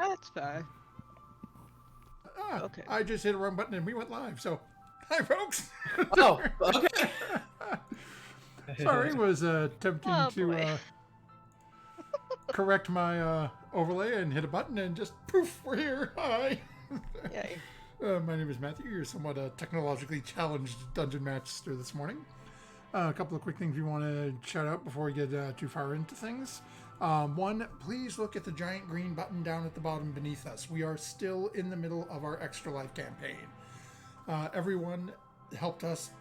That's fine. Ah, Okay. I just hit a wrong button and we went live. So, hi folks. Oh, okay. Sorry, was attempting Oh to boy. correct my overlay and hit a button and just poof, we're here. Hi. Yay. My name is Matthew. You're somewhat technologically challenged dungeon master this morning. A couple of quick things we want to shout out before we get too far into things. One, please look at the giant green button down at the bottom beneath us. We are still in the middle of our Extra Life campaign. Everyone helped us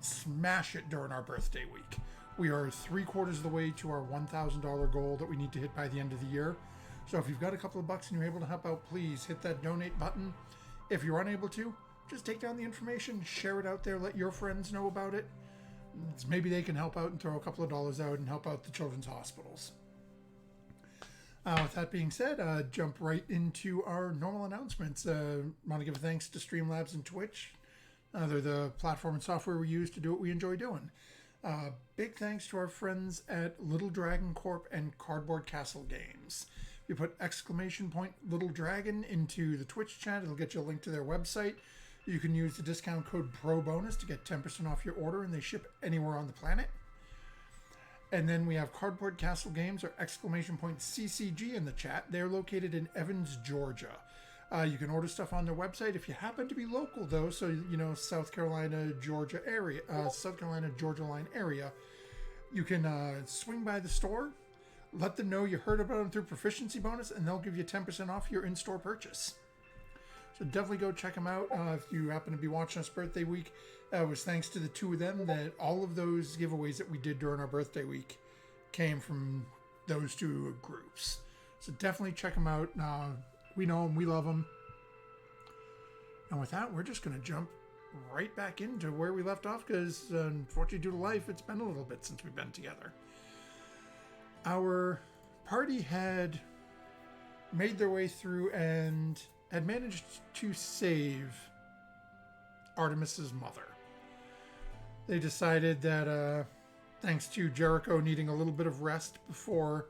smash it during our birthday week. We are 3/4 of the way to our $1,000 goal that we need to hit by the end of the year. So if you've got a couple of bucks and you're able to help out, please hit that donate button. If you're unable to, just take down the information, share it out there, let your friends know about it. Maybe they can help out and throw a couple of dollars out and help out the children's hospitals. With that being said, jump right into our normal announcements. Want to give thanks to Streamlabs and Twitch. They're the platform and software we use to do what we enjoy doing. Big thanks to our friends at Little Dragon Corp and Cardboard Castle Games. If you put !Little Dragon into the Twitch chat, it'll get you a link to their website. You can use the discount code PROBONUS to get 10% off your order, and they ship anywhere on the planet. And then we have Cardboard Castle Games, or !CCG in the chat. They're located in Evans, Georgia. You can order stuff on their website if you happen to be local, though. So, you know, South Carolina, Georgia line area. You can swing by the store, let them know you heard about them through Proficiency Bonus, and they'll give you 10% off your in-store purchase. So definitely go check them out if you happen to be watching us birthday week. It was thanks to the two of them that all of those giveaways that we did during our birthday week came from those two groups. So definitely check them out. We know them, we love them. And with that, we're just going to jump right back into where we left off because unfortunately due to life, it's been a little bit since we've been together. Our party had made their way through and had managed to save Artemis's mother. They decided that thanks to Jericho needing a little bit of rest before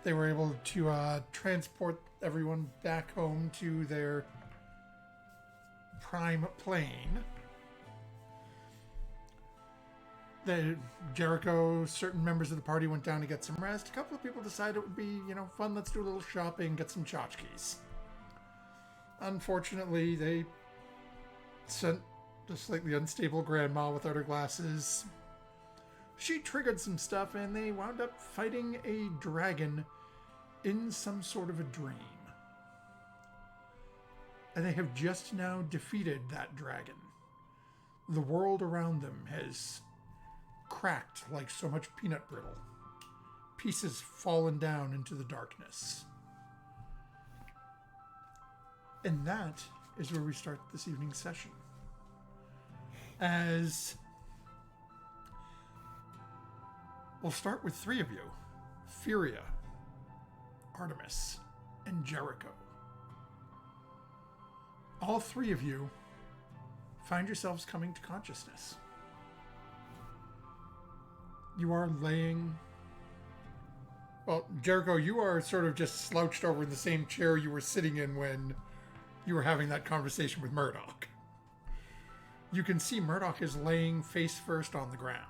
they were able to transport everyone back home to their prime plane, Jericho, certain members of the party went down to get some rest. A couple of people decided it would be, fun. Let's do a little shopping, get some tchotchkes. Unfortunately, they sent a slightly unstable grandma without her glasses. She triggered some stuff, and they wound up fighting a dragon in some sort of a dream. And they have just now defeated that dragon. The world around them has cracked like so much peanut brittle. Pieces fallen down into the darkness. And that is where we start this evening's session. As we'll start with three of you: Furia, Artemis, and Jericho. All three of you find yourselves coming to consciousness. You are laying... Well, Jericho, you are sort of just slouched over in the same chair you were sitting in when you were having that conversation with Murdoch. You can see Murdoch is laying face first on the ground.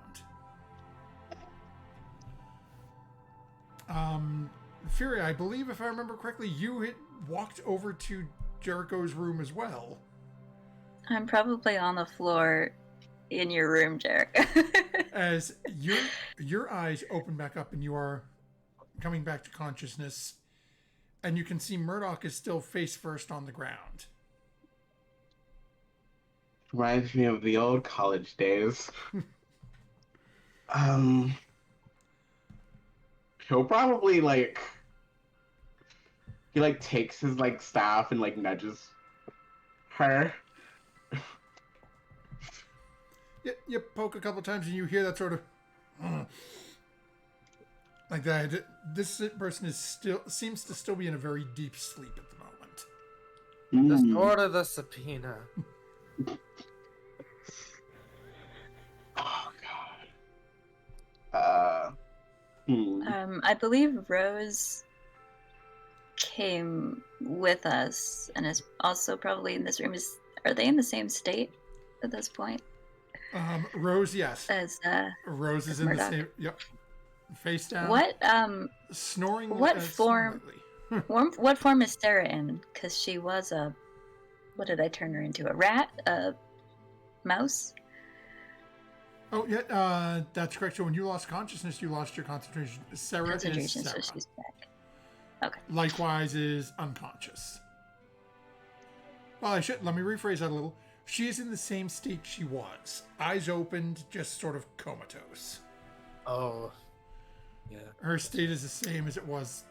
Fury, I believe, if I remember correctly, you had walked over to Jericho's room as well. I'm probably on the floor in your room, Jericho. As your eyes open back up and you are coming back to consciousness, and you can see Murdoch is still face first on the ground. Reminds me of the old college days. He'll probably he takes his staff and nudges her. You poke a couple times and you hear that sort of like that. This person seems to still be in a very deep sleep at the moment. Just order the subpoena. Oh God. I believe Rose came with us and is also probably in this room. Are they in the same state at this point Rose, yes. as Rose is as in the Murdoch? same. Yep. Face down. What Snoring. what snoring form lightly. what form is Sarah in? Because she was a, what did I turn her into? A rat? A mouse? Oh yeah, that's correct. So when you lost consciousness, you lost your concentration. Sarah is Concentration, Sarah. so she's back. Okay. Likewise is unconscious. Well, let me rephrase that a little. She is in the same state she was. Eyes opened, just sort of comatose. Oh. Yeah. Her state is the same as it was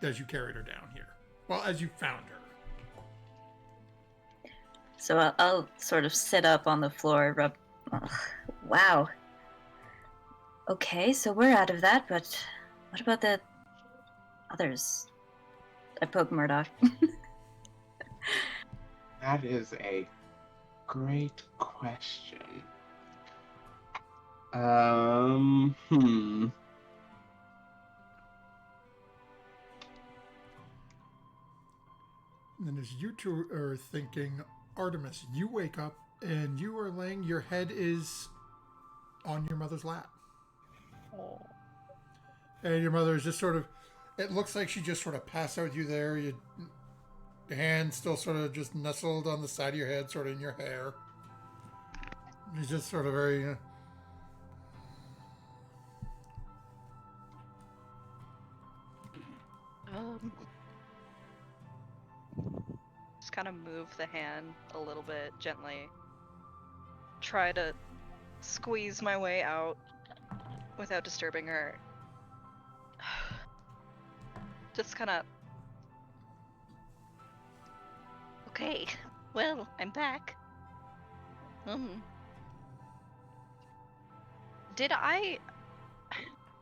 as you carried her down here. Well, as you found her. So I'll sort of sit up on the floor, rub. Ugh, wow. Okay, so we're out of that, but what about the others? I poke Murdoch. That is a great question. Hmm. And then as you two are thinking, Artemis, you wake up and you are laying, your head is on your mother's lap. Oh. And your mother is just sort of, it looks like she just sort of passed out with you there. Your hand still sort of just nestled on the side of your head, sort of in your hair. She's just sort of very... Just kind of move the hand a little bit gently. Try to squeeze my way out without disturbing her. Just kind of... Okay, well, I'm back.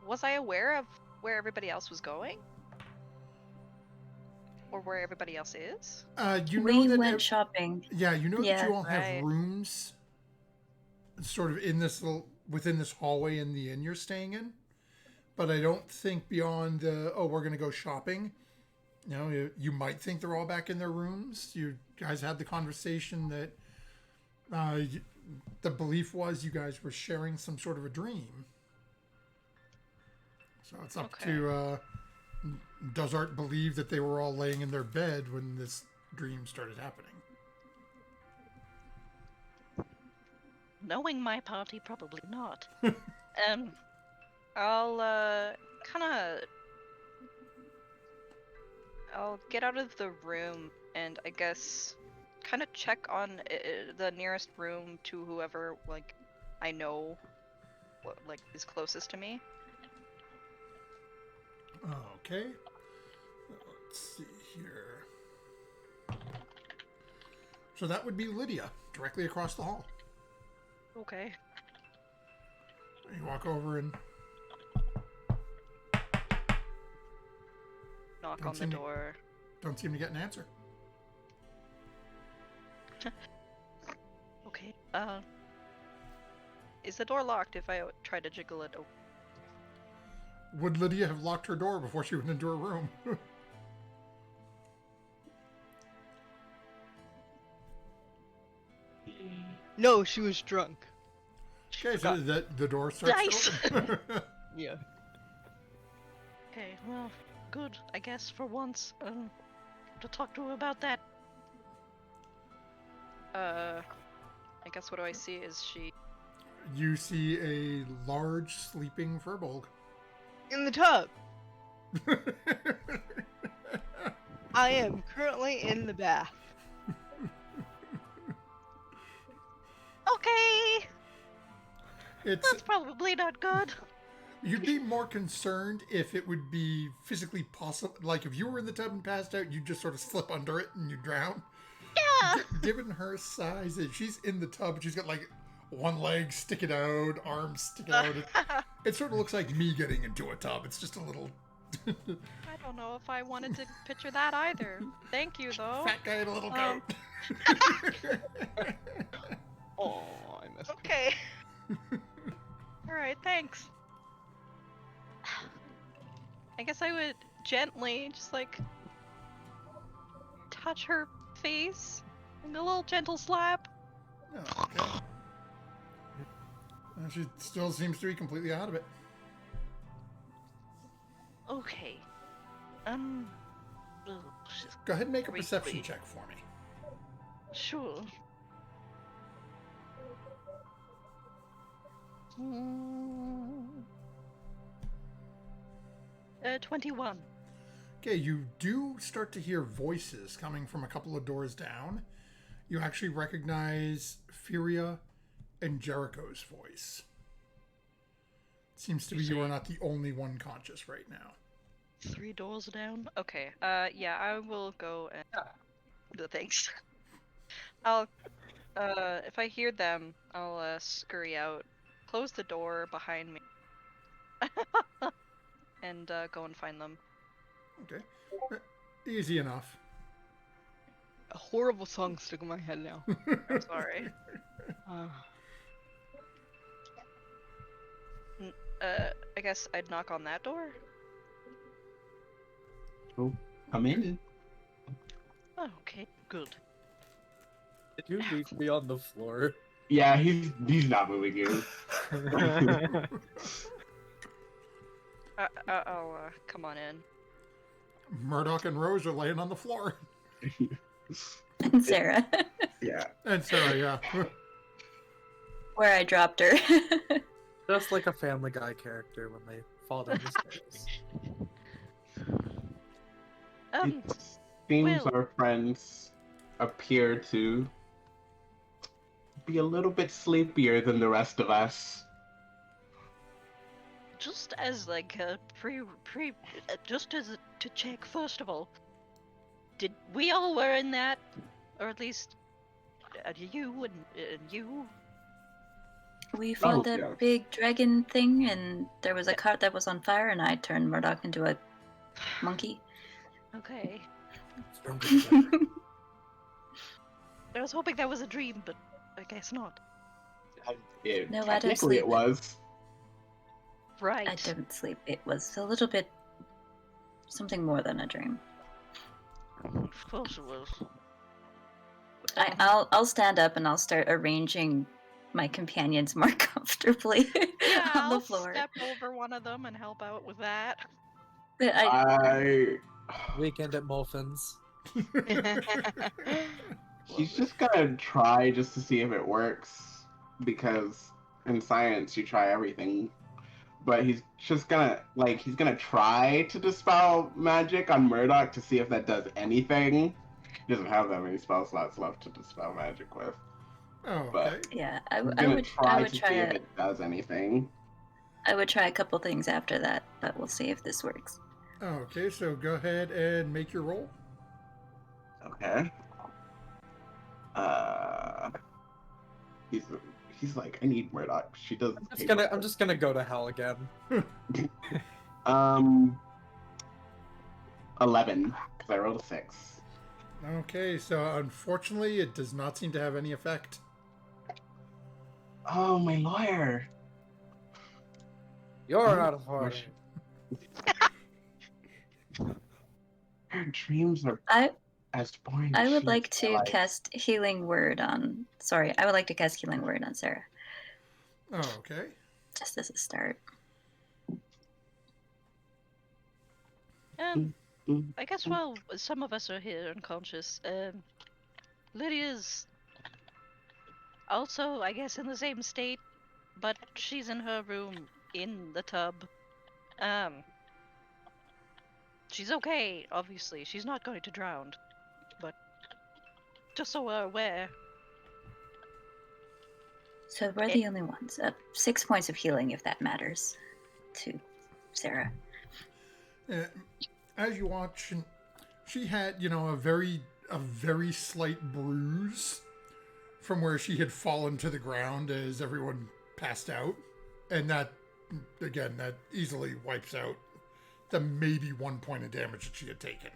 Was I aware of where everybody else was going? Or where everybody else is? You know We that went shopping. Yeah, you know that Yeah, you all have right. rooms sort of in this little, within this hallway in the inn you're staying in. But I don't think beyond, we're going to go shopping. You know, you might think they're all back in their rooms. You guys had the conversation that the belief was you guys were sharing some sort of a dream. So it's up Okay. to, does Art believe that they were all laying in their bed when this dream started happening? Knowing my party, probably not. I'll I'll get out of the room and I guess kind of check on the nearest room to whoever like I know what like is closest to me. Okay. Let's see here. So that would be Lydia, directly across the hall. Okay. You walk over and Knock Don't on the seem to- door. don't seem to get an answer. Okay. Is the door locked if I try to jiggle it open? Would Lydia have locked her door before she went into her room? No, she was drunk. Okay, so the door starts Nice. to open. Yeah. Okay, well, good, I guess, for once. To talk to her about that. I guess what do I see is she... You see a large sleeping furbolg. In the tub. I am currently in the bath. Okay! It's That's probably not good. You'd be more concerned if it would be physically possible. Like if you were in the tub and passed out, you'd just sort of slip under it and you drown. Yeah! Given her size, she's in the tub, she's got like one leg sticking out, arms sticking out. It sort of looks like me getting into a tub. It's just a little I don't know if I wanted to picture that either. Thank you, though. fat guy in a little coat. Oh, I missed it. Okay. Alright, thanks. I guess I would gently just like touch her face. And a little gentle slap. Oh, okay. She still seems to be completely out of it. Okay. Ugh, Go ahead and make a Wait, perception wait. check for me. sure. Hmm. 21. Okay, you do start to hear voices coming from a couple of doors down. You actually recognize Furia and Jericho's voice. Seems to be you are not the only one conscious right now. 3 doors down? Okay. Yeah, I will go and... Thanks. I'll, if I hear them, I'll, scurry out, close the door behind me, and, go and find them. Okay. Easy enough. A horrible song stuck in my head now. I'm sorry. I guess I'd knock on that door? Oh, come in. Oh, okay, good. Did you leave me on the floor? Yeah, he's not moving you. I'll, come on in. Murdoch and Rose are laying on the floor. And Sarah, Yeah. And Sarah, yeah. where I dropped her. Just like a Family Guy character when they fall down the stairs. It seems Will. our friends appear to be a little bit sleepier than the rest of us. Just as like a just as to check first of all, did we all were in that, or at least you and you? We fought Oh, that yes. big dragon thing, and there was a cart that was on fire, and I turned Murdoch into a monkey. Okay, Stronger together. I was hoping that was a dream, but I guess not. No, I don't Technically sleep. it was. Right. I don't sleep. It was a little bit something more than a dream. Of course it was. I'll stand up and I'll start arranging my companions more comfortably Yeah, on the I'll floor. step over one of them and help out with that. But Weekend at Muffins. He's just gonna try just to see if it works, because in science you try everything. But he's just gonna try to dispel magic on Murdoch to see if that does anything. He doesn't have that many spell slots left to dispel magic with. Oh, But- okay. yeah, He's I gonna would try to try see if it does anything. I would try a couple things after that, but we'll see if this works. Okay, so go ahead and make your roll. Okay. He's like, I need Murdoch. She doesn't. I'm just gonna go to hell again. 11, because I rolled a 6. Okay, so unfortunately, it does not seem to have any effect. Oh, my lawyer. You're out of order. Her dreams are I as boring. I as would she like is to alive. cast Healing Word on. Sorry, I would like to cast Healing Word on Sarah, Oh, okay. just as a start. I guess while some of us are here unconscious, Lydia's also, I guess, in the same state, but she's in her room in the tub. She's okay, obviously. She's not going to drown, but just so we're aware. So we're the only ones. 6 points of healing, if that matters, to Sarah. As you watch, she had, a very slight bruise from where she had fallen to the ground as everyone passed out, and that easily wipes out the maybe 1 point of damage that she had taken.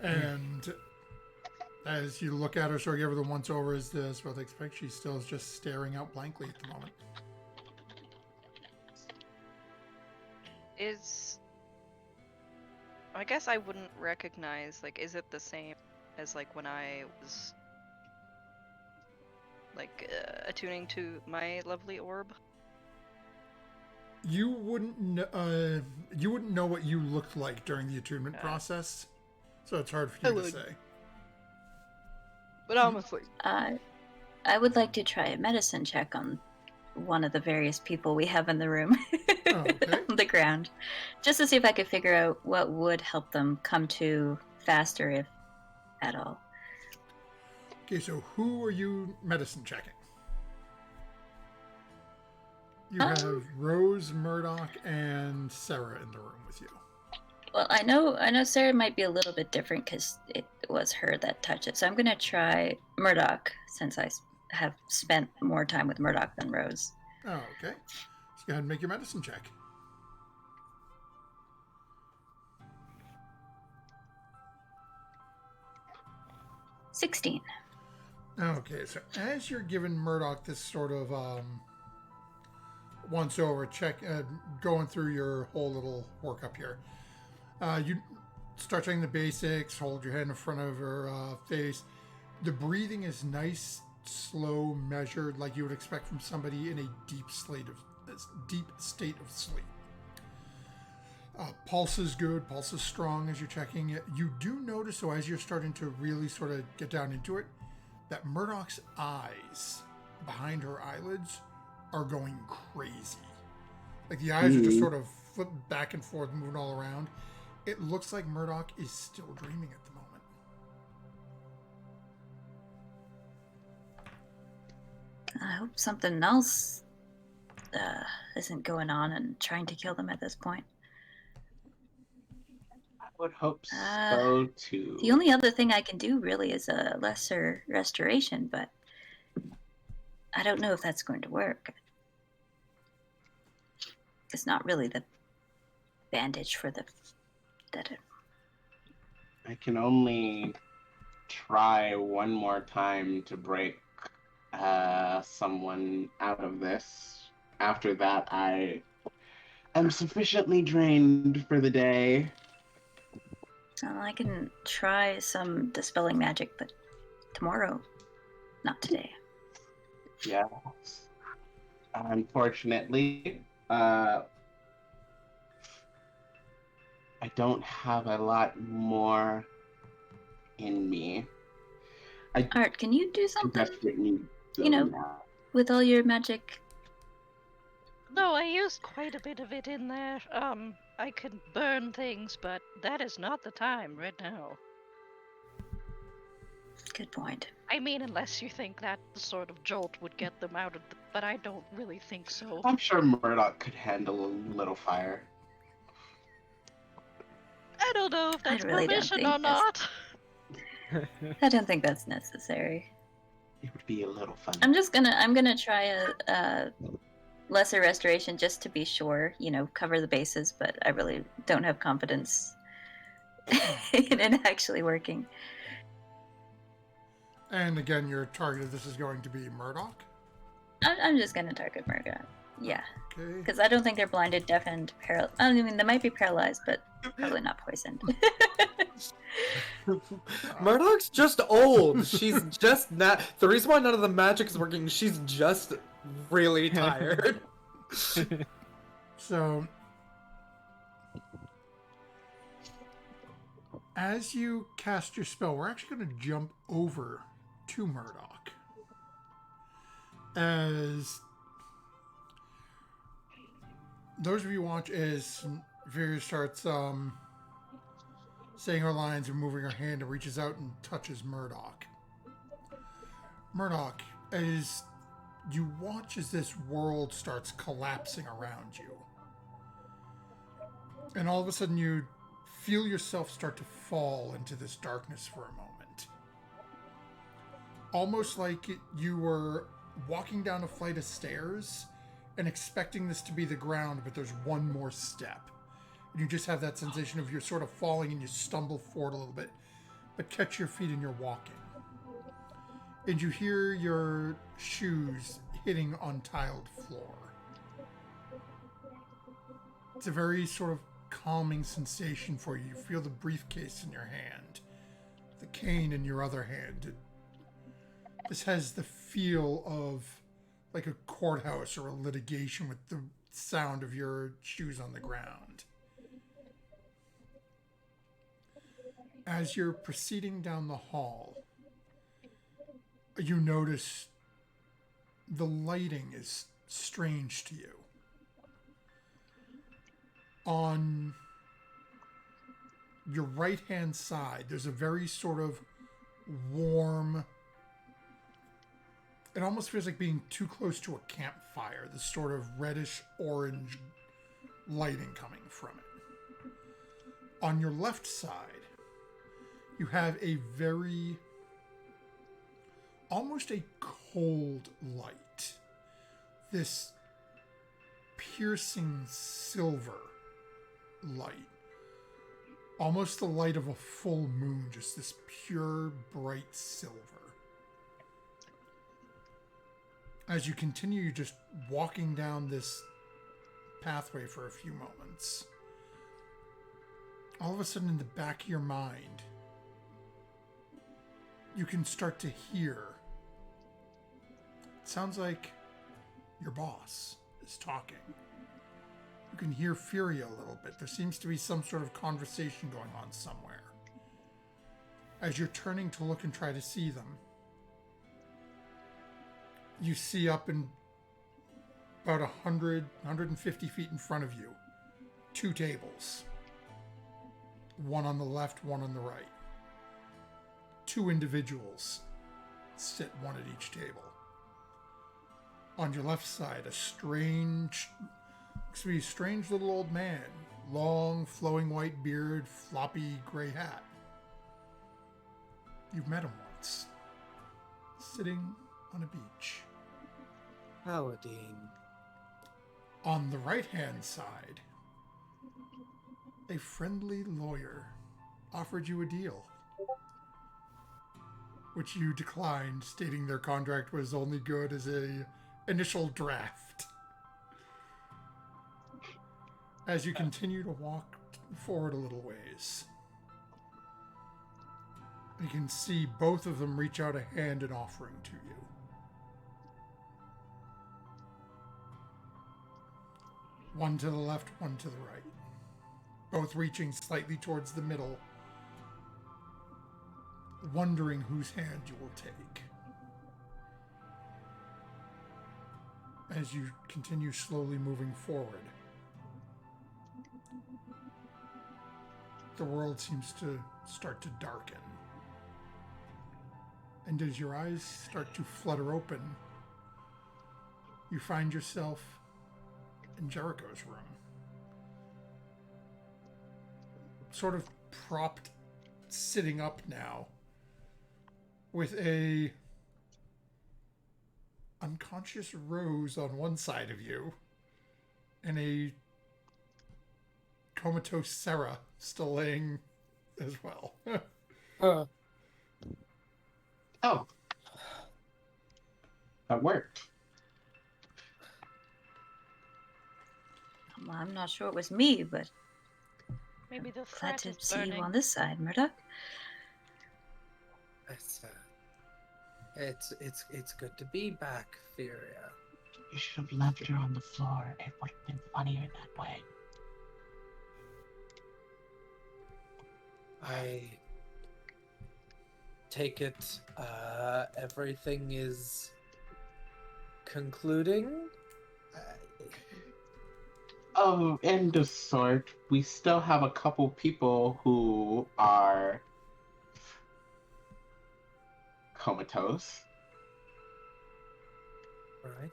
And as you look at her, sort of give her the once over as the spell takes effect, she still is just staring out blankly at the moment. I guess I wouldn't recognize, like, is it the same as, like, when I was, like, attuning to my lovely orb? You wouldn't know what you looked like during the attunement process, so it's hard for I you to would. say. But honestly, I would like to try a medicine check on one of the various people we have in the room. Okay. On the ground. Just to see if I could figure out what would help them come to faster, if at all. Okay, so who are you medicine checking? You Um, have Rose, Murdoch, and Sarah in the room with you. Well, I know Sarah might be a little bit different because it was her that touched it. So I'm going to try Murdoch since I have spent more time with Murdoch than Rose. Oh, okay. Let's go ahead and make your medicine check. $16. Okay, so as you're giving Murdoch this sort of once over check, going through your whole little workup here, you start checking the basics, hold your hand in front of her face. The breathing is nice, slow, measured, like you would expect from somebody in a deep state of sleep. Pulse is good, pulse is strong as you're checking it. You do notice, so as you're starting to really sort of get down into it, that Murdoch's eyes behind her eyelids are going crazy. Like the eyes are just sort of flipping back and forth, moving all around. It looks like Murdoch is still dreaming at the moment. I hope something else isn't going on and trying to kill them at this point. I would hope so too. The only other thing I can do really is a lesser restoration, but I don't know if that's going to work. It's not really the bandage for the dead. I can only try one more time to break someone out of this. After that, I am sufficiently drained for the day. Well, I can try some dispelling magic, but tomorrow, not today. Yes. Unfortunately, I don't have a lot more in me. Art, can you do I something? desperately need You know, some now. with all your magic? No, I used quite a bit of it in there. I could burn things, but that is not the time right now. Good point. I mean, unless you think that the sort of jolt would get them out of the... But I don't really think so. I'm sure Murdoch could handle a little fire. I don't know if that's really don't permission think or not. I don't think that's necessary. It would be a little fun. I'm gonna try a lesser restoration just to be sure, cover the bases, but I really don't have confidence in it actually working. And again, your target of this is going to be Murdoch. I'm just gonna target Murdoch. Yeah, Okay. because I don't think they're blinded, deafened, paralyzed. I mean, they might be paralyzed, but probably not poisoned. Murdoch's just old. She's just not. The reason why none of the magic is working, she's just really tired. So, as you cast your spell, we're actually going to jump over to Murdoch. As those of you watch as Vera starts saying her lines and moving her hand and reaches out and touches Murdoch. Murdoch, as you watch as this world starts collapsing around you, and all of a sudden you feel yourself start to fall into this darkness for a moment. Almost like you were walking down a flight of stairs and expecting this to be the ground, but there's one more step. And you just have that sensation of you're sort of falling and you stumble forward a little bit, but catch your feet and you're walking. And you hear your shoes hitting on tiled floor. It's a very sort of calming sensation for you. You feel the briefcase in your hand, the cane in your other hand. This has the feel of like a courthouse or a litigation with the sound of your shoes on the ground. As you're proceeding down the hall, you notice the lighting is strange to you. On your right-hand side, there's a very sort of warm... It almost feels like being too close to a campfire, this sort of reddish-orange lighting coming from it. On your left side, you have a very... almost a cold light. This piercing silver light. Almost the light of a full moon, just this pure, bright silver. As you continue just walking down this pathway for a few moments, all of a sudden in the back of your mind, you can start to hear. It sounds like your boss is talking. You can hear Furia a little bit. There seems to be some sort of conversation going on somewhere. As you're turning to look and try to see them, you see up in about 150 feet in front of you, 2 tables. One on the left, one on the right. 2 individuals sit one at each table. On your left side, a strange little old man. Long, flowing white beard, floppy gray hat. You've met him once. Sitting on a beach. Paladin. On the right-hand side, a friendly lawyer offered you a deal, which you declined, stating their contract was only good as a initial draft. As you continue to walk forward a little ways, you can see both of them reach out a hand in offering to you. One to the left, one to the right. Both reaching slightly towards the middle, wondering whose hand you will take. As you continue slowly moving forward, the world seems to start to darken. And as your eyes start to flutter open, you find yourself in Jericho's room. Sort of propped, sitting up now, with a unconscious Rose on one side of you, and a comatose Sarah still laying as well. Oh. That worked. Well, I'm not sure it was me, but Maybe the glad threat to is see you burning. on this side, Murdoch. It's good to be back, Furia. You should have left her on the floor. It would have been funnier that way. I take it everything is concluding? Oh, end of sort. We still have a couple people who are comatose. Right.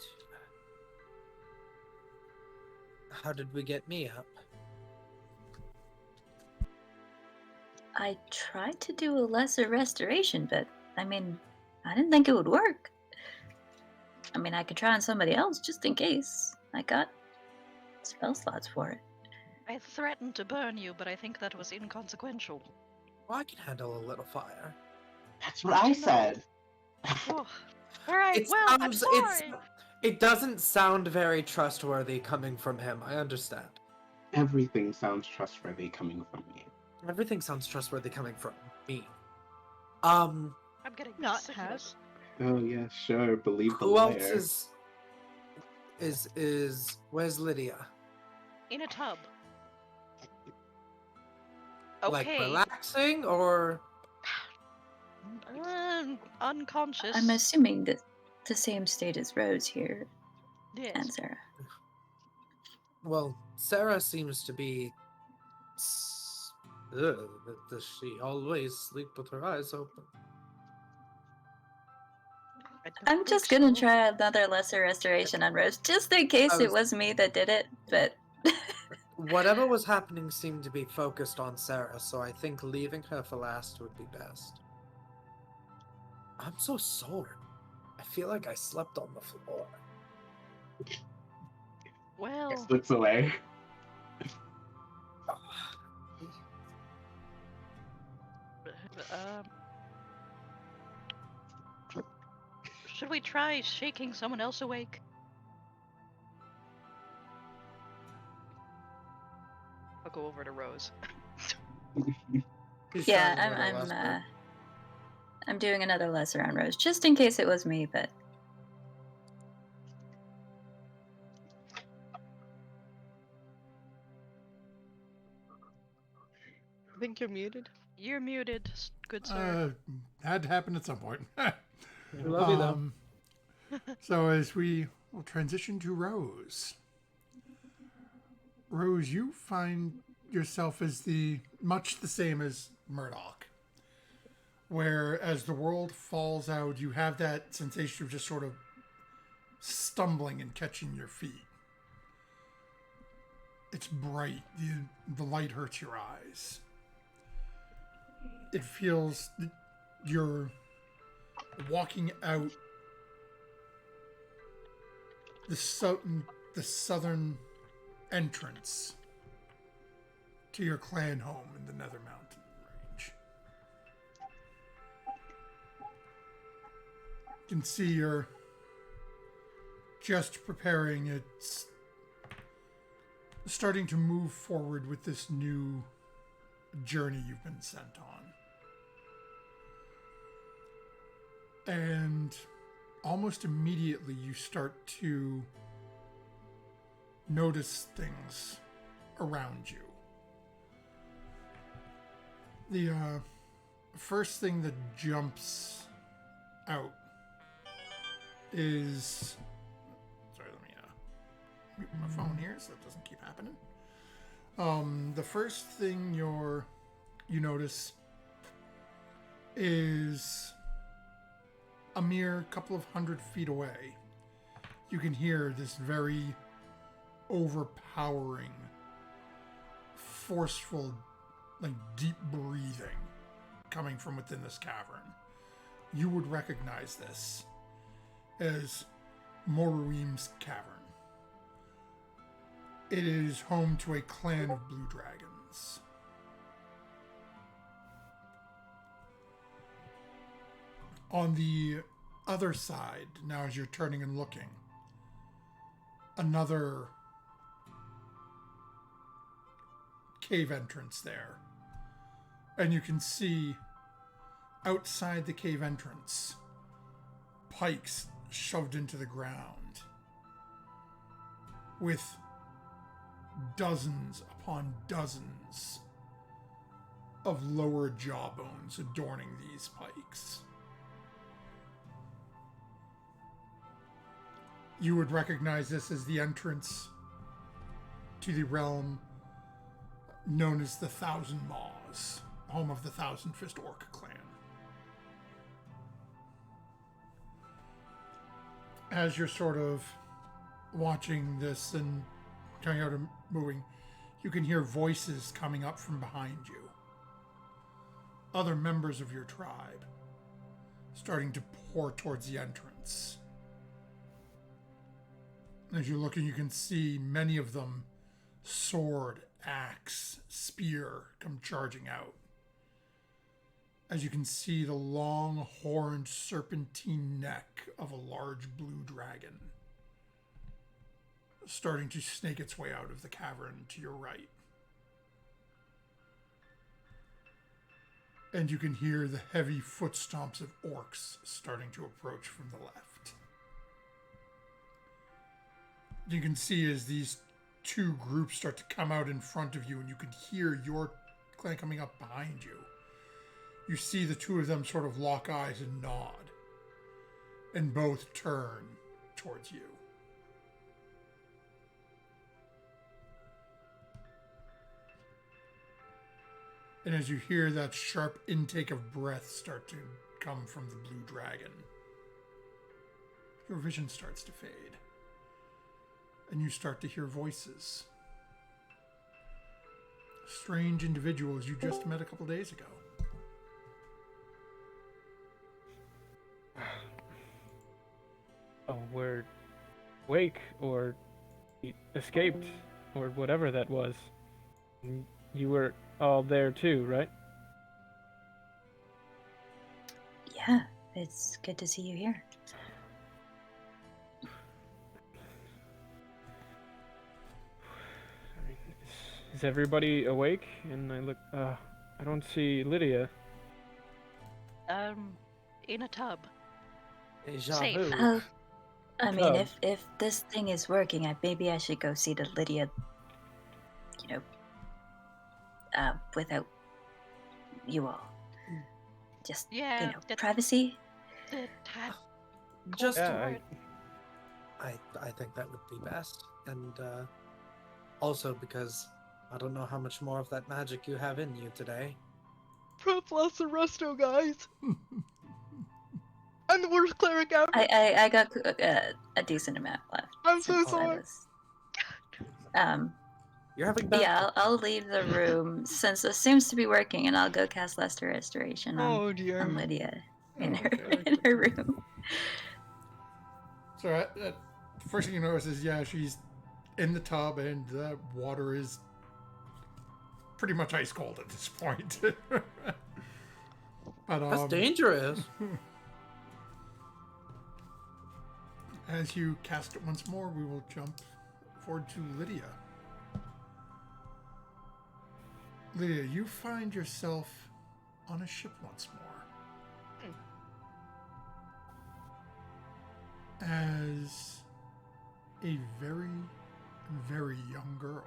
How did we get me up? I tried to do a lesser restoration, but I mean, I didn't think it would work. I mean, I could try on somebody else just in case. I got spell slots for it. I threatened to burn you, but I think that was inconsequential. Well, I can handle a little fire. That's what I said. Oh. All right, well, I'm sorry. It doesn't sound very trustworthy coming from him. I understand. Everything sounds trustworthy coming from me. Everything sounds trustworthy coming from me. I'm getting Not sick of have. this. Oh yeah, sure. Believe the Who else liar. is where's Lydia? In a tub. Like Okay. relaxing or Unconscious. I'm assuming that the same state as Rose here, Yes. and Sarah. well, Sarah seems to be does she always sleep with her eyes open? I don't I'm think just gonna so. try another lesser restoration on Rose, just in case it was me that did it, but Whatever was happening seemed to be focused on Sarah, so I think leaving her for last would be best. I'm so sore. I feel like I slept on the floor. Well, Looks away. should we try shaking someone else awake? I'll go over to Rose. He's yeah, trying another lesson. I'm doing another lesser on Rose, just in case it was me, but I think you're muted. You're muted, good sir. Had to happen at some point. We love you though. So as we will transition to Rose. Rose, you find yourself as much the same as Murdoch. Where as the world falls out, you have that sensation of just sort of stumbling and catching your feet. It's bright. The light hurts your eyes. It feels that you're walking out the southern entrance to your clan home in the Nether Mountain Range. You can see you're just preparing. It's starting to move forward with this new journey you've been sent on. And almost immediately you start to notice things around you. The first thing that jumps out is... Sorry, let me mute my phone here so it doesn't keep happening. The first thing you notice is a mere couple of 100 feet away. You can hear this very overpowering, forceful, like deep breathing coming from within this cavern. You would recognize this as Moruim's Cavern. It is home to a clan of blue dragons. On the other side, now as you're turning and looking, another cave entrance there. And you can see outside the cave entrance, pikes shoved into the ground with dozens upon dozens of lower jawbones adorning these pikes. You would recognize this as the entrance to the realm known as the Thousand Maws, home of the Thousand Fist Orc clan. As you're sort of watching this and coming out and moving, you can hear voices coming up from behind you. Other members of your tribe starting to pour towards the entrance. As you're looking, you can see many of them, sword, axe, spear, come charging out. As you can see the long, horned, serpentine neck of a large blue dragon starting to snake its way out of the cavern to your right. And you can hear the heavy footsteps of orcs starting to approach from the left. You can see as these two groups start to come out in front of you, and you can hear your clan coming up behind you. You see the two of them sort of lock eyes and nod, and both turn towards you. And as you hear that sharp intake of breath start to come from the blue dragon, your vision starts to fade. And you start to hear voices. Strange individuals you just met a couple days ago. Oh, we're awake or escaped or whatever that was. You were all there too, right? Yeah, it's good to see you here. Is everybody awake? And I look, I don't see Lydia. In a tub. Deja Safe. vu. Oh, I mean, Tub. if this thing is working, maybe I should go see to Lydia, without you all. Just, Yeah, privacy. Just Yeah, I think that would be best. And also because I don't know how much more of that magic you have in you today. Prep less and resto, guys. I'm the worst cleric ever. I got a decent amount left. I'm so since I sorry. was- You're having bad. Yeah, I'll leave the room since this seems to be working, and I'll go cast Lesser Restoration Oh dear. on Lydia Oh, in her okay. in her room. So the first thing you notice is, yeah, she's in the tub, and the water is pretty much ice cold at this point. But That's dangerous. as you cast it once more, we will jump forward to Lydia. Lydia, you find yourself on a ship once more. As a very, very young girl.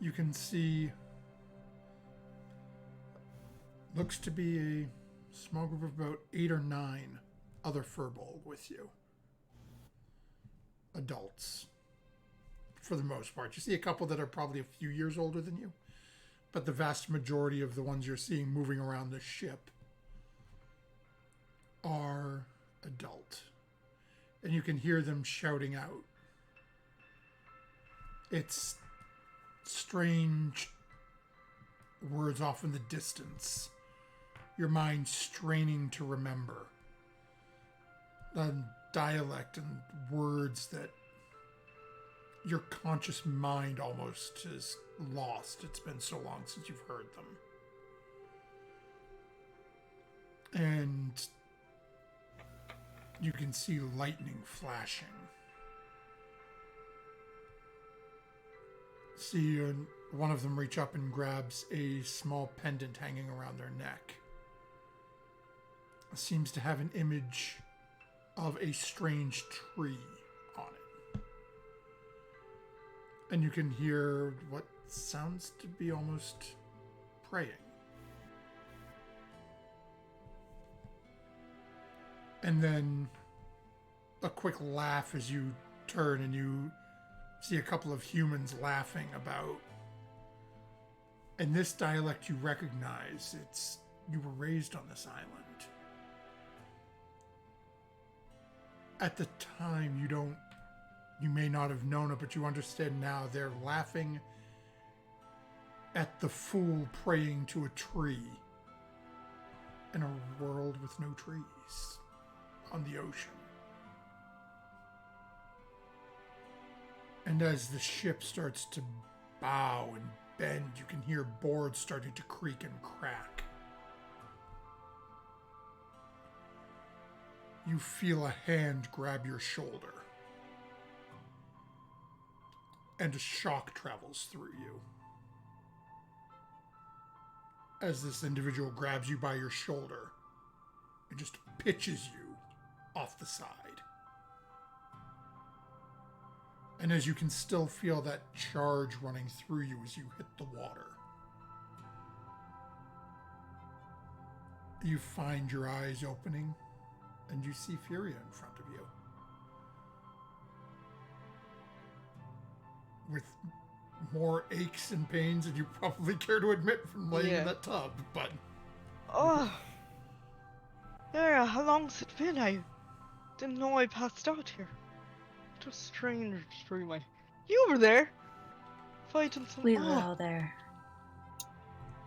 You can see looks to be a small group of about 8 or 9 other furbolg with you. Adults. For the most part. You see a couple that are probably a few years older than you, but the vast majority of the ones you're seeing moving around the ship are adult. And you can hear them shouting out. It's strange words off in the distance. Your mind straining to remember. Dialect and words that your conscious mind almost is lost. It's been so long since you've heard them. And you can see lightning flashing. See one of them reach up and grabs a small pendant hanging around their neck. It seems to have an image of a strange tree on it. And you can hear what sounds to be almost praying. And then a quick laugh as you turn and you see a couple of humans laughing about. And this dialect you recognize. You were raised on this island. At the time, you may not have known it, but you understand now. They're laughing at the fool praying to a tree in a world with no trees on the ocean. And as the ship starts to bow and bend, you can hear boards starting to creak and crack. you feel a hand grab your shoulder. And a shock travels through you. As this individual grabs you by your shoulder and just pitches you off the side. And as you can still feel that charge running through you as you hit the water. You find your eyes opening and you see Furia in front of you. With more aches and pains than you probably care to admit from laying in that tub, but... Oh. Yeah, how long's it been? I didn't know I passed out here. What a strange dream. You were there? Fighting some... We were all there.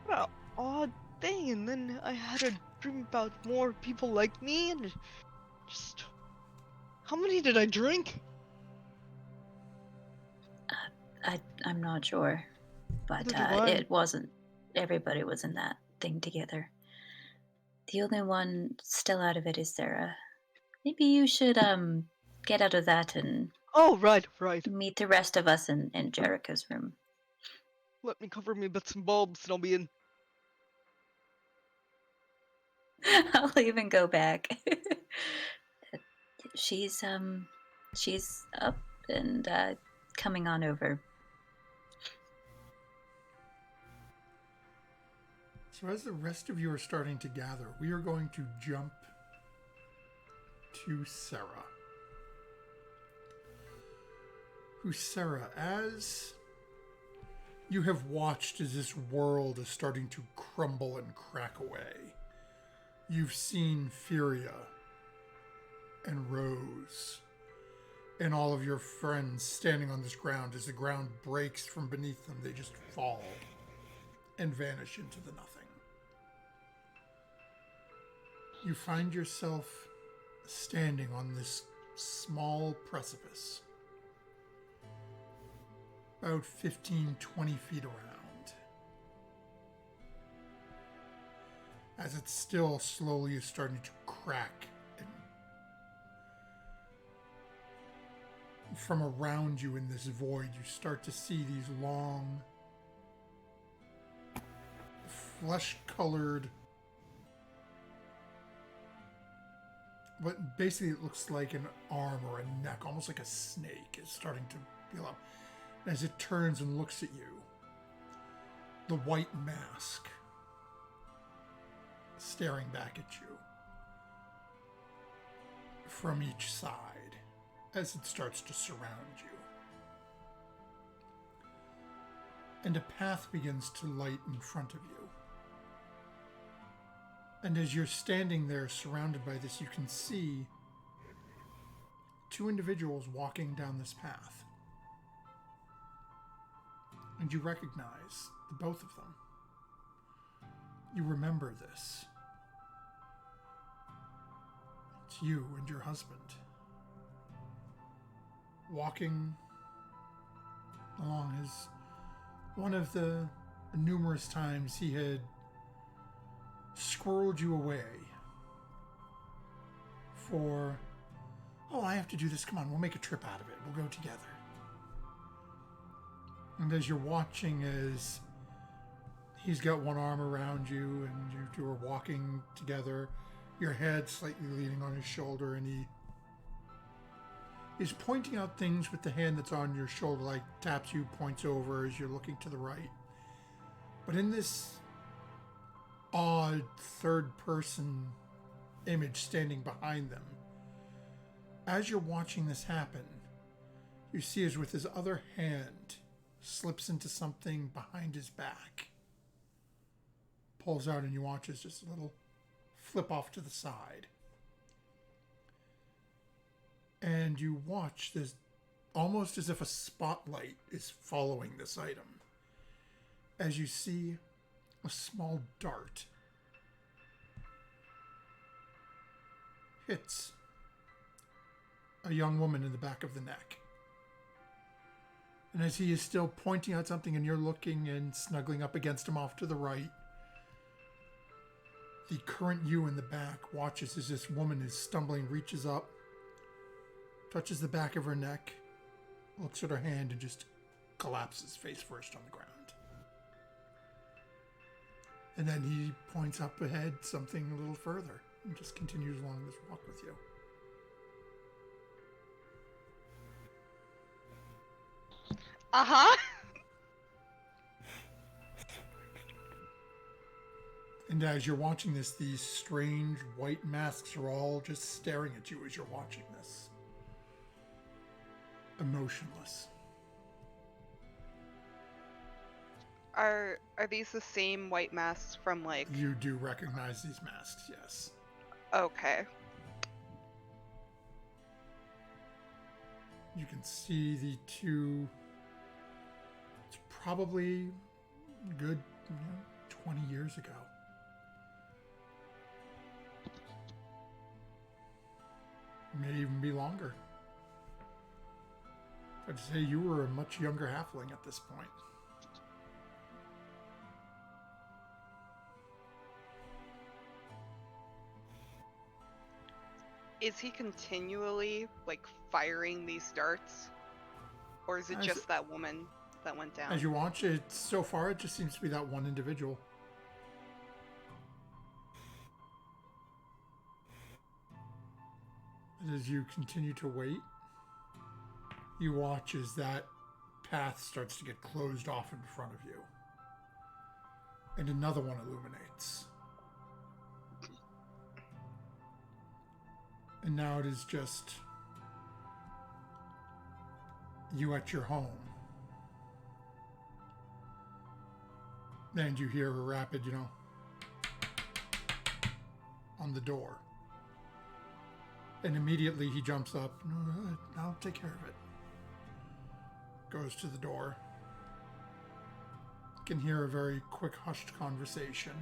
What an odd thing, and then I had a dream about more people like me, and just... How many did I drink? I'm not sure, but it wasn't. Everybody was in that thing together. The only one still out of it is Sarah. Maybe you should get out of that and right. meet the rest of us in Jericho's room. Let me cover me bits and bulbs, and I'll be in. I'll even go back. She's up and coming on over. So as the rest of you are starting to gather, we are going to jump to Sarah. Who's Sarah, as you have watched as this world is starting to crumble and crack away. You've seen Furia and Rose and all of your friends standing on this ground. As the ground breaks from beneath them, they just fall and vanish into the nothing. You find yourself standing on this small precipice, about 15, 20 feet around, as it still slowly is starting to crack. And from around you in this void, you start to see these long, flesh-colored, what basically it looks like an arm or a neck, almost like a snake, is starting to peel up. And as it turns and looks at you, the white mask staring back at you from each side as it starts to surround you. And a path begins to light in front of you. And as you're standing there surrounded by this, you can see two individuals walking down this path. And you recognize the both of them. You remember this. It's you and your husband walking along as one of the numerous times he had squirreled you away for, oh, I have to do this, come on, we'll make a trip out of it, we'll go together. And as you're watching as he's got one arm around you and you two are walking together, your head slightly leaning on his shoulder, and he is pointing out things with the hand that's on your shoulder, like taps you, points over as you're looking to the right. But in this odd third-person image standing behind them, as you're watching this happen, you see as with his other hand slips into something behind his back, pulls out, and you watch as just a little flip off to the side. And you watch this almost as if a spotlight is following this item, as you see a small dart hits a young woman in the back of the neck. And as he is still pointing out something and you're looking and snuggling up against him off to the right, The current you in the back watches as this woman is stumbling, reaches up, touches the back of her neck, looks at her hand, and just collapses face first on the ground. And then he points up ahead something a little further and just continues along this walk with you. Uh-huh. And as you're watching this, these strange white masks are all just staring at you as you're watching this. Emotionless. Are these the same white masks from like? You do recognize these masks, yes. Okay. You can see the two. It's probably a good 20 years ago. May even be longer. I'd say you were a much younger halfling at this point. Is he continually like firing these darts, or is it just that woman that went down? As you watch it, so far it just seems to be that one individual. And as you continue to wait, you watch as that path starts to get closed off in front of you. And another one illuminates. And now it is just you at your home. And you hear a rapid, on the door. And immediately he jumps up. No, I'll take care of it. Goes to the door. Can hear a very quick, hushed conversation.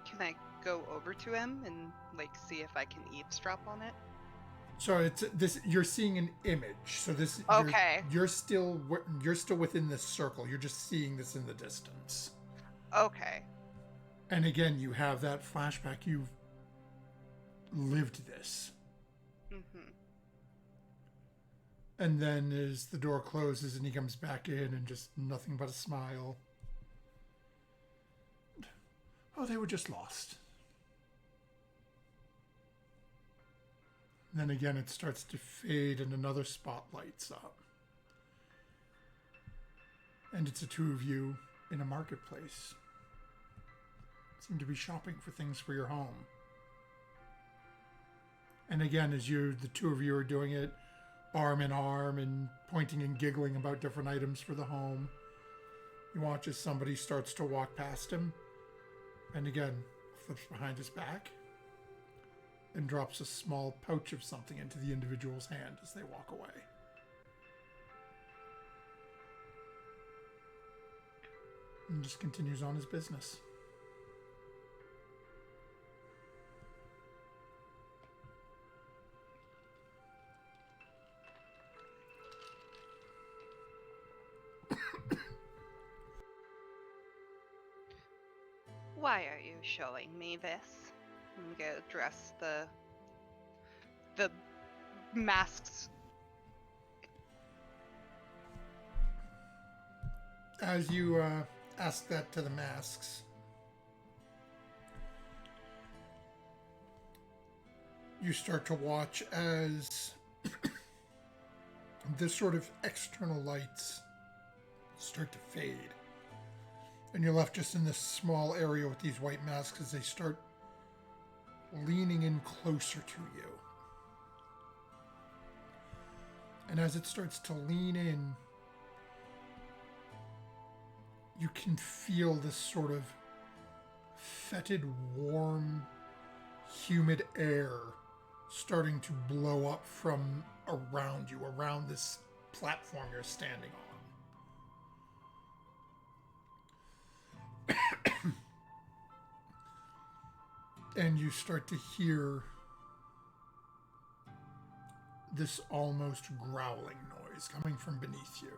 Can I go over to him and like see if I can eavesdrop on it? So it's this. You're seeing an image. So this. Okay. You're still within this circle. You're just seeing this in the distance. Okay. And again, you have that flashback. You've lived this. Mm-hmm. And then as the door closes and he comes back in and just nothing but a smile. Oh, they were just lost. And then again, it starts to fade and another spot lights up. And it's the two of you in a marketplace. Seem to be shopping for things for your home. And again, as the two of you are doing it, arm in arm and pointing and giggling about different items for the home, you watch as somebody starts to walk past him. And again, flips behind his back and drops a small pouch of something into the individual's hand as they walk away. And just continues on his business. Why are you showing me this? I'm gonna address the masks. As you ask that to the masks, you start to watch as this sort of external lights start to fade. And you're left just in this small area with these white masks as they start leaning in closer to you. And as it starts to lean in, you can feel this sort of fetid, warm, humid air starting to blow up from around you, around this platform you're standing on. And you start to hear this almost growling noise coming from beneath you.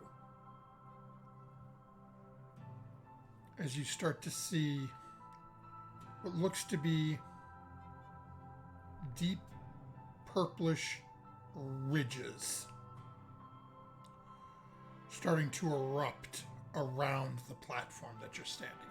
As you start to see what looks to be deep purplish ridges starting to erupt around the platform that you're standing on.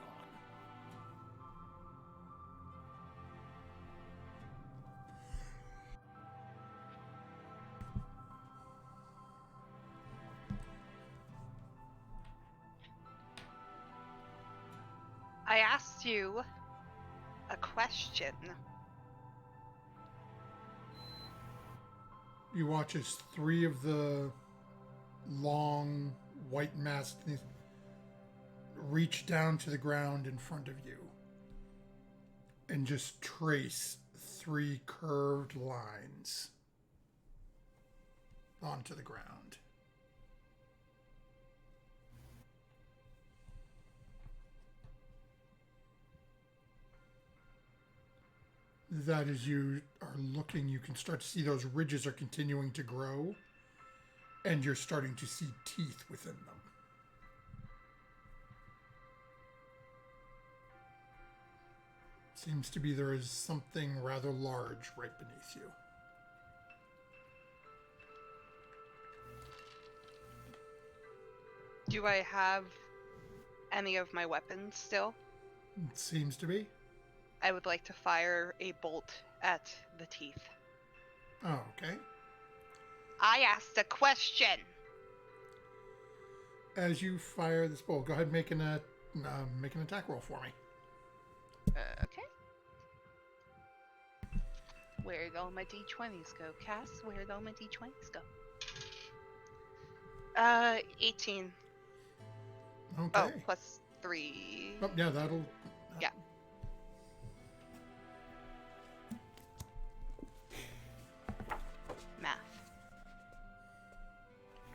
I asked you a question. You watch as three of the long white masked things reach down to the ground in front of you and just trace three curved lines onto the ground. That as you are looking, you can start to see those ridges are continuing to grow, and you're starting to see teeth within them. Seems to be there is something rather large right beneath you. Do I have any of my weapons still? It seems to be. I would like to fire a bolt at the teeth. Oh, okay. I asked a question! As you fire this bolt, go ahead and make an attack roll for me. Okay. Where'd all my d20s go, Cass? Where'd all my d20s go? 18. Okay. Oh, plus 3. Oh, yeah, that'll... Yeah. Math.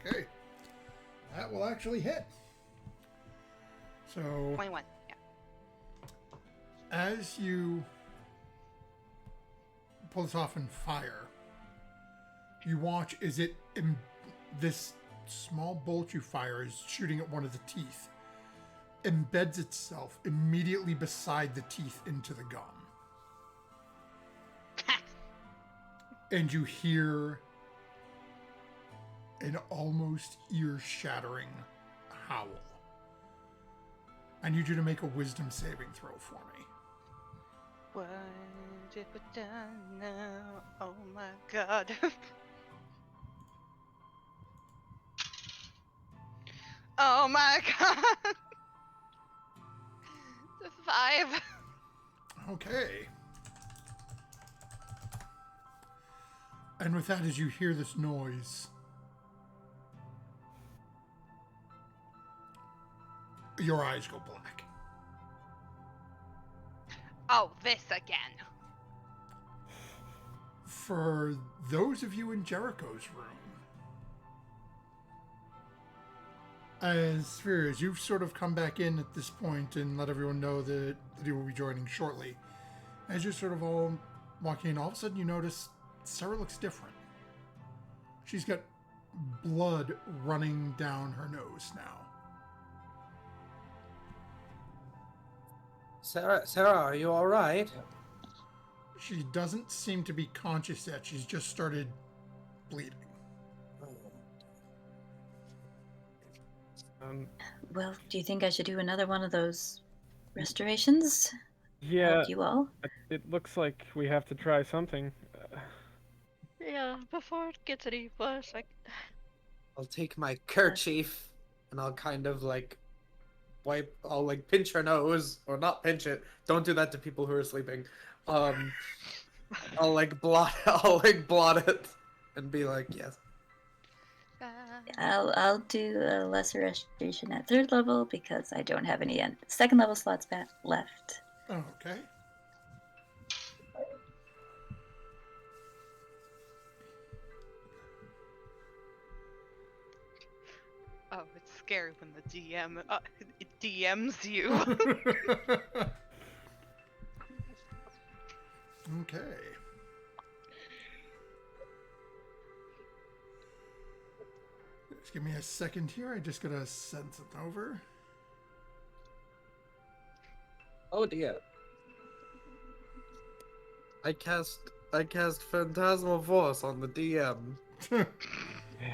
Okay. That will actually hit. So... 21, yeah. As you pull this off and fire, you watch as this small bolt you fire is shooting at one of the teeth, embeds itself immediately beside the teeth into the gum. And you hear an almost ear-shattering howl. I need you to make a wisdom saving throw for me. What have we done now? Oh my god. Oh my god! 5. Okay. And with that, as you hear this noise, your eyes go black. Oh, this again. For those of you in Jericho's room, as you've sort of come back in at this point and let everyone know that you will be joining shortly, as you're sort of all walking in, all of a sudden you notice Sarah looks different. She's got blood running down her nose now. Sarah, are you all right? She doesn't seem to be conscious yet. She's just started bleeding. Well, do you think I should do another one of those restorations? Yeah, Help you all? it looks like we have to try something. Yeah, before it gets any worse, I'll take my kerchief and I'll kind of I'll pinch her nose, or not pinch it. Don't do that to people who are sleeping. I'll blot it and be like, yes. I'll do a lesser restoration at 3rd level because I don't have any 2nd level slots left. Oh, okay. Oh, it's scary when the DM it DMs you. Okay. Just give me a second here. I just gotta send something over. Oh dear. I cast Phantasmal Force on the DM.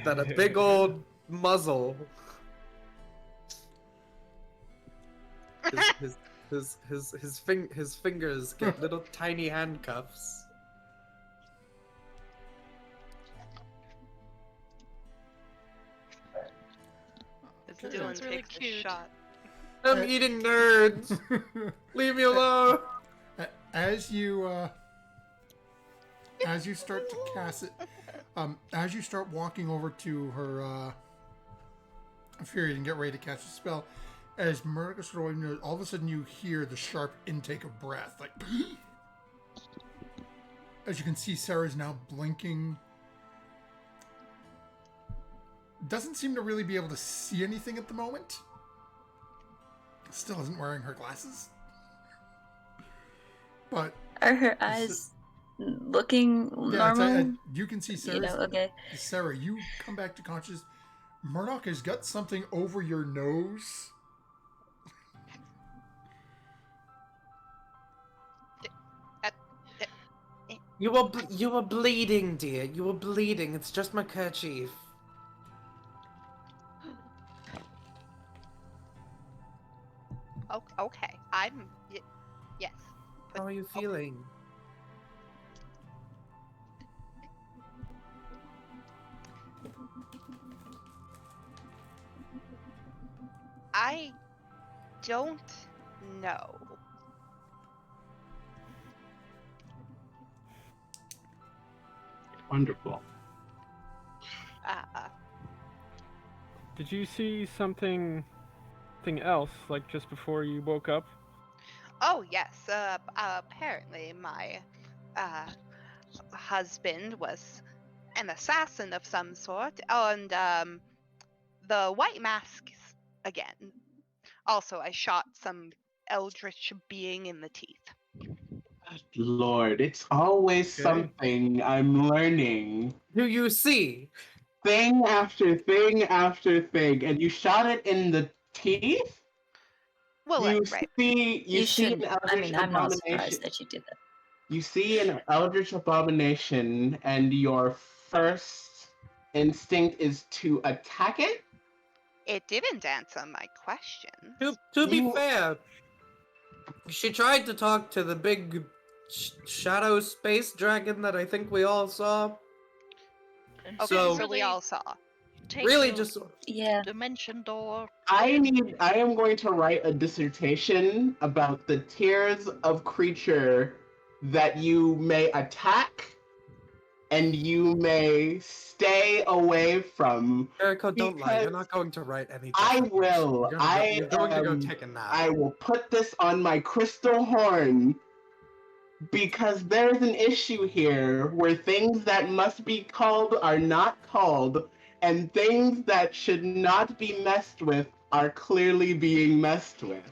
That a big old muzzle. His fingers get little tiny handcuffs. It's Okay. Dylan That's really takes a cute. shot. I'm eating nerds. Leave me alone. As you start to cast it, as you start walking over to her Fury and get ready to cast a spell, as Murdoch is throwing it, all of a sudden you hear the sharp intake of breath, like. As you can see, Sarah's now blinking. Doesn't seem to really be able to see anything at the moment. Still isn't wearing her glasses. But Are her eyes looking yeah, normal? you can see Sarah. You know, okay. Sarah, you come back to conscious. Murdoch has got something over your nose. You were bleeding, dear. You were bleeding. It's just my kerchief. Okay, yes. How are you feeling? I don't know. Wonderful. Did you see something else, like just before you woke up? Oh yes. Apparently my husband was an assassin of some sort, and the white masks again. Also, I shot some eldritch being in the teeth. Lord, it's always something I'm learning. Do you see? Thing after thing after thing, and you shot it in the teeth? Well, You right. see, you see should. an I eldritch mean, I'm not abomination. surprised that you did that. You see an eldritch abomination, and your first instinct is to attack it? It didn't answer my question. To be You- fair, she tried to talk to the big shadow space dragon that I think we all saw. Okay, So- so we all saw. Take Really, the just Yeah. dimension door. I am going to write a dissertation about the tiers of creature that you may attack and you may stay away from. Jericho, don't lie. You're Because not going to write any. I dissertation. will. You're going to go take a nap. I will put this on my crystal horn because there's an issue here where things that must be called are not called, and things that should not be messed with are clearly being messed with.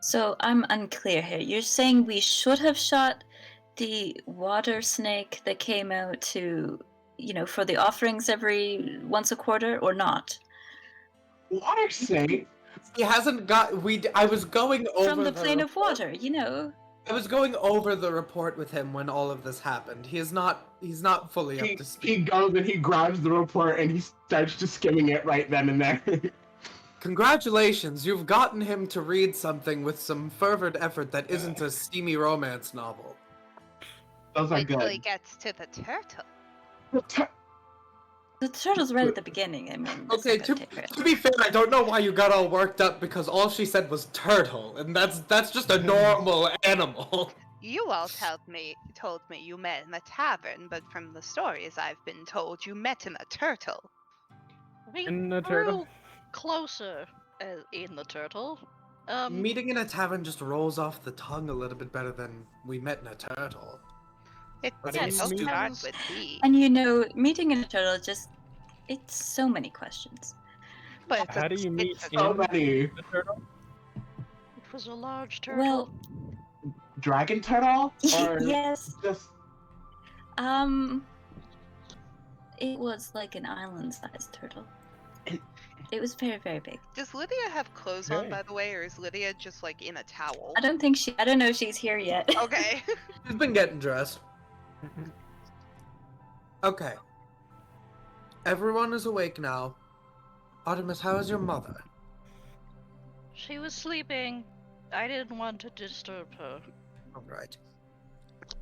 So I'm unclear here. You're saying we should have shot the water snake that came out to, for the offerings every once a quarter, or not? Water snake? He hasn't got. I was going over From the plane of report. water, I was going over the report with him when all of this happened. He's not fully up to He speed. goes and he grabs the report and he starts just skimming it right then and there. Congratulations, you've gotten him to read something with some fervent effort that isn't a steamy romance novel. Those are Wait till he good. gets to the turtle. The turtle's right at the beginning. I mean, it's Okay, not gonna take very to be fair, I don't know why you got all worked up because all she said was turtle, and that's just a normal animal. You all told me you met in a tavern, but from the stories I've been told, you met in a turtle. We In the grew turtle? closer in the turtle. Meeting in a tavern just rolls off the tongue a little bit better than we met in a turtle. It But didn't it's start stupid. with B, And meeting in a turtle it's so many questions. but it's How do you meet it's a- So in many. the turtle? It was a large turtle. Well, Dragon turtle? Or yes. just It was like an island-sized turtle. It was very, very big. Does Lydia have clothes on, Okay. by the way, or is Lydia just like in a towel? I don't know if she's here yet. Okay. She's been getting dressed. Okay. Everyone is awake now. Artemis, how is your mother? She was sleeping. I didn't want to disturb her. Alright.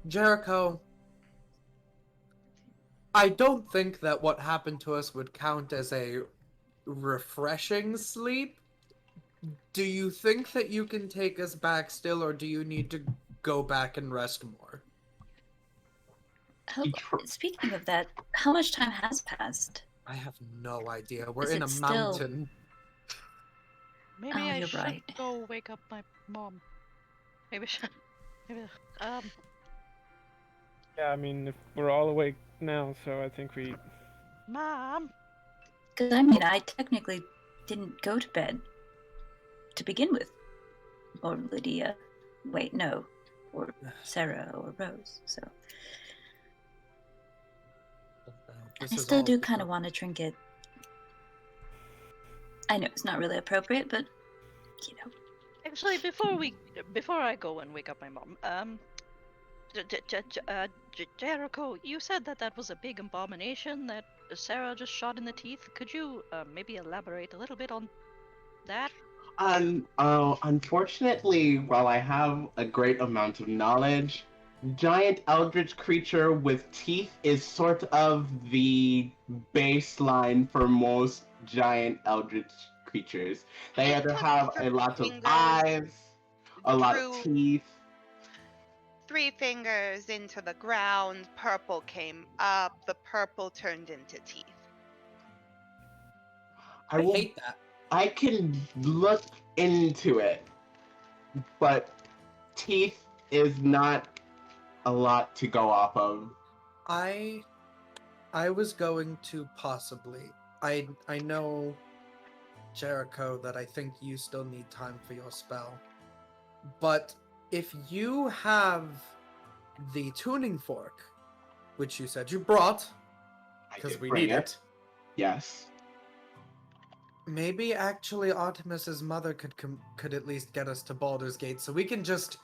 Jericho, I don't think that what happened to us would count as a refreshing sleep. Do you think that you can take us back still, or do you need to go back and rest more? Speaking of that, how much time has passed? I have no idea. We're Is in it a still- mountain. Maybe Oh, I you're should right. go wake up my mom. Maybe Yeah, I mean, if we're all awake now, so I think we. Mom. Because I mean, I technically didn't go to bed to begin with. Or Lydia. Wait, no. Or Sarah or Rose, so. I still do kind of want a trinket. I know it's not really appropriate, but, you know. Actually, before I go and wake up my mom, Jericho, you said that was a big abomination that Sarah just shot in the teeth. Could you maybe elaborate a little bit on that? Unfortunately, while I have a great amount of knowledge, giant eldritch creature with teeth is sort of the baseline for most giant eldritch creatures. They either have a lot of eyes, a lot of teeth. 3 fingers into the ground, purple came up, the purple turned into teeth. I hate that. I can look into it, but teeth is not a lot to go off of. I was going to possibly. I know, Jericho, that I think you still need time for your spell. But if you have the tuning fork, which you said you brought, because we need it. Yes. Maybe actually Artemis's mother could at least get us to Baldur's Gate, so we can just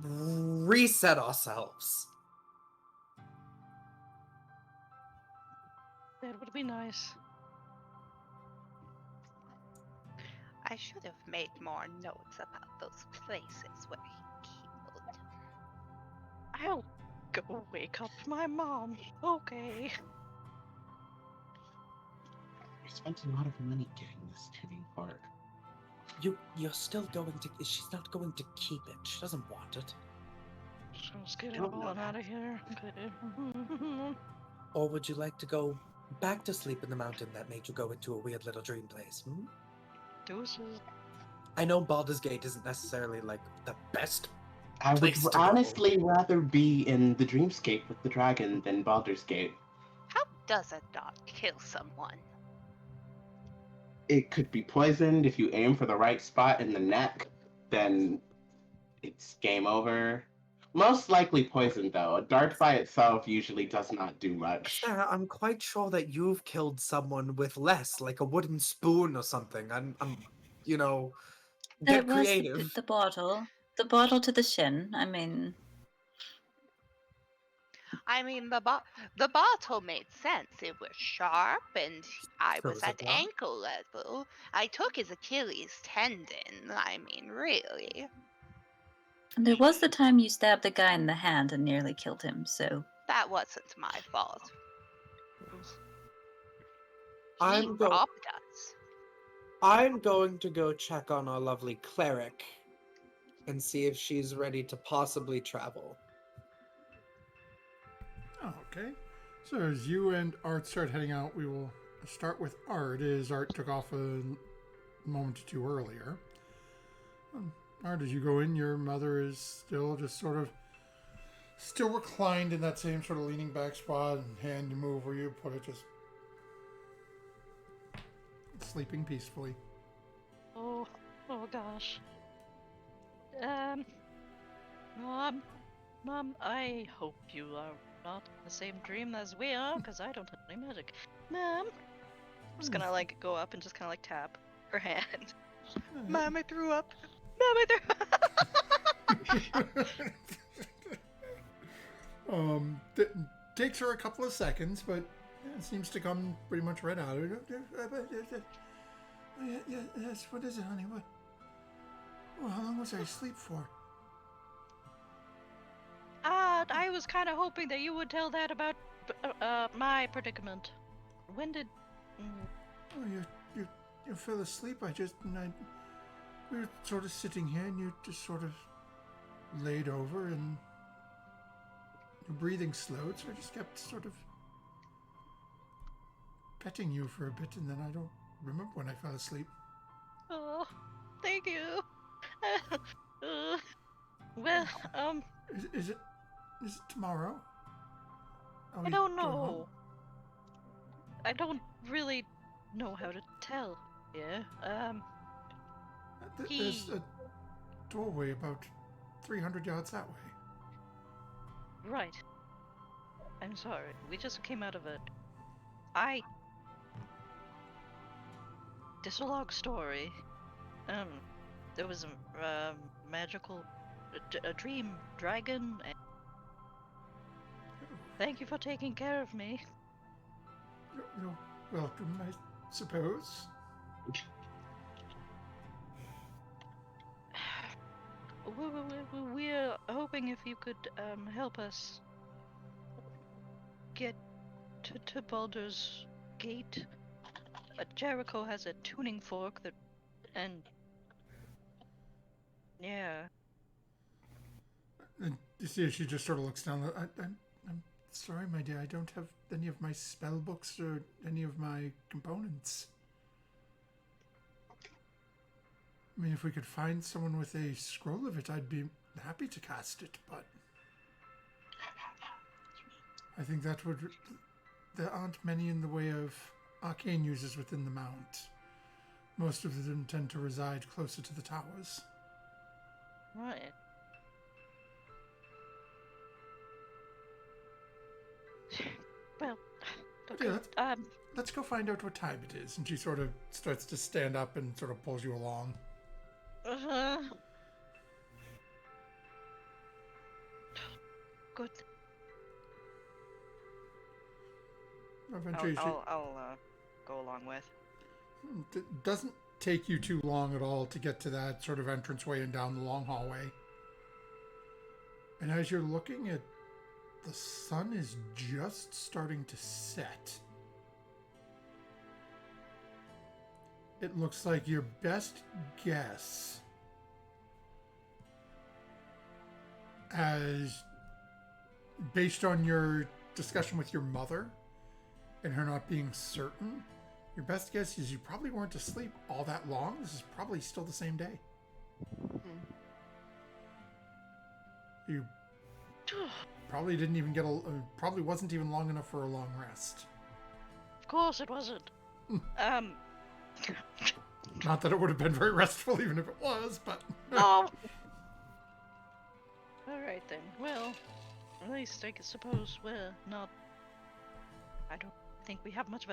reset ourselves. That would be nice. I should have made more notes about those places where he killed. I'll go wake up my mom. Okay. I spent a lot of money getting this tuning fork. You're still going to. She's not going to keep it. She doesn't want it. Let's get it all out of here. Okay. Or would you like to go back to sleep in the mountain that made you go into a weird little dream place? Deuces. I know Baldur's Gate isn't necessarily like the best. I would place to go. honestly rather be in the dreamscape with the dragon than Baldur's Gate. How does a dog kill someone? It could be poisoned if you aim for the right spot in the neck, then it's game over. Most likely poisoned, though. A dart by itself usually does not do much. Sarah, I'm quite sure that you've killed someone with less, like a wooden spoon or something. I'm you know, get There was creative. the bottle. The bottle to the shin. I mean, The bottle made sense. It was sharp, and I So was was it at blunt? ankle level. I took his Achilles tendon. I mean, really. and there was the time you stabbed the guy in the hand and nearly killed him, so. That wasn't my fault. He I'm go- robbed us. I'm going to go check on our lovely cleric and see if she's ready to possibly travel. Oh, okay. So as you and Art start heading out, we will start with Art, as Art took off a moment or two earlier. Art, as you go in, your mother is still just sort of still reclined in that same sort of leaning back spot, and hand to move where you put it, just sleeping peacefully. Oh gosh. Mom, I hope you are not in the same dream as we are, because I don't have any magic. Mom? just gonna like go up and just kind of like tap her hand. Mom, I threw up. Mom, I threw. Takes her a couple of seconds, but it seems to come pretty much right out. Yes, what is it, honey? What? Well, how long was I asleep for? I was kind of hoping that you would tell that about my predicament. When did? Oh, you fell asleep. We were sort of sitting here, and you just sort of laid over, and your breathing slowed, so I just kept sort of petting you for a bit, and then I don't remember when I fell asleep. Oh, thank you. Well, Is it tomorrow? Are I we don't going home? know. I don't really know how to tell. Yeah. There's a doorway about 300 yards that way. Right. I'm sorry. We just came out of a. This is a long story. There was a magical, a dream dragon. And thank you for taking care of me. You're welcome, I suppose. We're hoping if you could help us get to Baldur's Gate. Jericho has a tuning fork and yeah. And you see, she just sort of looks down. I'm sorry, my dear. I don't have any of my spell books or any of my components. I mean, if we could find someone with a scroll of it, I'd be happy to cast it, but I think that would. There aren't many in the way of arcane users within the Mount. Most of them tend to reside closer to the towers. Right. Well, okay. Yeah, let's go find out what time it is. And she sort of starts to stand up and sort of pulls you along. Good. Eventually, I'll go along with. It doesn't take you too long at all to get to that sort of entranceway and down the long hallway. And as you're looking at, the sun is just starting to set. It looks like your best guess, as based on your discussion with your mother and her not being certain, your best guess is you probably weren't asleep all that long. This is probably still the same day. You probably didn't even get probably wasn't even long enough for a long rest. Of course it wasn't. Not that it would have been very restful even if it was, but... No! Alright then. Well, at least I suppose we're not... I don't think we have much of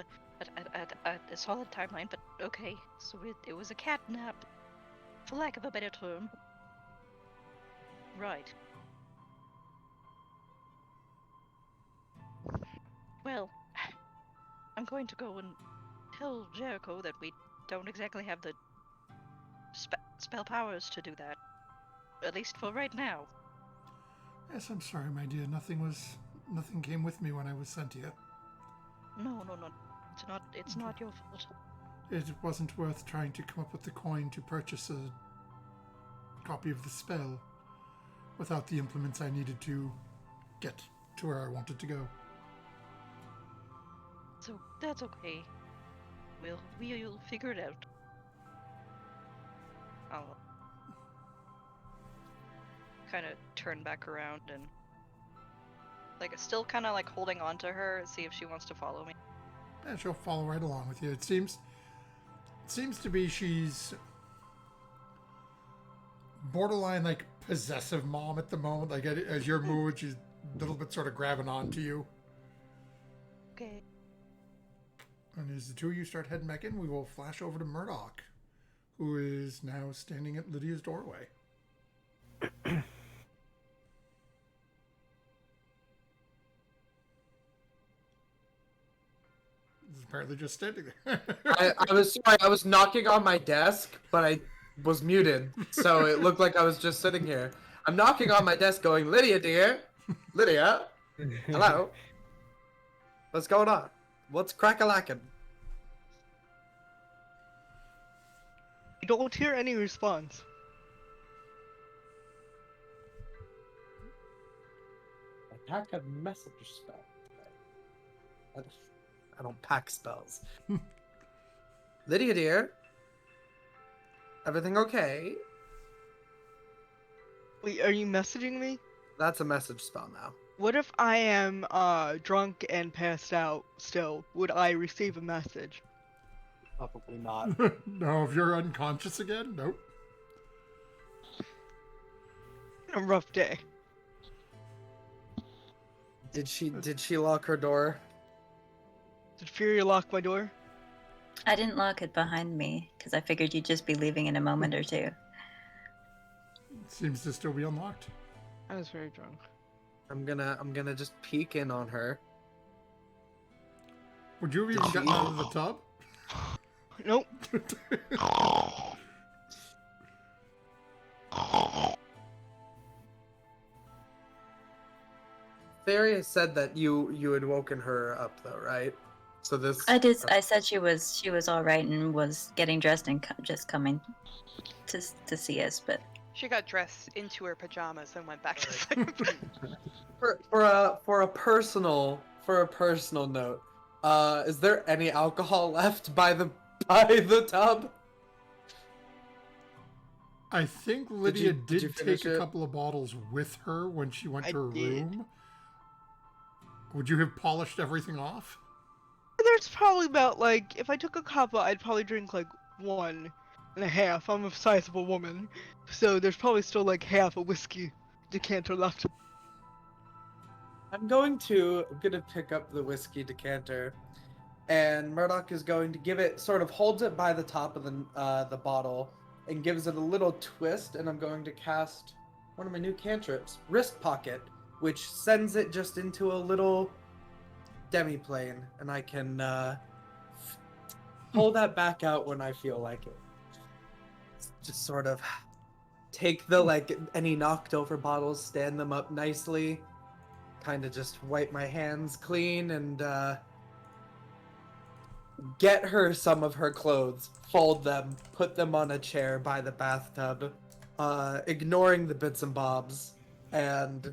a solid timeline, but okay. So it was a cat nap, for lack of a better term. Right. Well, I'm going to go and tell Jericho that we don't exactly have the spell powers to do that. At least for right now. Yes, I'm sorry, my dear. Nothing came with me when I was sent here. No. It's not your fault. It wasn't worth trying to come up with the coin to purchase a copy of the spell without the implements I needed to get to where I wanted to go. So that's okay. We'll figure it out. I'll kind of turn back around and still kind of holding on to her, see if she wants to follow me. Yeah, she'll follow right along with you. It seems to be she's borderline possessive mom at the moment. As your mood, she's a little bit sort of grabbing onto you. Okay. And as the two of you start heading back in, we will flash over to Murdoch, who is now standing at Lydia's doorway. He's apparently just standing there. I was sorry, I was knocking on my desk, but I was muted, so it looked like I was just sitting here. I'm knocking on my desk going, Lydia, dear. Lydia? Hello? What's going on? What's crack-a-lackin'? I don't hear any response. I pack a message spell. I don't pack spells. Lydia, dear? Everything okay? Wait, are you messaging me? That's a message spell now. What if I am drunk and passed out still? Would I receive a message? Probably not. No, if you're unconscious again, nope. A rough day. Did she lock her door? Did Fury lock my door? I didn't lock it behind me because I figured you'd just be leaving in a moment or two. Seems to still be unlocked. I was very drunk. I'm gonna just peek in on her. Would you have even gotten out of the tub? Nope. Theria said that you had woken her up though, right? So this I did. I said she was all right and was getting dressed and just coming to see us. But She got dressed into her pajamas and went back to sleep. for a personal note, is there any alcohol left by the tub? I think Lydia you did finish take a it? couple of bottles with her when she went I to her did. room. Would you have polished everything off? There's probably about, like, if I took a couple, I'd probably drink, like, 1.5. I'm a sizable woman. So there's probably still, like, half a whiskey decanter left. I'm gonna pick up the whiskey decanter, and Murdoch is going to holds it by the top of the bottle, and gives it a little twist, and I'm going to cast one of my new cantrips, Wrist Pocket, which sends it just into a little demi-plane, and I can pull that back out when I feel like it. Just sort of take any knocked over bottles, stand them up nicely, kind of just wipe my hands clean, and get her some of her clothes, fold them, put them on a chair by the bathtub, ignoring the bits and bobs, and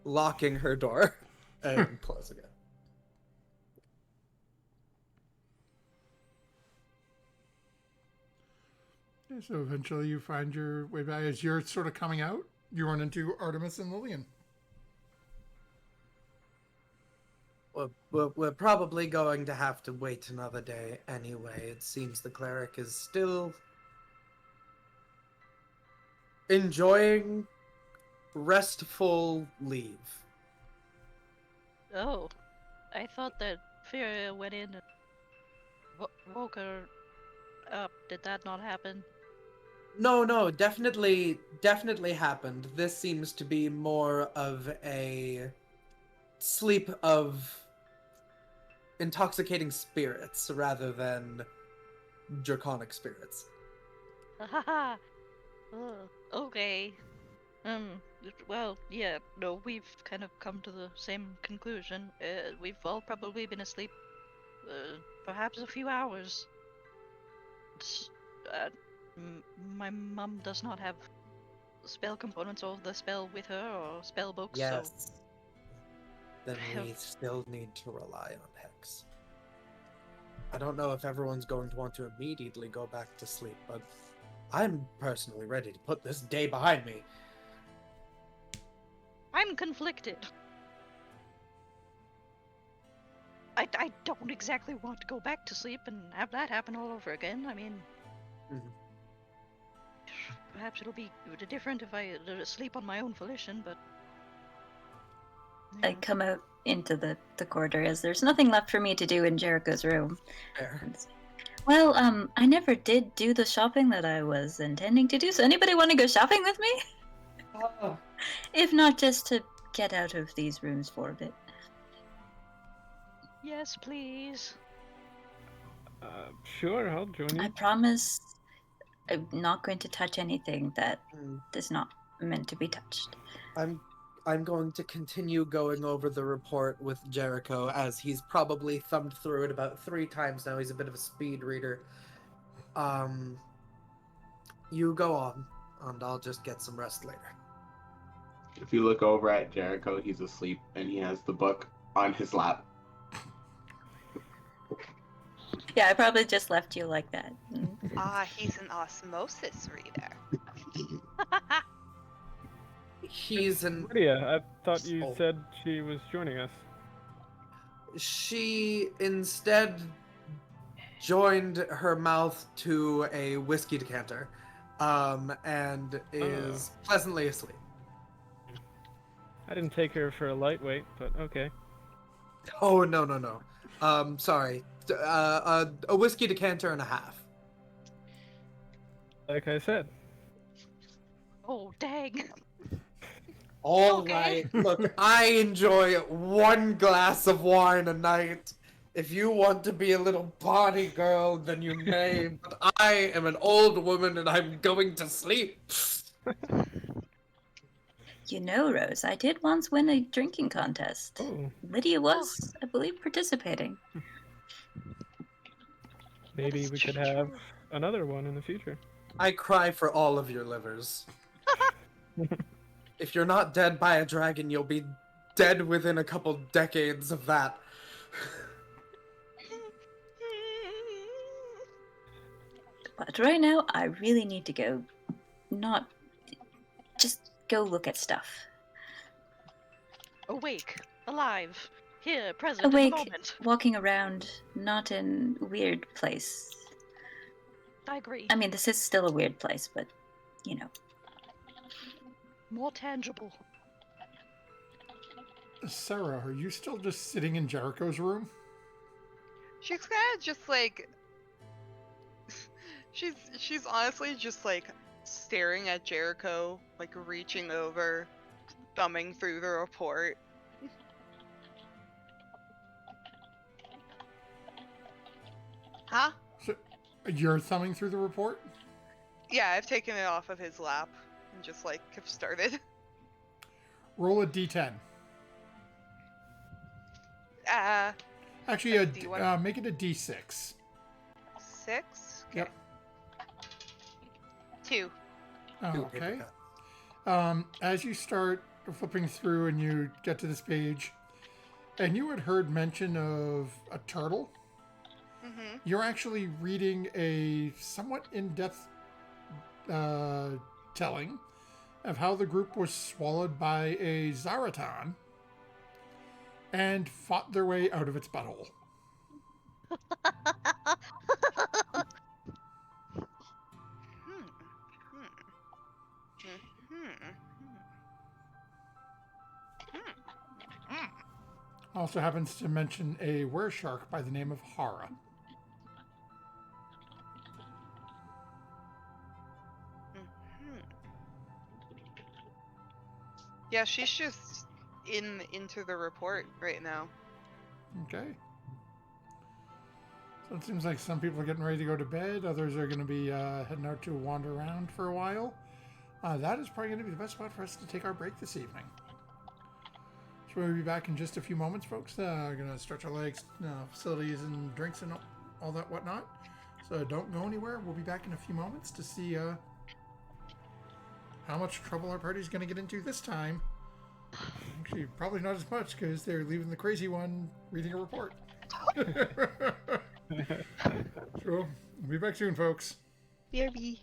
locking her door and closing it. So eventually you find your way back. As you're sort of coming out, you run into Artemis and Lillian. We're probably going to have to wait another day anyway. It seems the cleric is still enjoying restful leave. Oh, I thought that Furia went in and woke her up. Did that not happen? No, definitely happened. This seems to be more of a sleep of intoxicating spirits rather than draconic spirits. Haha. Okay. Well, yeah, no, we've kind of come to the same conclusion. We've all probably been asleep, perhaps a few hours. My mum does not have spell components of the spell with her or spell books, so Yes. Then we still need to rely on Hex. I don't know if everyone's going to want to immediately go back to sleep, but I'm personally ready to put this day behind me. I'm conflicted. I don't exactly want to go back to sleep and have that happen all over again. I mean, perhaps it'll be different if I sleep on my own volition, but I come out into the corridor, as there's nothing left for me to do in Jericho's room. Fair. Well, I never did do the shopping that I was intending to do, so anybody want to go shopping with me? Oh, If not, just to get out of these rooms for a bit. Yes, please. Sure, I'll join I you. promise I'm not going to touch anything that hmm. is not meant to be touched. I'm going to continue going over the report with Jericho, as he's probably thumbed through it about 3 times now. He's a bit of a speed reader. You go on, and I'll just get some rest later. If you look over at Jericho, he's asleep and he has the book on his lap. Yeah, I probably just left you like that. Ah, he's an osmosis reader. He's an. Lydia, I thought you Oh. said she was joining us. She instead joined her mouth to a whiskey decanter, and is pleasantly asleep. I didn't take her for a lightweight, but okay. Oh, no. Sorry. A whiskey decanter and a half. Like I said. Oh, dang. All Okay. right. Look, I enjoy 1 glass of wine a night. If you want to be a little party girl, then you may, but I am an old woman and I'm going to sleep. You know, Rose, I did once win a drinking contest. Oh, Lydia was, I believe, participating. maybe is we could true. have another one in the future. I cry for all of your livers. If you're not dead by a dragon, you'll be dead within a couple decades of that. But right now, I really need to go. Not. Just go look at stuff. Awake, alive, here, present in Awake, the moment. walking around, not in weird place. I agree. I mean, this is still a weird place, but, you know. More tangible. Sarah, are you still just sitting in Jericho's room? She's kind of just like. She's honestly just like staring at Jericho, like reaching over, thumbing through the report. Huh? So, you're thumbing through the report? Yeah, I've taken it off of his lap and just like have started. Roll a d10. Actually, a D1. make it a d6. 6? Okay. Yep. 2. Oh, okay. As you start flipping through and you get to this page, and you had heard mention of a turtle, Mm-hmm. you're actually reading a somewhat in-depth telling of how the group was swallowed by a Zaratan and fought their way out of its butthole. Also happens to mention a wereshark by the name of Hara. Yeah, she's just into the report right now. Okay. So it seems like some people are getting ready to go to bed. Others are going to be heading out to wander around for a while. That is probably going to be the best spot for us to take our break this evening. So we'll be back in just a few moments, folks. We're going to stretch our legs, facilities and drinks and all that whatnot. So don't go anywhere. We'll be back in a few moments to see how much trouble our party's going to get into this time. Actually, probably not as much, because they're leaving the crazy one reading a report. So, we'll be back soon, folks. BRB.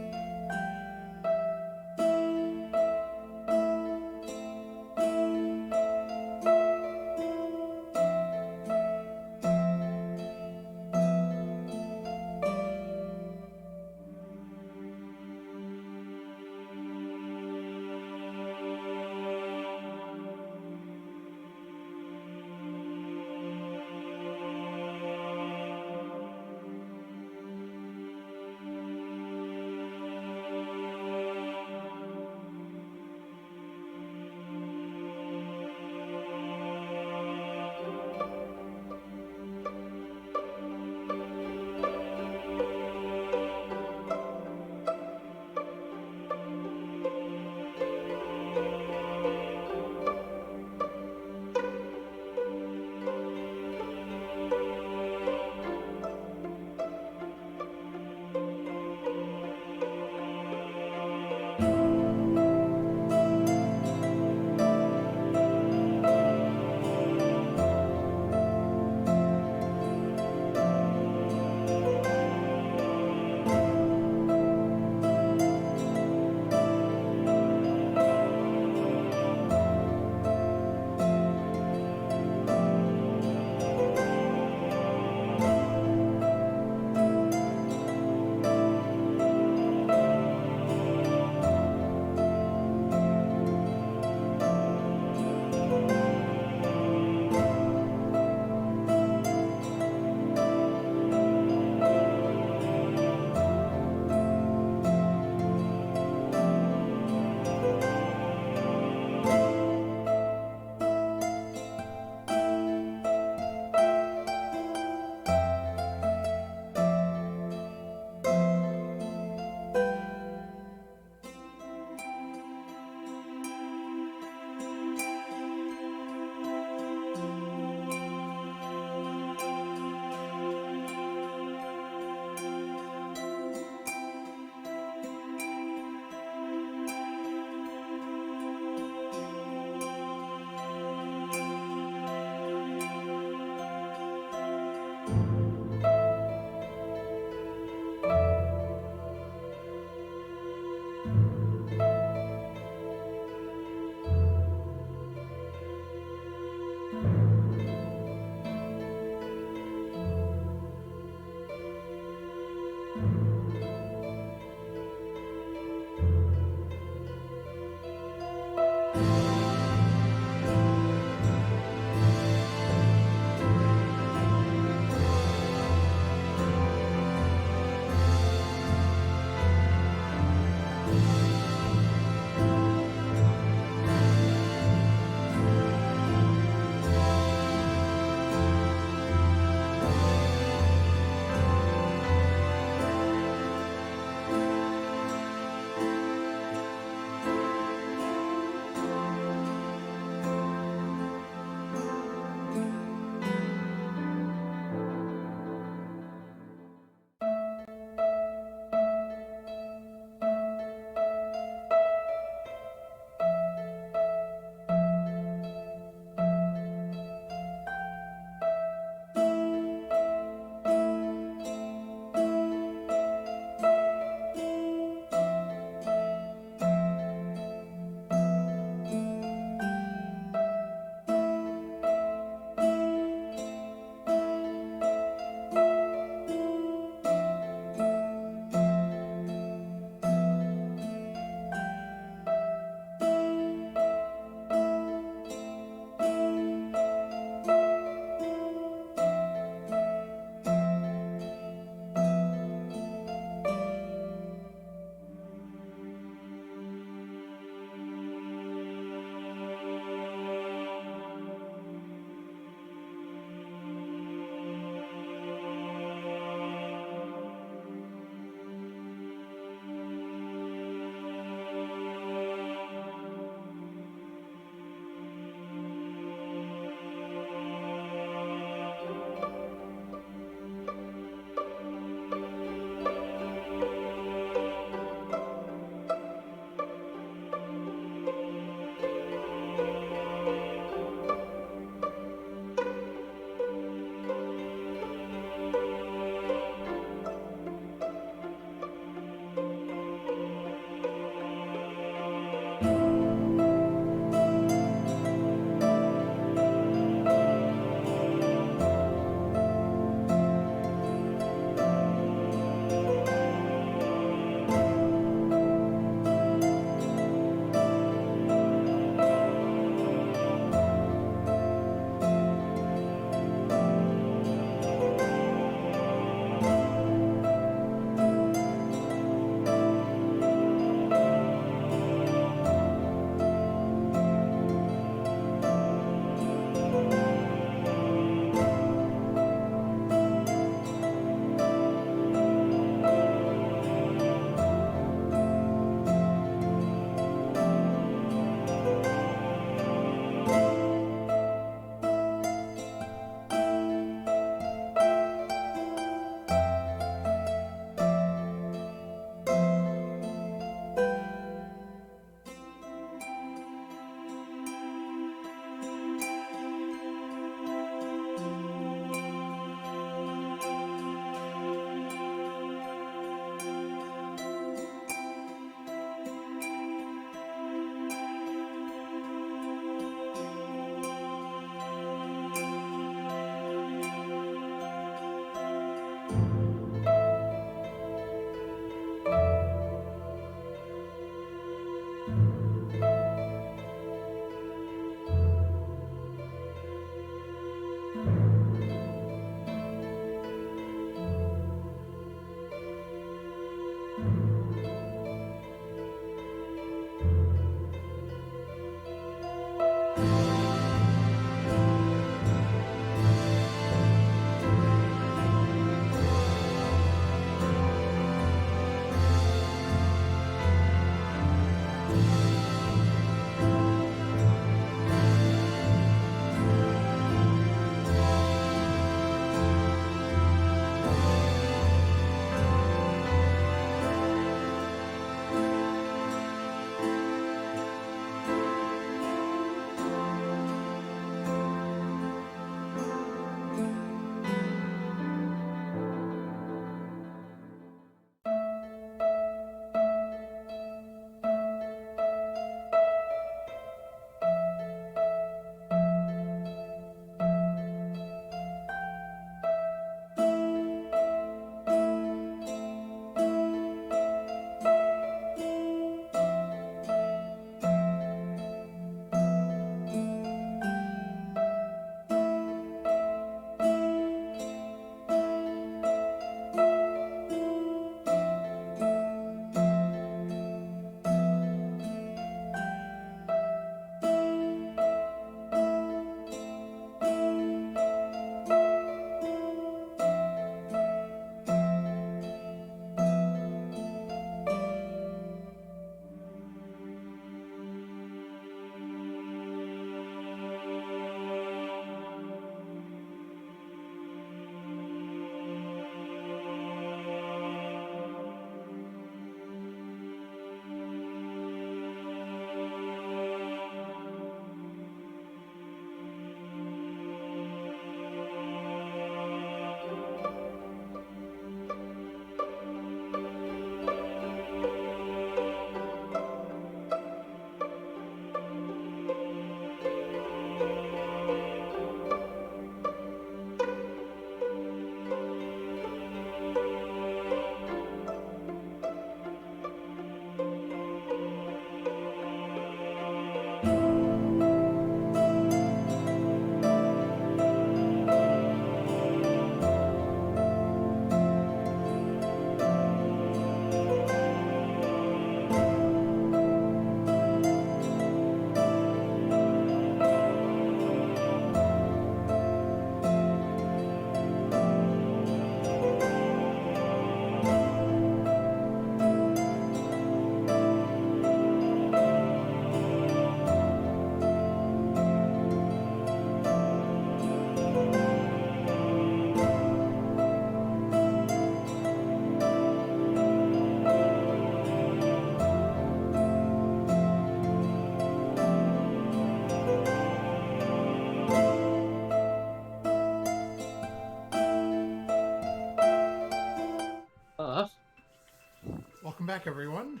welcome back, everyone.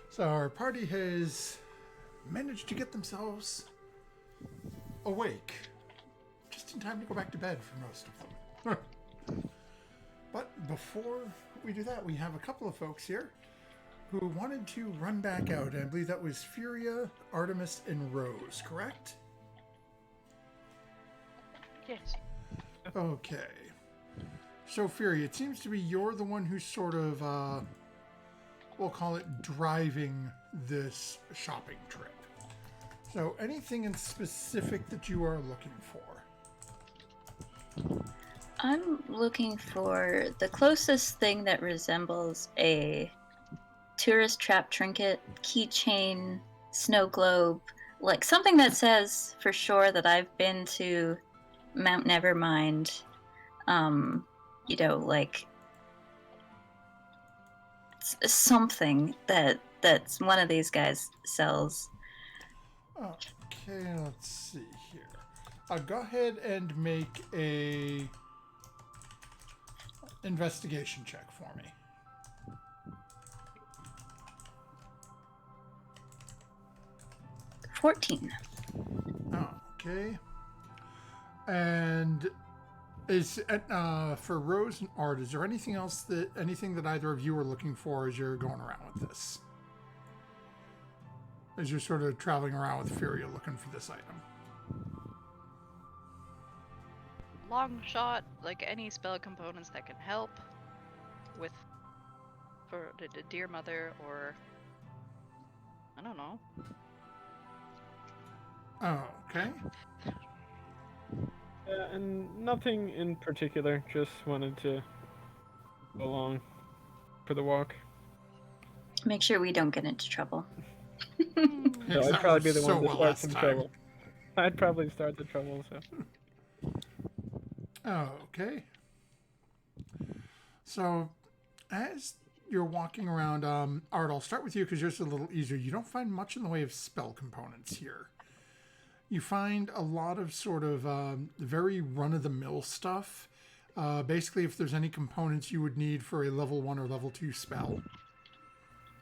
So our party has managed to get themselves awake, just in time to go back to bed for most of them. But before we do that, we have a couple of folks here who wanted to run back out, and I believe that was Furia, Artemis, and Rose, correct? Yes. Okay. So, Furia, it seems to be you're the one who's sort of, we'll call it driving this shopping trip. So, anything in specific that you are looking for? I'm looking for the closest thing that resembles a tourist trap trinket, keychain, snow globe, like something that says for sure that I've been to Mount Nevermind. Like something that's one of these guys sells. Okay, let's see here. Go ahead and make a investigation check for me. 14. Okay. And is for Rose and Art, is there anything that either of you are looking for as you're going around with this? As you're sort of traveling around with Furia looking for this item? Long shot, like any spell components that can help with for the dear mother, or I don't know. Okay. And nothing in particular. Just wanted to go along for the walk. Make sure we don't get into trouble. So I'd probably be the one to start some trouble. I'd probably start the trouble, so. Okay. So, as you're walking around, Art, I'll start with you because yours is a little easier. You don't find much in the way of spell components here. You find a lot of sort of very run-of-the-mill stuff. Basically, if there's any components you would need for a level 1 or level 2 spell,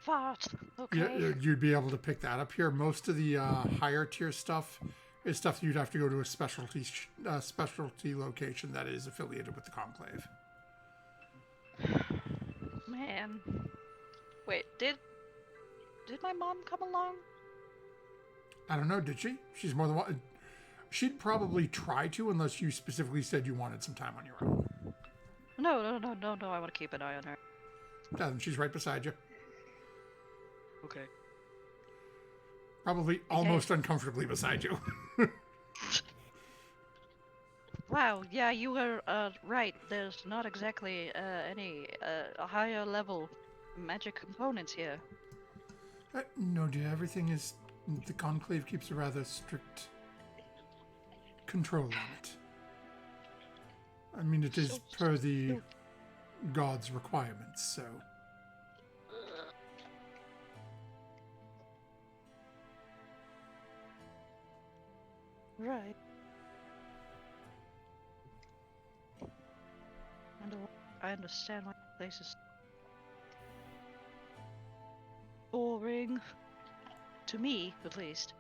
What? Okay. you'd be able to pick that up here. Most of the higher tier stuff is stuff you'd have to go to a specialty location that is affiliated with the Conclave. Man. Wait, did my mom come along? I don't know, did she? She's more than one. She'd probably try to, unless you specifically said you wanted some time on your own. No, I want to keep an eye on her. Then she's right beside you. Okay. Probably almost uncomfortably beside you. Wow, yeah, you were right. There's not exactly any higher level magic components here. No, dear, everything is... The Conclave keeps a rather strict control on it. I mean, it is per the God's requirements, so... Right. I understand why this is boring. To me, at least.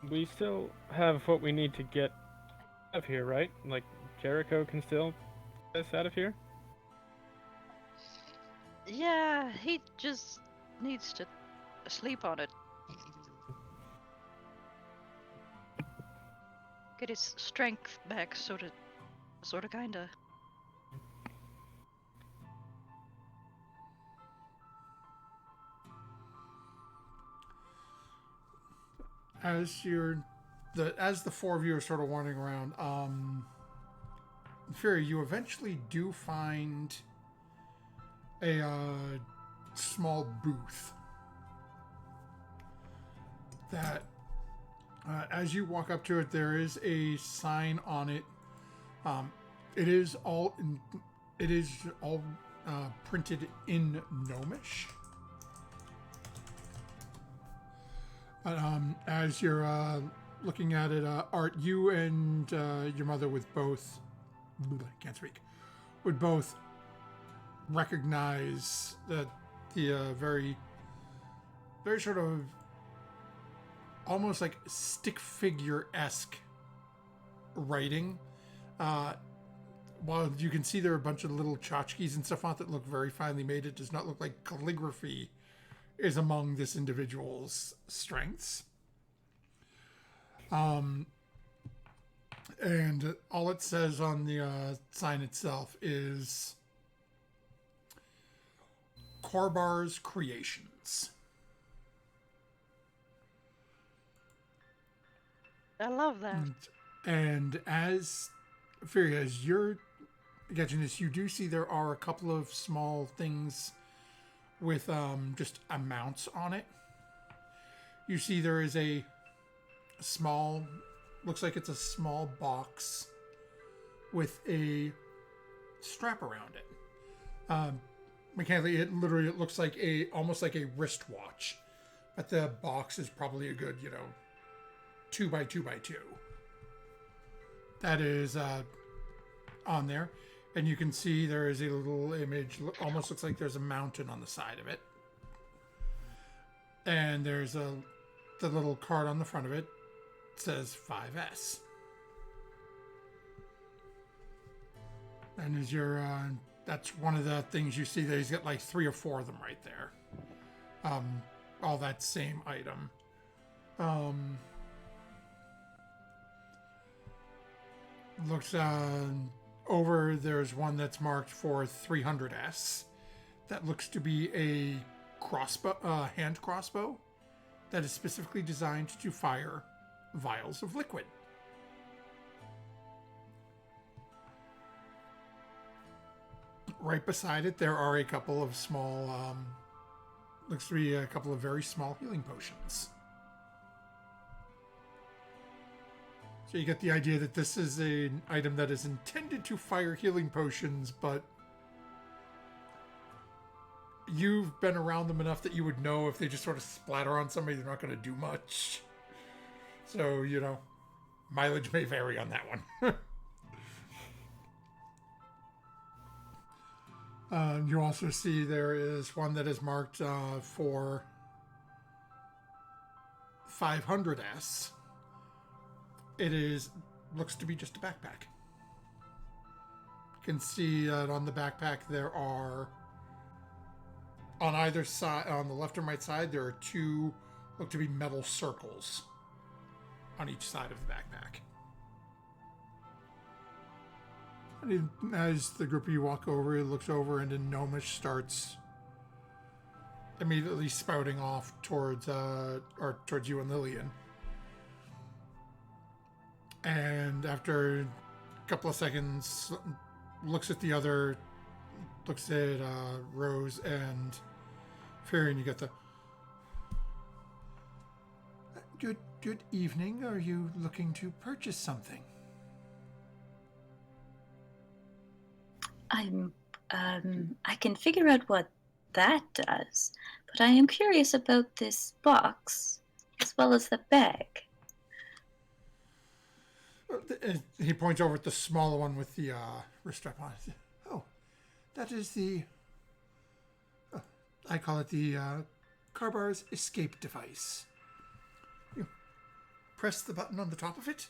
We still have what we need to get out of here, right? Like, Jericho can still get us out of here? Yeah, he just needs to sleep on it. Get his strength back, sorta, kinda. As the four of you are sort of wandering around, Fury, you eventually do find a small booth that, as you walk up to it, there is a sign on it. It is all printed in Gnomish. But as you're looking at it, Art, you and your mother with would both recognize that the very, very sort of almost like stick figure-esque writing. While you can see there are a bunch of little tchotchkes and stuff on it that look very finely made, it does not look like calligraphy is among this individual's strengths. And all it says on the sign itself is Corbar's Creations. I love that. And as Fury, as you're catching this, you do see there are a couple of small things with just amounts on it. You see there is a small, looks like it's a small box with a strap around it. Mechanically, it looks like almost like a wristwatch, but the box is probably a good 2 by 2 by 2. That is on there, and you can see there is a little image. Almost looks like there's a mountain on the side of it, and there's the little card on the front of it. It says 5S, and as you're that's one of the things you see there. He's got like 3 or 4 of them right there. All that same item. Looks over, there's one that's marked for 300S. That looks to be a crossbow, hand crossbow that is specifically designed to fire vials of liquid. Right beside it, there are a couple of small, looks to be a couple of very small healing potions. So you get the idea that this is an item that is intended to fire healing potions, but you've been around them enough that you would know if they just sort of splatter on somebody, they're not going to do much. So, mileage may vary on that one. You also see there is one that is marked for 500S. It looks to be just a backpack. You can see that on the backpack there are, on either side, on the left and right side, there are 2 look to be metal circles on each side of the backpack. And as the group of you walk over, it looks over, and then Gnomish starts immediately spouting off towards you and Lillian. And after a couple of seconds, looks at Rose and Fury, and you get the good evening. Are you looking to purchase something? I can figure out what that does, but I am curious about this box, as well as the bag. He points over at the smaller one with the wrist strap on it. Oh, that is I call it the Carbar's escape device. You press the button on the top of it,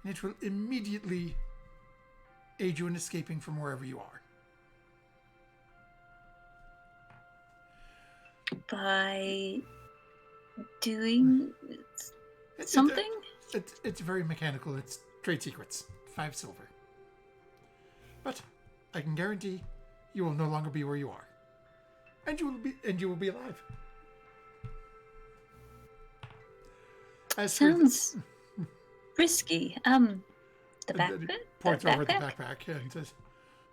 and it will immediately aid you in escaping from wherever you are. By doing something? It's very mechanical. It's trade secrets. 5 silver. But I can guarantee you will no longer be where you are, and you will be alive. Sounds risky. The backpack? Points over at the backpack and says,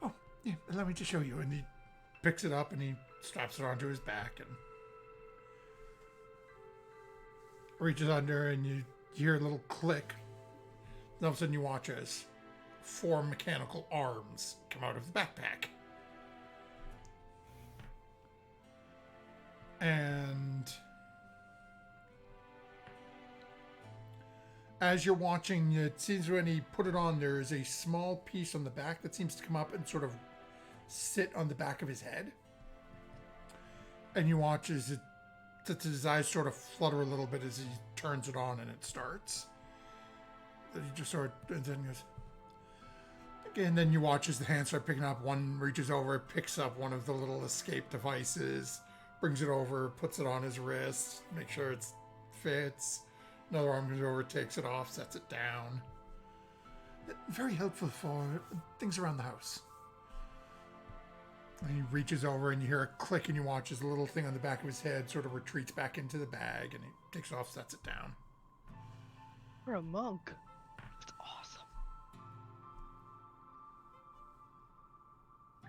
"Oh, yeah, allow me to show you." And he picks it up and he straps it onto his back and reaches under, and you hear a little click. And all of a sudden you watch as 4 mechanical arms come out of the backpack. And As you're watching, it seems when he put it on, there is a small piece on the back that seems to come up and sort of sit on the back of his head. And you watch as his eyes sort of flutter a little bit as he turns it on and it starts. Then he just sort of, and then goes, and then you watch as the hands start picking up. One reaches over, picks up one of the little escape devices, brings it over, puts it on his wrist, make sure it fits. Another arm comes over, takes it off, sets it down. Very helpful for things around the house. And he reaches over and you hear a click and you watch as the little thing on the back of his head sort of retreats back into the bag and he takes it off, sets it down. You're a monk. That's awesome.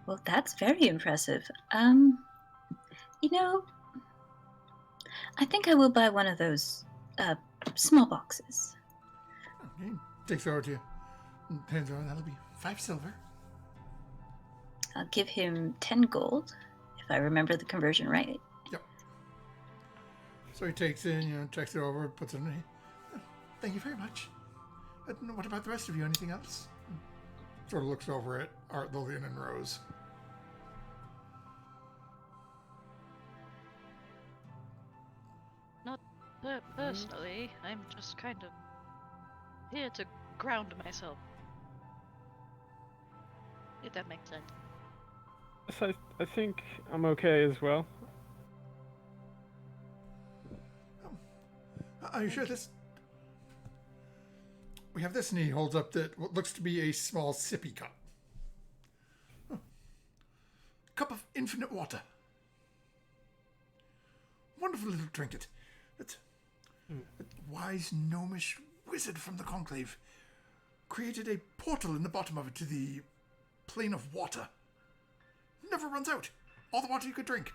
Well, that's very impressive. You know, I think I will buy one of those, small boxes. He takes it over to you and hands over. That'll be 5 silver. I'll give him 10 gold, if I remember the conversion right. Yep. So he takes it, checks it over, puts it in. Thank you very much. What about the rest of you? Anything else? Sort of looks over at Art, Lillian, and Rose. Not personally. I'm just kind of here to ground myself. If that makes sense. So I think I'm okay as well. Are you sure this? We have this, and he holds up what looks to be a small sippy cup. Cup of infinite water. Wonderful little trinket. It's a wise gnomish wizard from the Conclave created a portal in the bottom of it to the plane of water. Never runs out. All the water you could drink.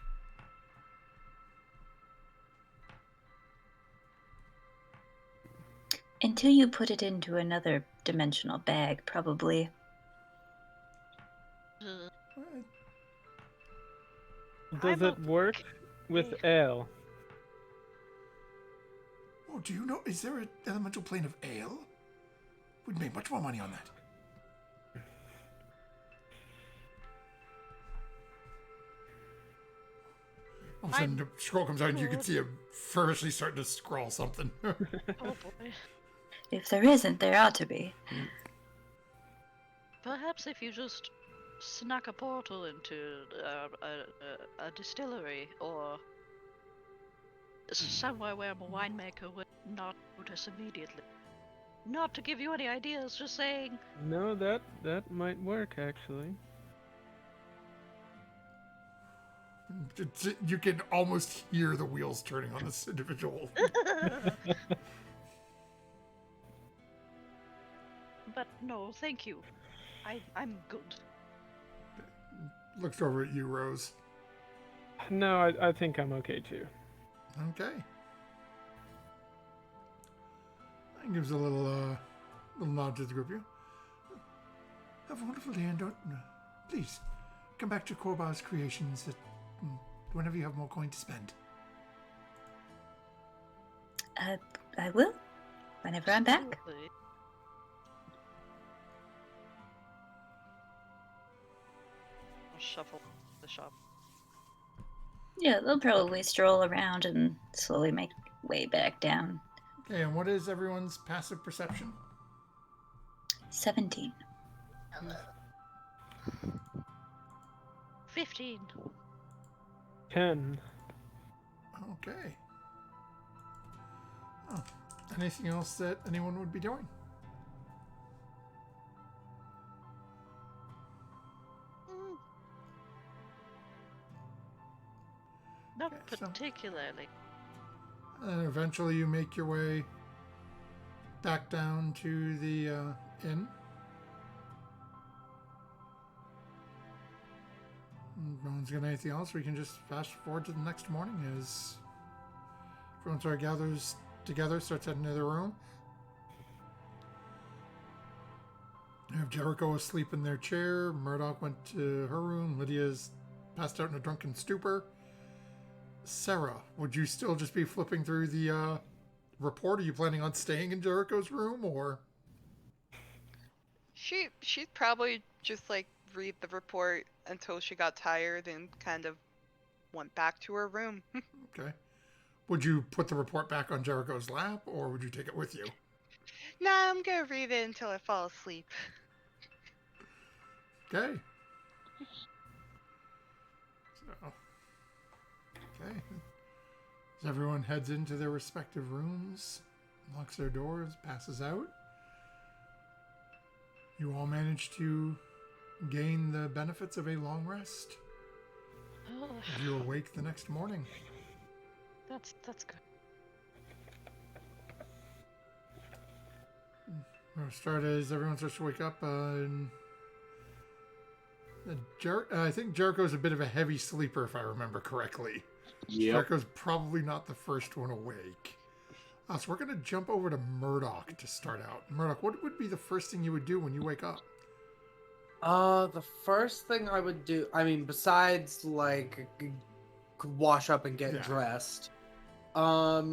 Until you put it into another dimensional bag, probably. Does it work with ale? Oh, do you know? Is there an elemental plane of ale? We'd make much more money on that. All of a sudden, the scroll comes out and you can see him feverishly starting to scrawl something. Oh boy. If there isn't, there ought to be. Perhaps if you just snuck a portal into a distillery or somewhere where a winemaker would not notice immediately. Not to give you any ideas, just saying. No, that might work actually. You can almost hear the wheels turning on this individual. But no, thank you. I'm good. Looks over at you, Rose. No, I think I'm okay too. Okay. And gives a little nod to the group of you. Have a wonderful day, and don't please come back to Korbar's creations whenever you have more coin to spend. I will. Whenever I'm back. Absolutely. I'll shuffle the shop. Yeah, they'll probably stroll around and slowly make way back down. Okay, and what is everyone's passive perception? 17. 15. 10. Okay. Oh, anything else that anyone would be doing? Not Okay, so- particularly. And eventually you make your way back down to the inn. No one's got anything else. We can just fast forward to the next morning as everyone sort of gathers together, starts heading to their room. You have Jericho asleep in their chair. Murdoch went to her room. Lydia's passed out in a drunken stupor. Sarah, would you still just be flipping through the report? Are you planning on staying in Jericho's room, or? She'd probably just like read the report until she got tired and kind of went back to her room. Okay. Would you put the report back on Jericho's lap, or would you take it with you? Nah, I'm gonna read it until I fall asleep. Okay. So, okay. As everyone heads into their respective rooms, locks their doors, passes out, you all manage to gain the benefits of a long rest Oh, as you awake the next morning. that's good. We'll start as everyone starts to wake up. I think Jericho's a bit of a heavy sleeper, if I remember correctly. Yep. Jericho's probably not the first one awake. So we're going to jump over to Murdoch to start out. Murdoch, what would be the first thing you would do when you wake up? The first thing I would do, I mean, besides like wash up and get dressed, I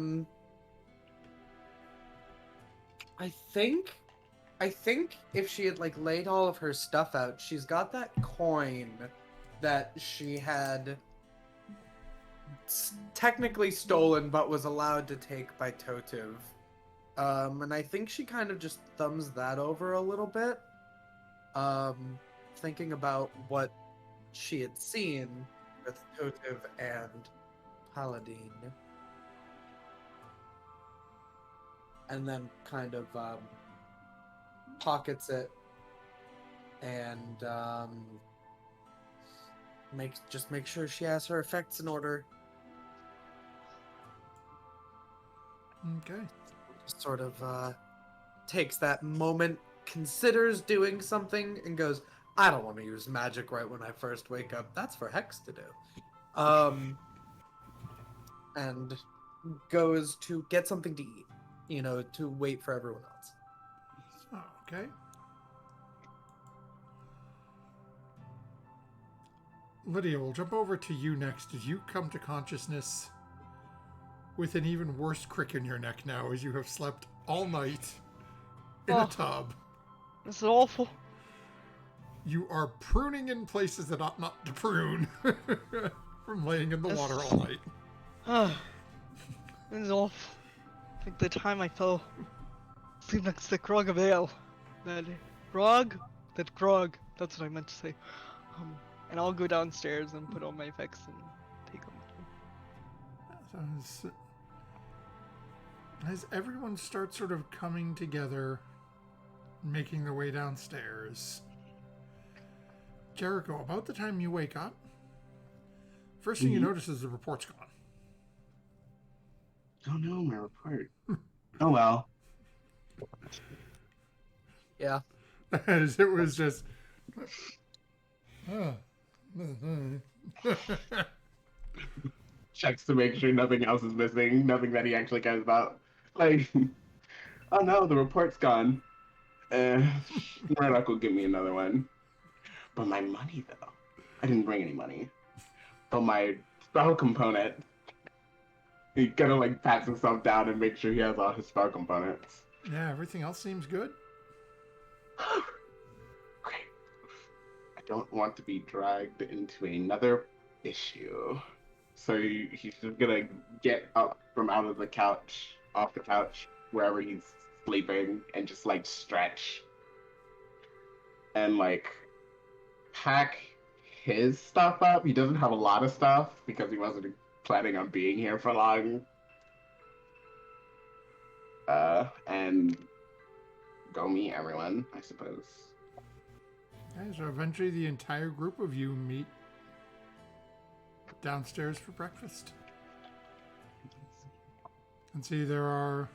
think if she had like laid all of her stuff out, she's got that coin that she had technically stolen but was allowed to take by Totiv. And I think she kind of just thumbs that over a little bit. Thinking about what she had seen with Totiv and Paladin. And then kind of pockets it and make sure she has her effects in order. Okay. Just sort of takes that moment, considers doing something, and goes, I don't want to use magic right when I first wake up. That's for Hex to do. And goes to get something to eat, to wait for everyone else. Oh, okay. Lydia, we'll jump over to you next as you come to consciousness with an even worse crick in your neck now as you have slept all night in a tub. This is awful. You are pruning in places that ought not to prune from laying in the water all night. This is awful. Like the time I fell asleep next to the Grog of Ale. That Grog? That Grog. That's what I meant to say. And I'll go downstairs and put on my effects and take them. As everyone starts sort of coming together, making their way downstairs, Jericho, about the time you wake up, first thing you notice is the report's gone. Oh no, my report. Oh well. Yeah. As it was just... Checks to make sure nothing else is missing, nothing that he actually cares about. Like, oh no, the report's gone. Murdoch will give me another one. But my money, though. I didn't bring any money. But my spell component. He gotta, like, pat himself down and make sure he has all his spell components. Yeah, everything else seems good. Great. I don't want to be dragged into another issue. So he's just gonna get up from off the couch, wherever he's sleeping, and just, like, stretch. And, like, pack his stuff up. He doesn't have a lot of stuff because he wasn't planning on being here for long. And go meet everyone, I suppose. Okay, so eventually the entire group of you meet downstairs for breakfast. And see, there are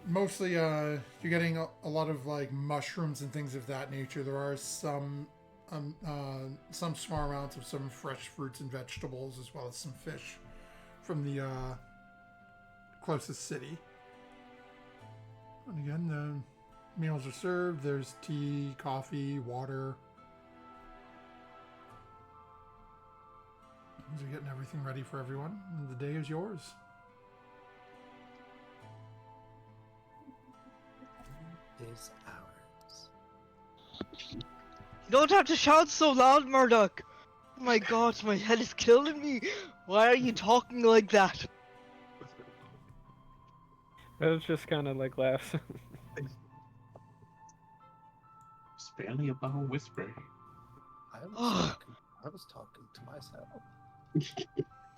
mostly you're getting a lot of like mushrooms and things of that nature. There are some small amounts of some fresh fruits and vegetables, as well as some fish from the closest city. And again, the meals are served. There's tea, coffee, water. As you're getting everything ready for everyone, and the day is yours. Is ours. You don't have to shout so loud, Murdoch. Oh my god, my head is killing me. Why are you talking like that? It's just kind of like laughs. It's barely above a whisper. I was talking to myself.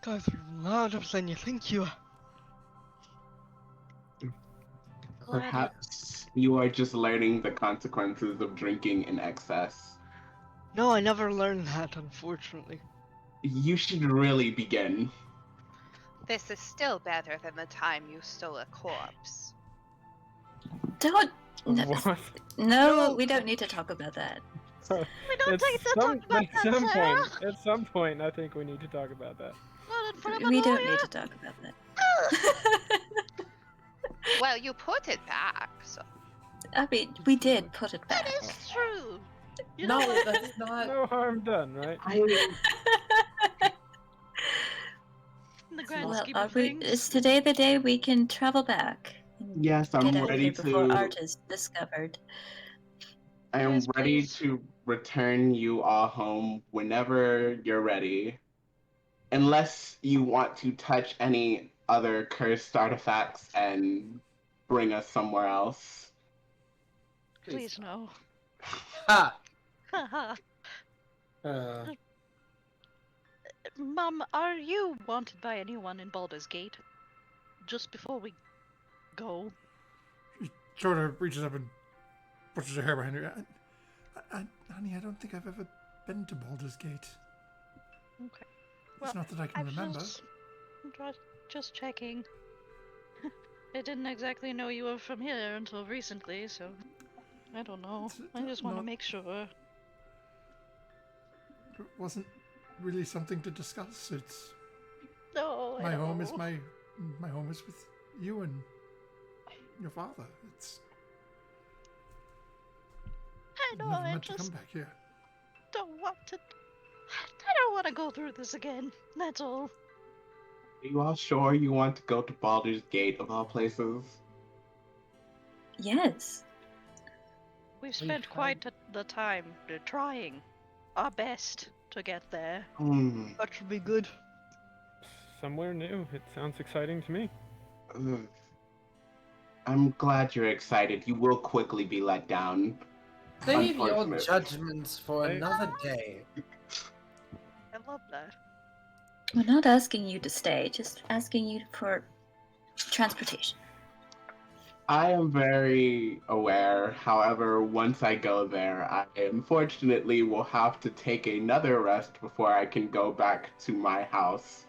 Guys are louder than you think you are. Perhaps you are just learning the consequences of drinking in excess. No, I never learned that, unfortunately. You should really begin. This is still better than the time you stole a corpse. Don't. No, What? No. we don't need to talk about that. We don't At take the talk about at some that, Sarah. point, at some point, I think we need to talk about that. Not in front of a We don't lawyer. need to talk about that. Well, you put it back, so. I mean, we did put it That back. is true. You No, know, that's not. No harm done, right? in the grand Well, scheme are of we? things. Is today the day we can travel back? And Yes, I'm get out of ready here before to. art is discovered. I am Yes, ready please. to return you all home whenever you're ready. Unless you want to touch any other cursed artifacts and bring us somewhere else. Please no. Ha! Haha. Uh, Mom, are you wanted by anyone in Baldur's Gate? Just before we go. She sort of reaches up and pushes her hair behind her. Honey, I don't think I've ever been to Baldur's Gate. Okay. It's not that I can remember. Just checking. I didn't exactly know you were from here until recently, so I don't know. It's I just want to not- make sure. It wasn't really something to discuss. It's No, I my home know. is my home is with you and your father. It's I know. never I meant to come just back here. don't want to. I don't want to go through this again. That's all. Are you all sure you want to go to Baldur's Gate of all places? Yes. We've spent quite the time trying our best to get there. that should be good. Somewhere new. It sounds exciting to me. I'm glad you're excited. You will quickly be let down. save your Unfortunate. judgments for Hey. another day. I love that. We're not asking you to stay, just asking you for transportation. I am very aware. However, once I go there, I unfortunately will have to take another rest before I can go back to my house.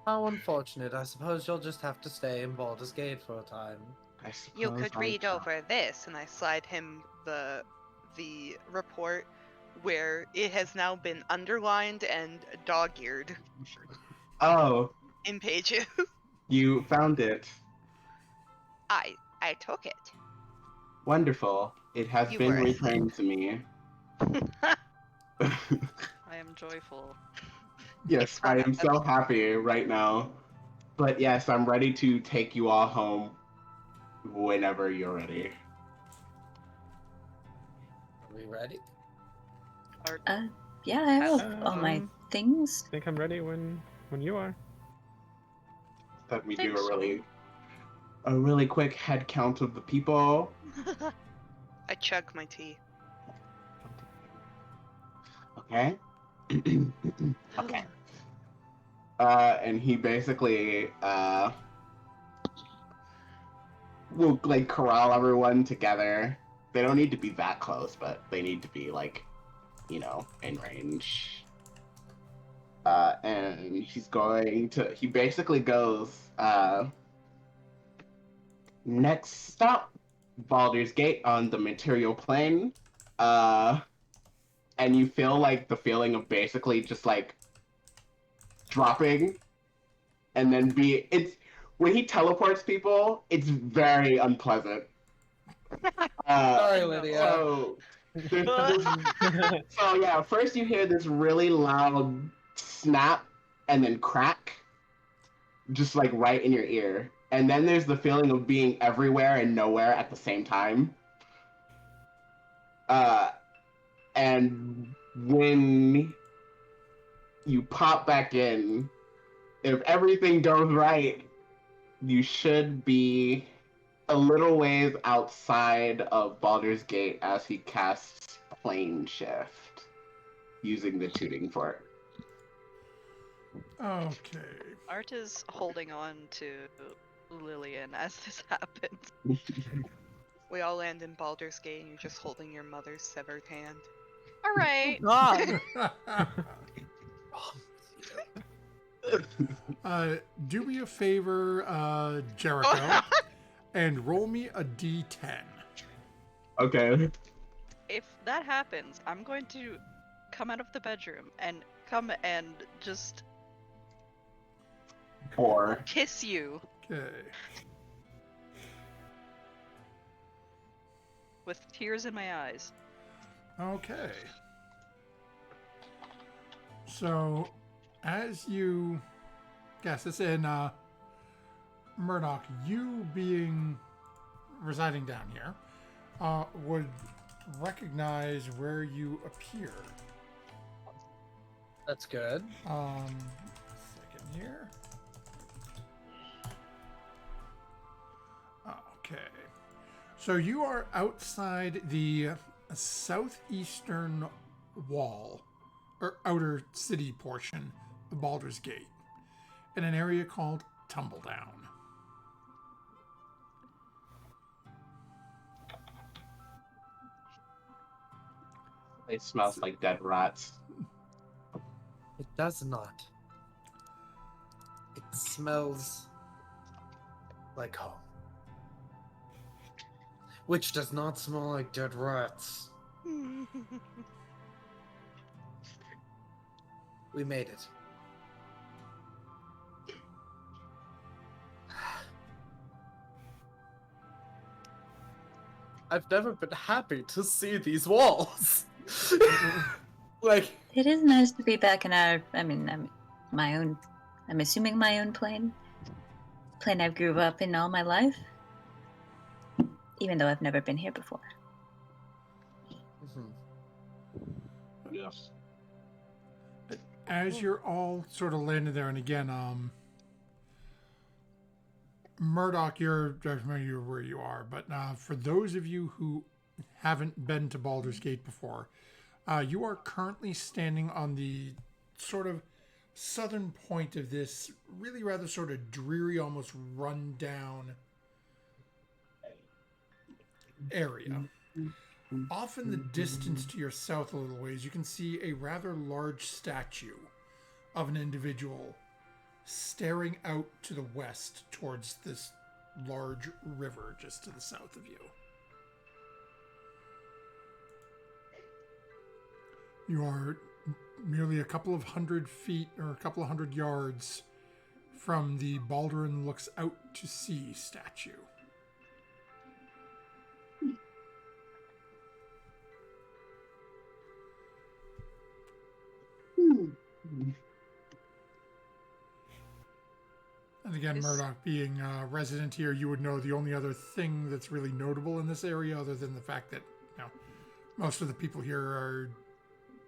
How unfortunate. I suppose you'll just have to stay in Baldur's Gate for a time. I suppose You could I read shall. over this, and I slide him the report where it has now been underlined and dog-eared Oh, in pages. you found it. I took it. Wonderful. It has You been were returned to me. I am joyful. Yes, It's I one am of so happy right now. But yes, I'm ready to take you all home whenever you're ready. Are we ready? Yeah, I have all my things. I think I'm ready when you are. Let me do Think so. a really quick head count of the people. I chug my tea. Okay. Okay. And he basically will like corral everyone together. They don't need to be that close, but they need to be like, you know, in range. And he basically goes, next stop, Baldur's Gate on the material plane. And you feel like the feeling of basically just like dropping and then it's when he teleports people, it's very unpleasant. Sorry, Lydia. So, so yeah, first you hear this really loud snap and then crack, just like right in your ear. And then there's the feeling of being everywhere and nowhere at the same time. And when you pop back in, if everything goes right, you should be a little ways outside of Baldur's Gate as he casts Plane Shift, using the tuning fork. Okay. Art is holding on to Lillian as this happens. We all land in Baldur's Gate and you're just holding your mother's severed hand. All right. God. Do me a favor, Jericho, and roll me a d10. Okay. If that happens, I'm going to come out of the bedroom and come and just 4. kiss you Okay. with tears in my eyes. Okay. So, as you guess this in, Murdoch, you being residing down here, would recognize where you appear. That's good. Second here. Okay. So you are outside the southeastern wall, or outer city portion of Baldur's Gate, in an area called Tumbledown. It smells like dead rats. It does not. It smells like home. Which does not smell like dead rats. We made it. I've never been happy to see these walls. Like, It is nice to be back in our, my own, I'm assuming my own plane. Plane I grew up in all my life. Even though I've never been here before. Yes. As you're all sort of landed there, and again, Murdoch, you're familiar where you are, but for those of you who haven't been to Baldur's Gate before, you are currently standing on the sort of southern point of this really rather sort of dreary, almost run-down area. Off in the distance to your south a little ways, you can see a rather large statue of an individual staring out to the west towards this large river just to the south of you. You are merely a couple of 100 feet or a couple of 100 yards from the Baldwin looks out to sea statue. And again, Murdoch being a resident here, you would know the only other thing that's really notable in this area, other than the fact that, you know, most of the people here are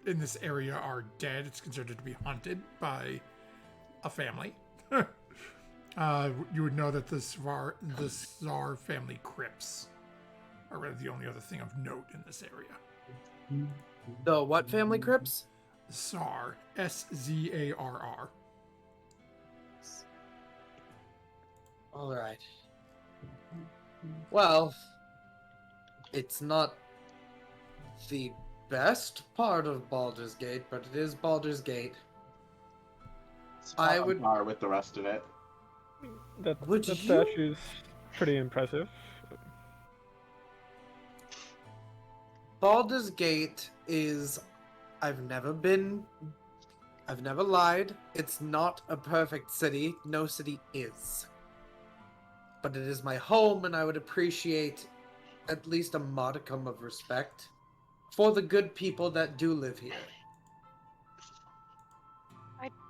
in this area are dead. It's considered to be haunted by a family. You would know that the Czar family crypts are really the only other thing of note in this area. the what family crypts? Czar, Szarr. All right. Well, it's not the best part of Baldur's Gate, but it is Baldur's Gate. I would par with the rest of it. That Would that you- statue's pretty impressive. Baldur's Gate is I've never lied. It's not a perfect city. No city is. But it is my home, and I would appreciate at least a modicum of respect for the good people that do live here.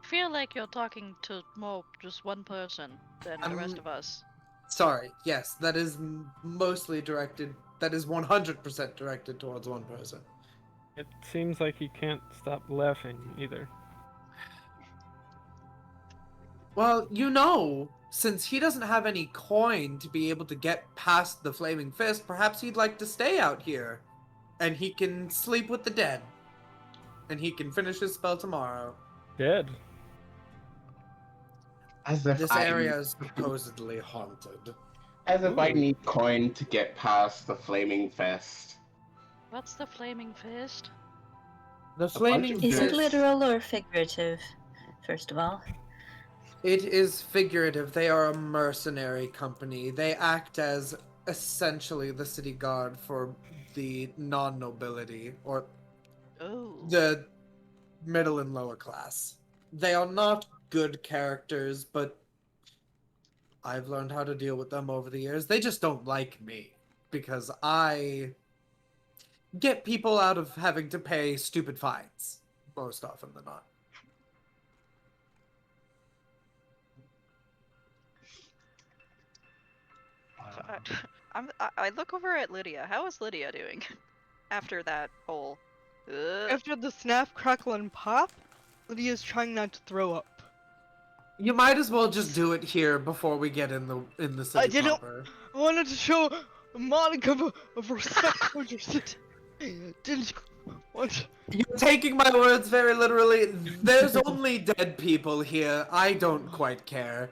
feel like you're talking to more just one person than the rest of us. Sorry, yes, that is mostly directed. That is 100% directed towards one person. It seems like he can't stop laughing either. Well, since he doesn't have any coin to be able to get past the Flaming Fist, perhaps he'd like to stay out here. And he can sleep with the dead. And he can finish his spell tomorrow. Dead. As if This I area is supposedly haunted. as if I Ooh. need coin to get past the Flaming Fist. What's the flaming fist? The bunch Flaming of Is it Fist. literal or figurative, first of all? It is figurative. They are a mercenary company. They act as essentially the city guard for the non-nobility, or Oh. the middle and lower class. They are not good characters, but I've learned how to deal with them over the years. They just don't like me because I get people out of having to pay stupid fines most often than not. I look over at Lydia. How is Lydia doing after that whole? After the snap, crackle, and pop, Lydia's trying not to throw up. You might as well just do it here before we get in the city I didn't- proper. I wanted to show a modicum of respect towards your city. Didn't you want? You're taking my words very literally. There's only dead people here. I don't quite care.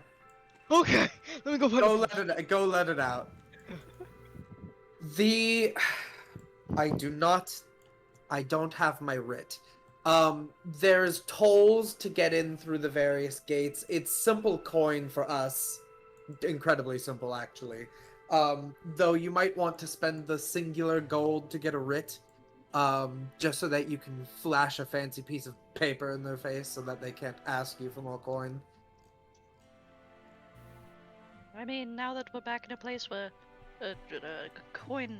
Okay, let me go find Go let it out. I don't have my writ. There's tolls to get in through the various gates. It's simple coin for us. Incredibly simple, actually. Though you might want to spend the singular gold to get a writ. Just so that you can flash a fancy piece of paper in their face so that they can't ask you for more coin. I mean, now that we're back in a place where coin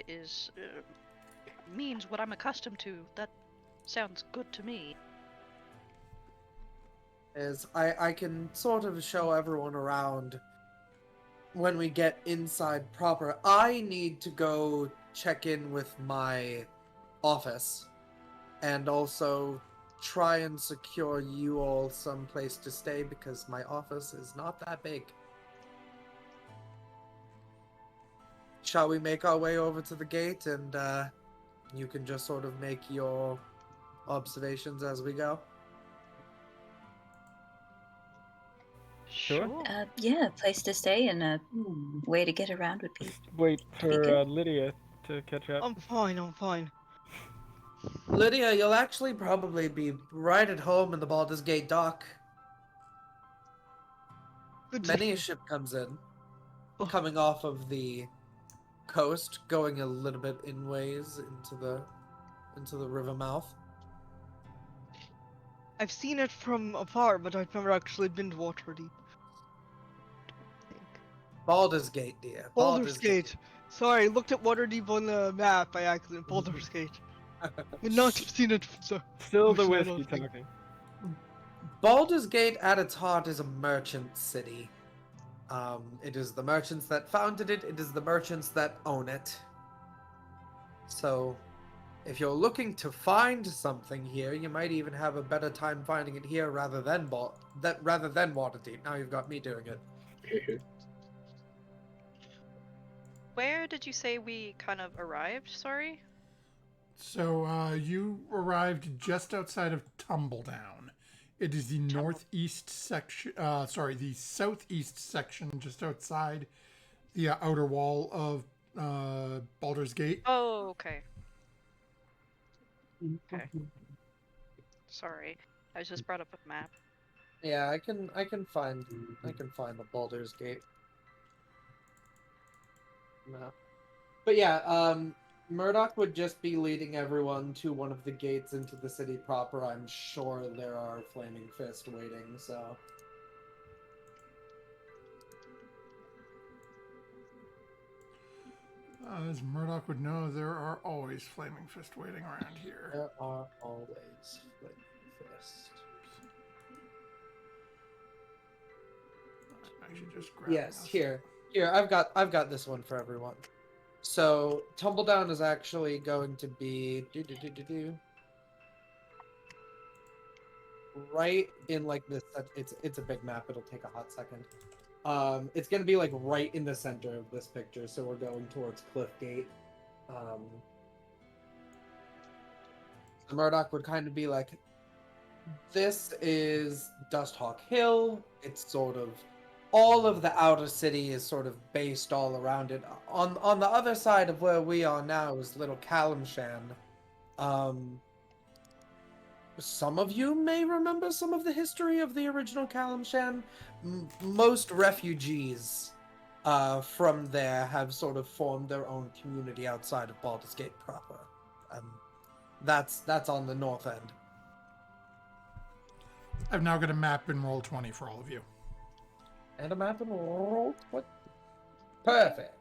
is means what I'm accustomed to, that sounds good to me. Is I can sort of show everyone around when we get inside proper. I need to go check in with my office and also try and secure you all some place to stay because my office is not that big. Shall we make our way over to the gate and you can just sort of make your observations as we go? Sure. Yeah, a place to stay and a way to get around would be. Just wait be for good. Lydia to catch up. I'm fine. Lydia, you'll actually probably be right at home in the Baldur's Gate dock. Good to Many a hear. ship comes in, Oh. coming off of the coast, going a little bit inways into the river mouth. I've seen it from afar, but I've never actually been to Waterdeep. Baldur's Gate, dear. Baldur's Gate. Sorry, looked at Waterdeep on the map by accident. Baldur's Gate. Would not have seen it. So. Still the so whiskey nothing. talking. Baldur's Gate, at its heart, is a merchant city. It is the merchants that founded it. It is the merchants that own it. So, if you're looking to find something here, you might even have a better time finding it here rather than Waterdeep. Now you've got me doing it. Where did you say we kind of arrived? Sorry. So you arrived just outside of Tumbledown. It is the northeast section. The southeast section, just outside the outer wall of Baldur's Gate. Oh, okay. Okay. Sorry, I was just brought up a map. Yeah, I can find the Baldur's Gate. No. But yeah, Murdoch would just be leading everyone to one of the gates into the city proper. I'm sure there are Flaming Fist waiting, so. As Murdoch would know, there are always Flaming Fist waiting around here. There are always Flaming Fist. Actually, just grabbing Yes, us. here. I've got this one for everyone. So Tumbledown is actually going to be right in like this. It's a big map. It'll take a hot second. It's gonna be like right in the center of this picture. So we're going towards Cliffgate. So Murdoch would kind of be like, this is Dusthawk Hill. It's sort of all of the outer city is sort of based all around it. On the other side of where we are now is Little Calamshan. Some of you may remember some of the history of the original Calamshan. Most refugees from there have sort of formed their own community outside of Baldur's Gate proper. That's on the north end. I've now got a map in Roll20 for all of you. And a map and roll. What? Perfect.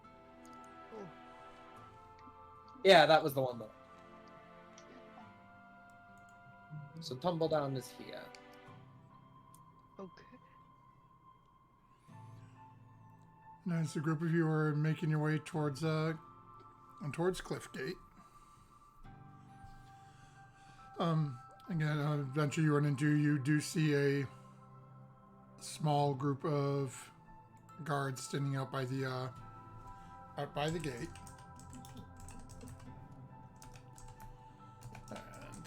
Yeah, that was the one though. So Tumbledown is here. Okay. And as the group of you are making your way towards Cliffgate, again, adventure you run into, you do see a small group of guards standing out by the gate.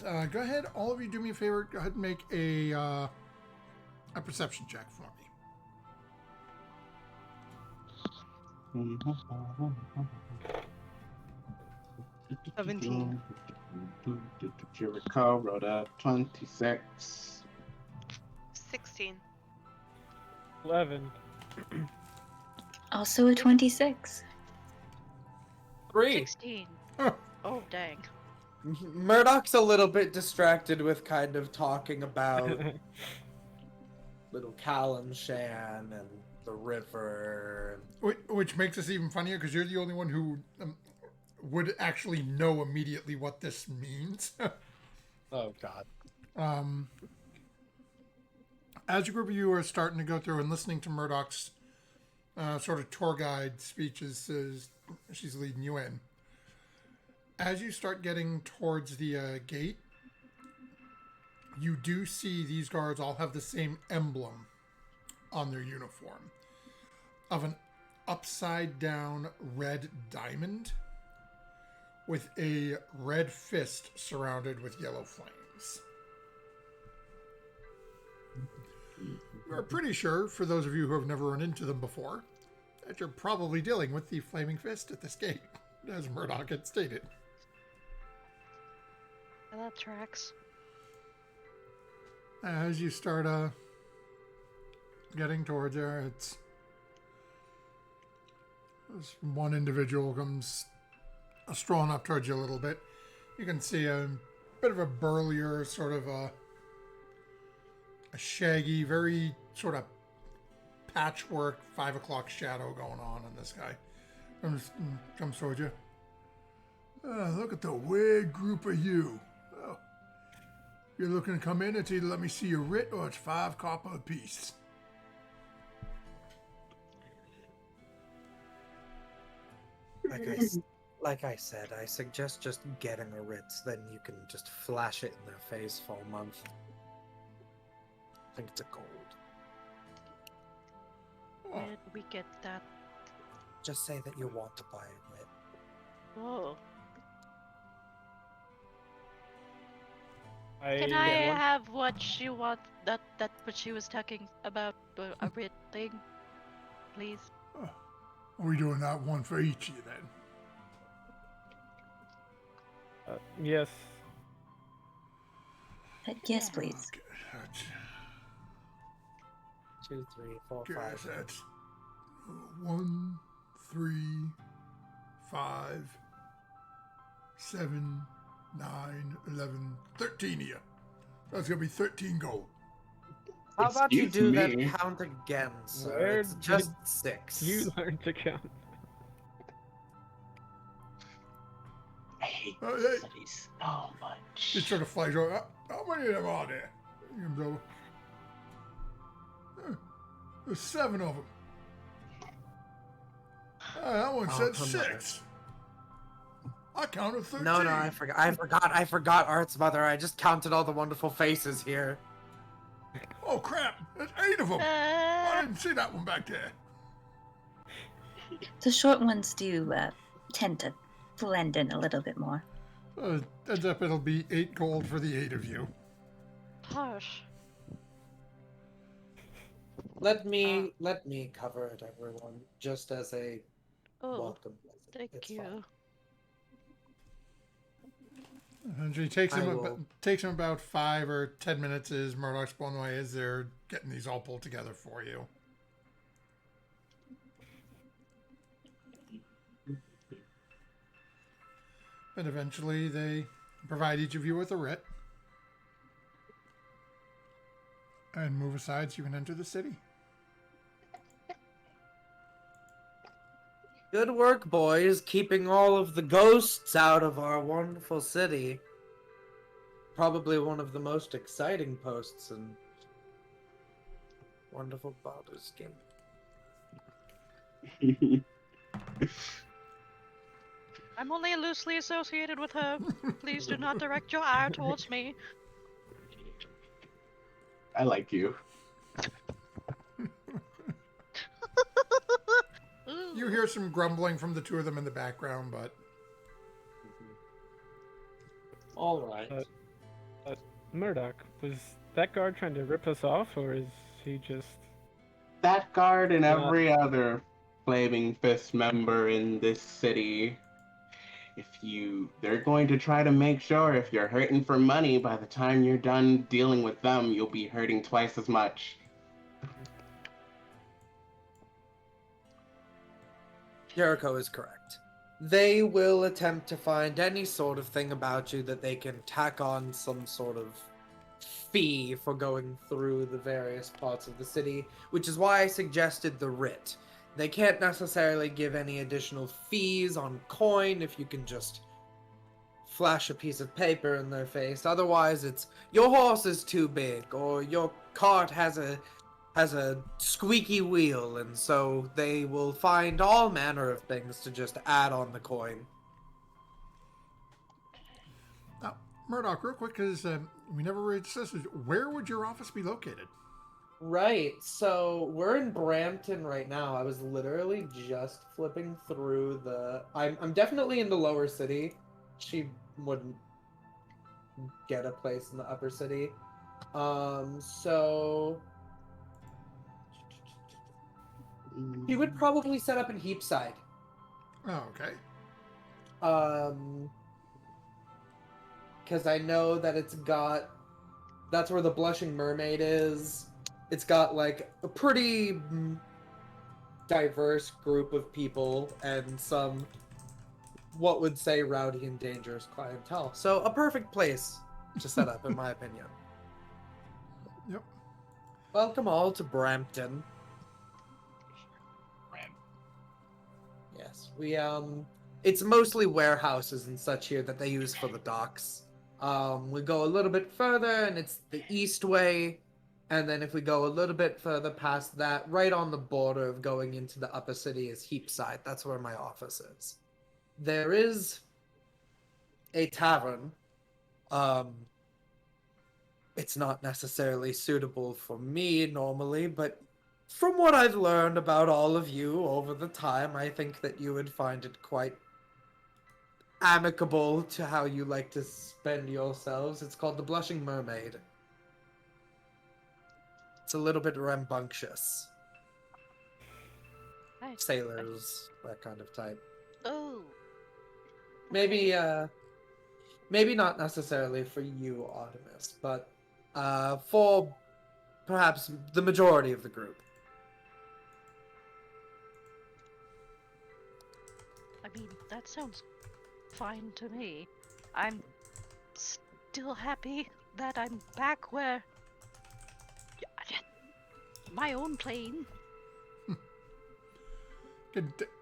And go ahead, all of you, do me a favor. Go ahead and make a perception check for me. 17. Jericho wrote a 26. 16. 11. Also a 26. 3. 16. Oh, dang. Murdoch's a little bit distracted with kind of talking about Little Calamshan and the river. Which makes this even funnier because you're the only one who would actually know immediately what this means. Oh God. As a group of you are starting to go through and listening to Murdoch's sort of tour guide speeches as she's leading you in, as you start getting towards the gate, you do see these guards all have the same emblem on their uniform of an upside down red diamond with a red fist surrounded with yellow flames. We're pretty sure, for those of you who have never run into them before, that you're probably dealing with the flaming fist at this gate, as Murdoch had stated. Well, that tracks. As you start getting towards there, it's this one individual comes strolling up towards you a little bit. You can see a bit of a burlier, sort of a shaggy, very sort of patchwork 5 o'clock shadow going on this guy. Comes towards you. Look at the weird group of you. Oh, you're looking to come in, it's either let me see your writ or it's 5 copper apiece. Like I said, I suggest just getting a Ritz, then you can just flash it in their face for a month. I think it's a gold. Where did we get that? Just say that you want to buy a Rit. Whoa. Yeah, Can I have what she wants? That what she was talking about, a writ thing, please? Are we doing that one for each of you then? Yes. Yes, please. Okay, that's, 2, 3, 4, guess 5. that's 1, 3, 5, 7, 9, 11, 13 of you. That's gonna be 13 gold. How about you Excuse do that me. count again, sir? Where It's did just 6. You learn to count. I hate Hey. studies so much. He sort of flies over. How many of them are there? He comes over. There's 7 of them. That one Oh, said come on. 6. I counted 13. No, I forgot Art's mother. I just counted all the wonderful faces here. Oh crap! There's 8 of them. I didn't see that one back there. The short ones do tend to blend in a little bit more. Ends up it'll be 8 gold for the 8 of you. Hush. Let me cover it, everyone, just as a Oh, welcome. thank It's you. fine. And it takes I him will- takes him about 5 or 10 minutes as Murdoch's blown away as they're getting these all pulled together for you. And eventually they provide each of you with a writ and move aside so you can enter the city. Good work, boys, keeping all of the ghosts out of our wonderful city. Probably one of the most exciting posts in wonderful Baldur's Gate. I'm only loosely associated with her. Please do not direct your ire towards me. I like you. You hear some grumbling from the 2 of them in the background, but All right. Murdoch, was that guard trying to rip us off, or is he just... That guard and every other Flaming Fist member in this city. They're going to try to make sure if you're hurting for money, by the time you're done dealing with them, you'll be hurting twice as much. Jericho is correct. They will attempt to find any sort of thing about you that they can tack on some sort of fee for going through the various parts of the city, which is why I suggested the writ. They can't necessarily give any additional fees on coin if you can just flash a piece of paper in their face. Otherwise, it's your horse is too big or your cart has a squeaky wheel, and so they will find all manner of things to just add on the coin. now, Murdoch, real quick, because we never really discussed this, where would your office be located? Right, so we're in Brampton right now. I was literally just flipping through the... I'm definitely in the lower city. She wouldn't get a place in the upper city. So... He would probably set up in Heapside. Oh, okay. Because I know that that's where the Blushing Mermaid is. It's got like a pretty diverse group of people and some, what would say, rowdy and dangerous clientele. So a perfect place to set up, in my opinion. Yep. Welcome all to Brampton. Yes, it's mostly warehouses and such here that they use for the docks. We go a little bit further and it's the east way, and then if we go a little bit further past that, right on the border of going into the upper city is Heapside. That's where my office is. There is a tavern. It's not necessarily suitable for me normally, but from what I've learned about all of you over the time, I think that you would find it quite amicable to how you like to spend yourselves. It's called the Blushing Mermaid. It's a little bit rambunctious. Nice. Sailors, that kind of type. Oh. Maybe not necessarily for you, Artemis, but for perhaps the majority of the group. I mean, that sounds fine to me. I'm still happy that I'm back where... my own plane.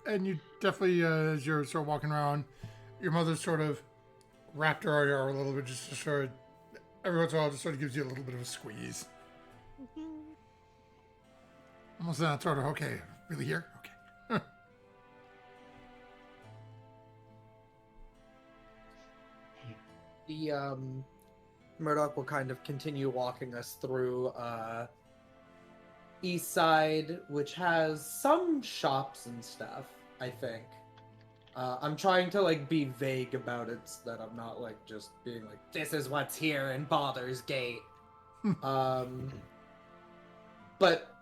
And you definitely, as you're sort of walking around, your mother sort of wrapped her arm a little bit, just to sort of, every once in a while, just sort of gives you a little bit of a squeeze. Almost that sort of, okay, really here? Okay. The Murdoch will kind of continue walking us through East Side, which has some shops and stuff, I think. I'm trying to like be vague about it so that I'm not like just being like, this is what's here in Baldur's Gate. But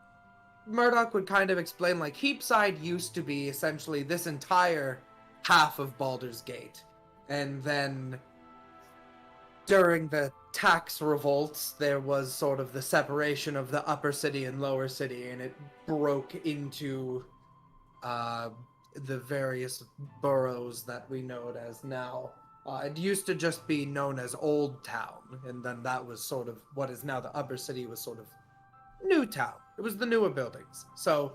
Murdoch would kind of explain like Heapside used to be essentially this entire half of Baldur's Gate. And then during the tax revolts, there was sort of the separation of the upper city and lower city, and it broke into the various boroughs that we know it as now. It used to just be known as Old Town, and then that was sort of what is now the upper city was sort of New Town. It was the newer buildings. So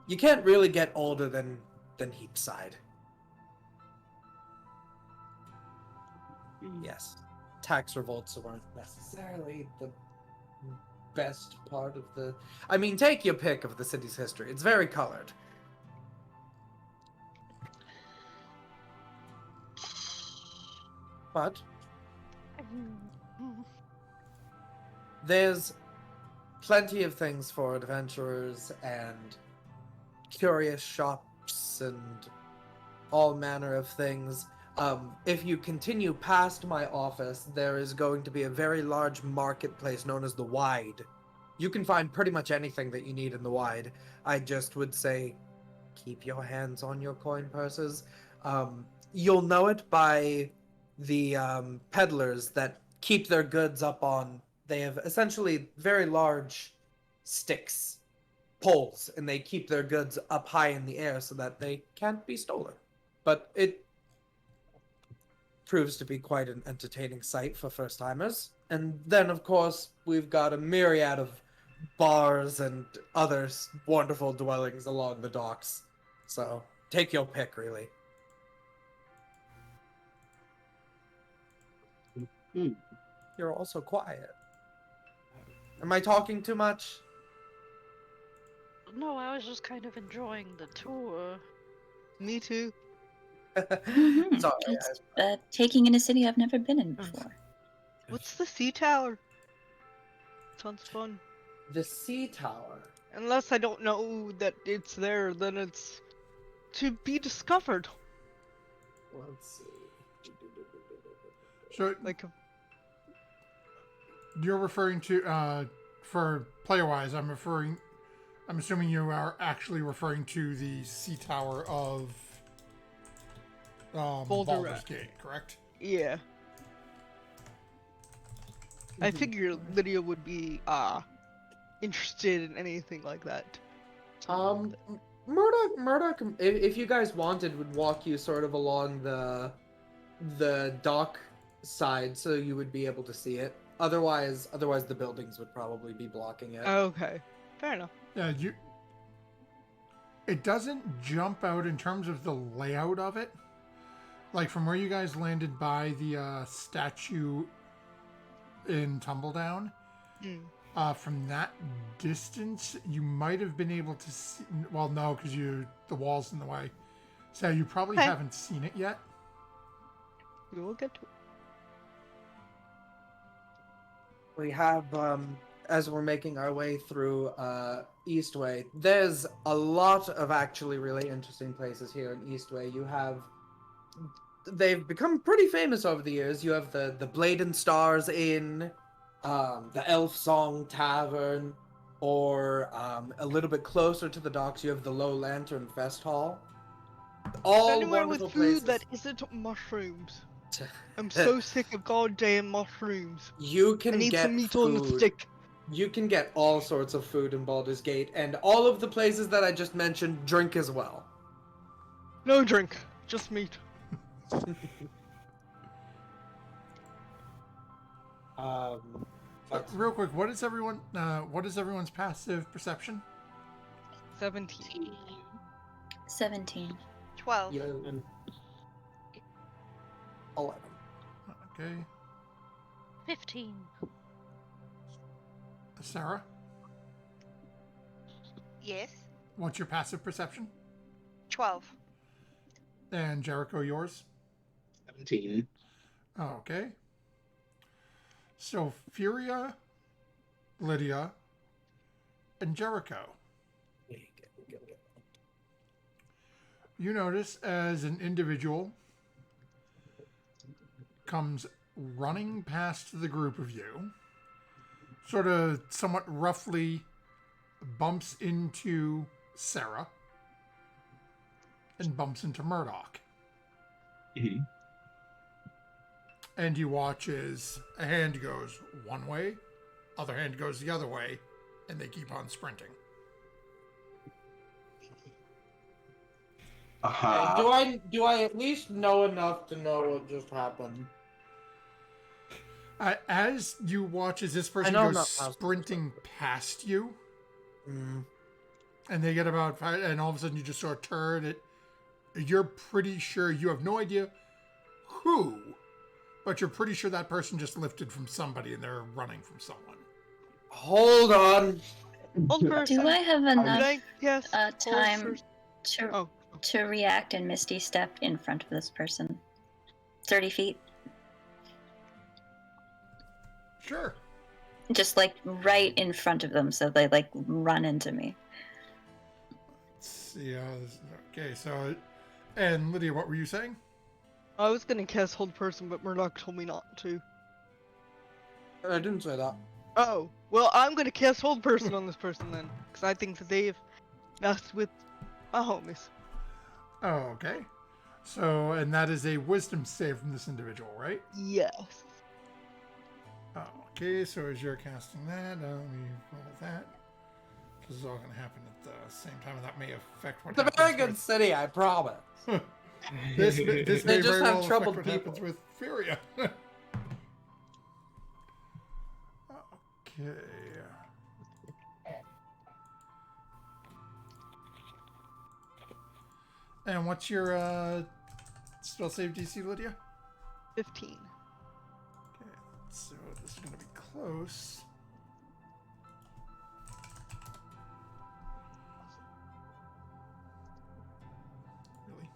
you can't really get older than Heapside. Yes. Tax revolts weren't necessarily the best part of the... I mean, take your pick of the city's history. It's very colored. But there's plenty of things for adventurers and curious shops and all manner of things. If you continue past my office, there is going to be a very large marketplace known as the Wide. You can find pretty much anything that you need in the Wide. I just would say keep your hands on your coin purses. You'll know it by the peddlers that keep their goods up on... They have essentially very large sticks, poles, and they keep their goods up high in the air so that they can't be stolen. But it proves to be quite an entertaining sight for first-timers. And then, of course, we've got a myriad of bars and other wonderful dwellings along the docks. So, take your pick, really. You're also quiet. Am I talking too much? No, I was just kind of enjoying the tour. Me too. Mhm. Sorry, It's taking in a city I've never been in before. What's the sea tower? Sounds fun. The Sea Tower. Unless I don't know that it's there, then it's to be discovered. Let's see. So Like, you're referring to, for player-wise, I'm assuming you are actually referring to the sea tower of Baldur's Gate, correct? yeah. I figured Lydia would be interested in anything like that. Murdoch, if you guys wanted, would walk you sort of along the dock side, so you would be able to see it. Otherwise, the buildings would probably be blocking it. Okay, fair enough. Yeah, it doesn't jump out in terms of the layout of it. Like from where you guys landed by the statue in Tumbledown. From that distance, you might have been able to see... Well, no, because the wall's in the way. So you probably haven't seen it yet. We will get to it. We have, as we're making our way through Eastway, there's a lot of actually really interesting places here in Eastway. You have... They've become pretty famous over the years. You have the Blade and Stars Inn, the Elf Song Tavern, or a little bit closer to the docks, you have the Low Lantern Fest Hall. All Anywhere wonderful with food places. that isn't mushrooms. I'm so sick of goddamn mushrooms. You I can need get some meat food. on the stick. You can get all sorts of food in Baldur's Gate, and all of the places that I just mentioned drink as well. No drink, just meat. Real quick, what is everyone's passive perception? 17. 17. 12. Yeah, And 11. Okay. 15. Sarah, Yes. what's your passive perception? 12. And Jericho, yours? 17. Oh, okay. So Furia, Lydia, and Jericho. You notice as an individual comes running past the group of you, sort of somewhat roughly bumps into Sarah and bumps into Murdoch. Mhm. And you watch as a hand goes one way, other hand goes the other way, and they keep on sprinting. Do I at least know enough to know what just happened? As you watch as this person know I'm goes not sprinting past you, and they get about 5, and all of a sudden you just sort of turn it. You're pretty sure, you have no idea who, but you're pretty sure that person just lifted from somebody and they're running from someone. Hold on. Hold person. Do I have enough Yes. time to react and Misty step in front of this person? 30 feet? Sure. Just like right in front of them so they like run into me. Let's see. Okay, so, and Lydia, what were you saying? I was gonna cast hold person, but Murdoch told me not to. I didn't say that. Oh, well, I'm gonna cast hold person on this person then, because I think that they've messed with my homies. Oh, okay. So, and that is a wisdom save from this individual, right? Yes. Oh, okay, so as you're casting that, let me roll that. This is all going to happen at the same time, and that may affect what It's a happens very good with... city, I promise. This may just very have well affect troubled what people. happens with Furia. Okay. And what's your spell save DC, Lydia? 15. Okay, so this is going to be close. Really?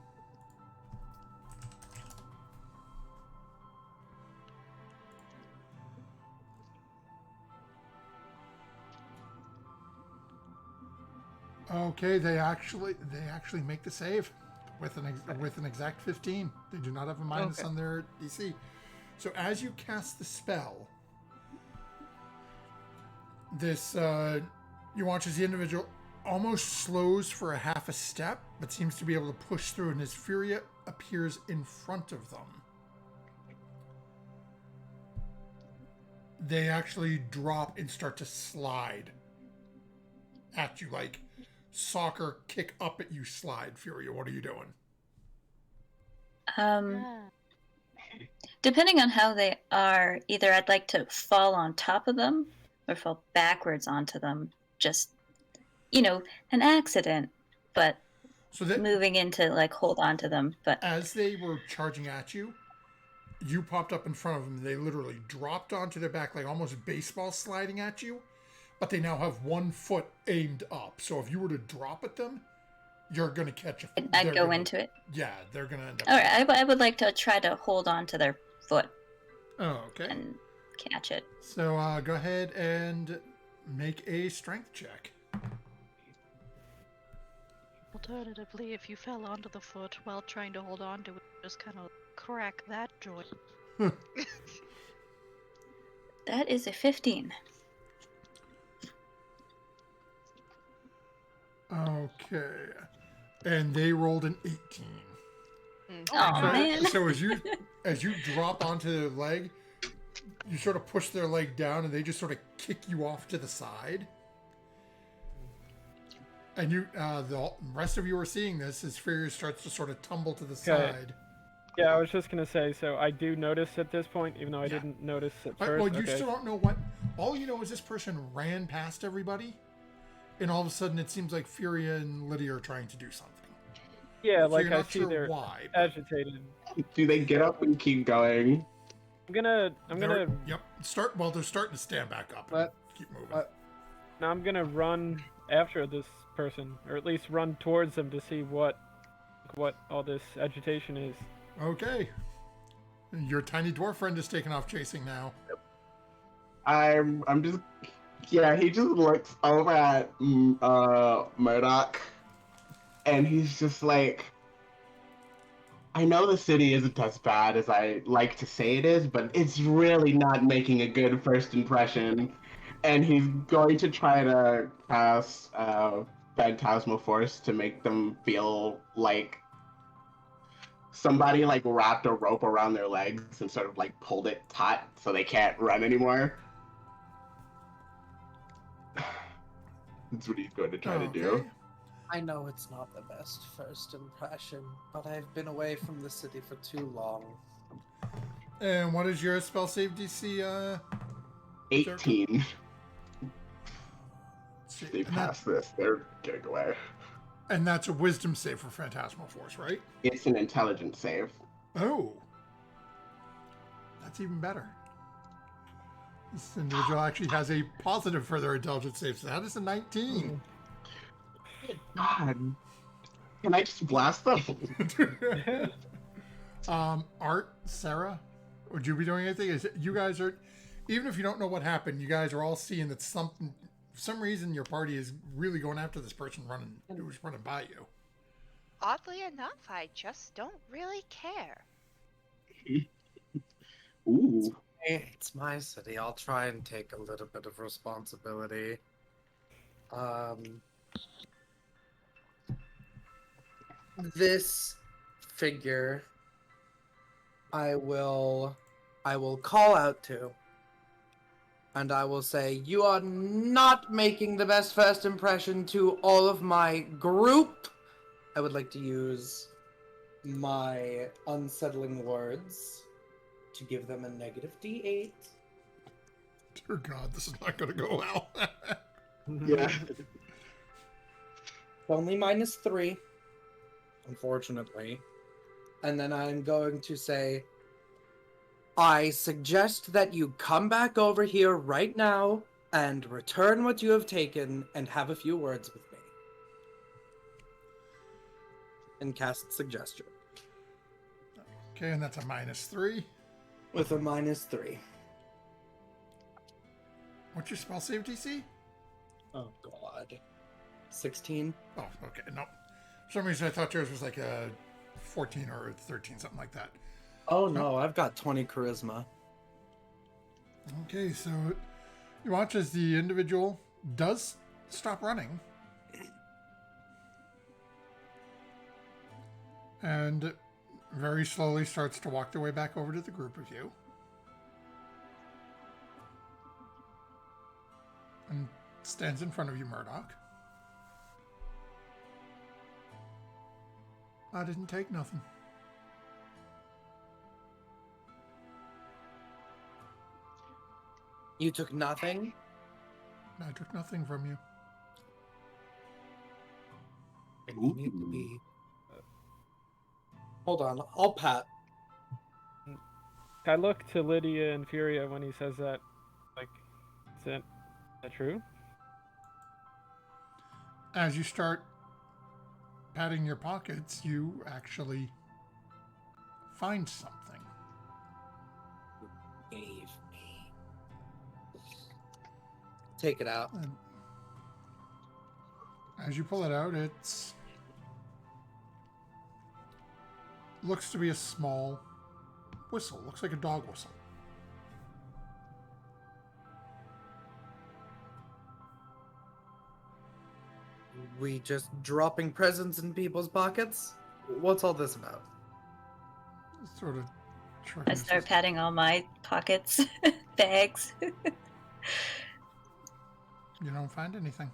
Okay, they actually make the save with an exact 15. They do not have a minus on their DC. So as you cast the spell, this you watch as the individual almost slows for a half a step, but seems to be able to push through, and his Furia appears in front of them. They actually drop and start to slide at you, like soccer kick up at you slide. Furia, what are you doing? Depending on how they are, either I'd like to fall on top of them or fall backwards onto them. Just, an accident, but So that moving into like hold on to them. But as they were charging at you, you popped up in front of them. They literally dropped onto their back, like almost baseball sliding at you. But they now have one foot aimed up. So if you were to drop at them, you're going to catch a... I'd go into it? Yeah, they're going to end up... All right, I would like to try to hold on to their foot. Oh, okay. And catch it. So go ahead and make a strength check. Alternatively, if you fell onto the foot while trying to hold on to it, just kind of crack that joint. That is a 15. Okay. And they rolled an 18. Oh, man. So as you drop onto their leg, you sort of push their leg down and they just sort of kick you off to the side. And you, the rest of you are seeing this as Furia starts to sort of tumble to the side. Yeah, I was just going to say, so I do notice at this point, even though I didn't notice at first. Well, you still don't know what... All you know is this person ran past everybody, and all of a sudden it seems like Furia and Lydia are trying to do something. Yeah, So like you're I not see sure they're why, agitated. Do they get up and keep going? I'm gonna. Yep. Well, they're starting to stand back up. And keep moving. Now I'm gonna run after this person, or at least run towards them to see what all this agitation is. Okay. Your tiny dwarf friend is taking off chasing now. I'm just yeah. He just looks over at Murdoch, and he's just like, I know the city isn't as bad as I like to say it is, but it's really not making a good first impression. And he's going to try to cast Phantasmal Force to make them feel like somebody like wrapped a rope around their legs and sort of like pulled it taut so they can't run anymore. That's what he's going to try to do. Okay. I know it's not the best first impression, but I've been away from the city for too long. And what is your spell save DC? 18. See, If they and, pass this, they're getting away. and that's a wisdom save for Phantasmal Force, right? It's an intelligence save. Oh. That's even better. This individual actually has a positive for their intelligence save, so that is a 19. God. Can I just blast them? Art, Sarah, would you be doing anything? Is it, you guys are, even if you don't know what happened, you guys are all seeing that something, for some reason, your party is really going after this person who's running by you. Oddly enough, I just don't really care. Ooh. Hey, it's my city. I'll try and take a little bit of responsibility. This figure I will call out to, and I will say, you are not making the best first impression to all of my group. I would like to use my unsettling words to give them a negative D8. Dear God, this is not going to go well. Yeah. Only -3, unfortunately. And then I'm going to say, I suggest that you come back over here right now and return what you have taken and have a few words with me. And cast suggestion. Okay, and that's a -3. With a -3. What's your spell save DC? Oh, God. 16? Oh, okay, no. For some reason I thought yours was like a 14 or 13, something like that. Oh, no, I've got 20 charisma. Okay, so you watch as the individual does stop running. And very slowly starts to walk their way back over to the group of you. And stands in front of you, Murdoch. I didn't take nothing. You took nothing? I took nothing from you. And you need to be... Hold on, I'll pat. I look to Lydia and Furia when he says that. Like, is that true? As you start patting your pockets, you actually find something. Gave me. Take it out. And as you pull it out, looks to be a small whistle. Looks like a dog whistle. We just dropping presents in people's pockets? What's all this about? Sort of shrugging I his start shoulders. patting all my pockets, bags. You don't find anything.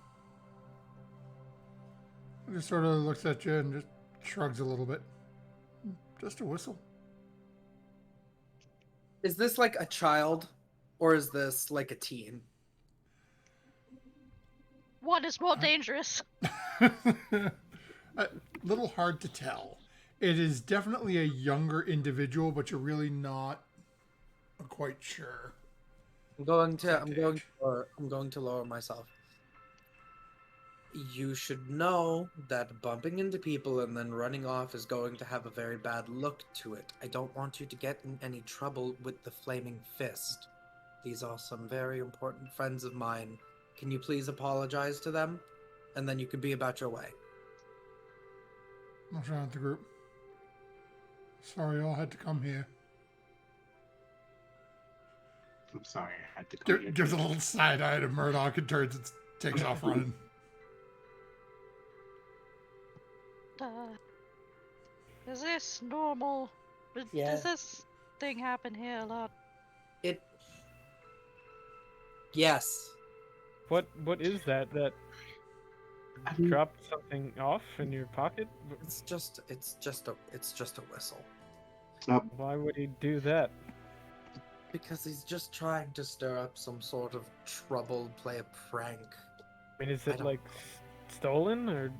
He just sort of looks at you and just shrugs a little bit. Just a whistle. Is this like a child? Or is this like a teen? What is more dangerous? A little hard to tell. It is definitely a younger individual, but you're really not quite sure. I'm going to lower myself. You should know that bumping into people and then running off is going to have a very bad look to it. I don't want you to get in any trouble with the flaming fist. These are some very important friends of mine. Can you please apologize to them? And then you can be about your way. I'll shout at the group. Sorry, I had to come here. I'm sorry, I had to come here. Gives a little side eye to Murdoch and turns and takes off running. Is this normal? Yeah. Does this thing happen here a lot? Yes. What is that? That dropped something off in your pocket? It's just a whistle. Why would he do that? Because he's just trying to stir up some sort of trouble, play a prank. I mean, is I it don't- like stolen or?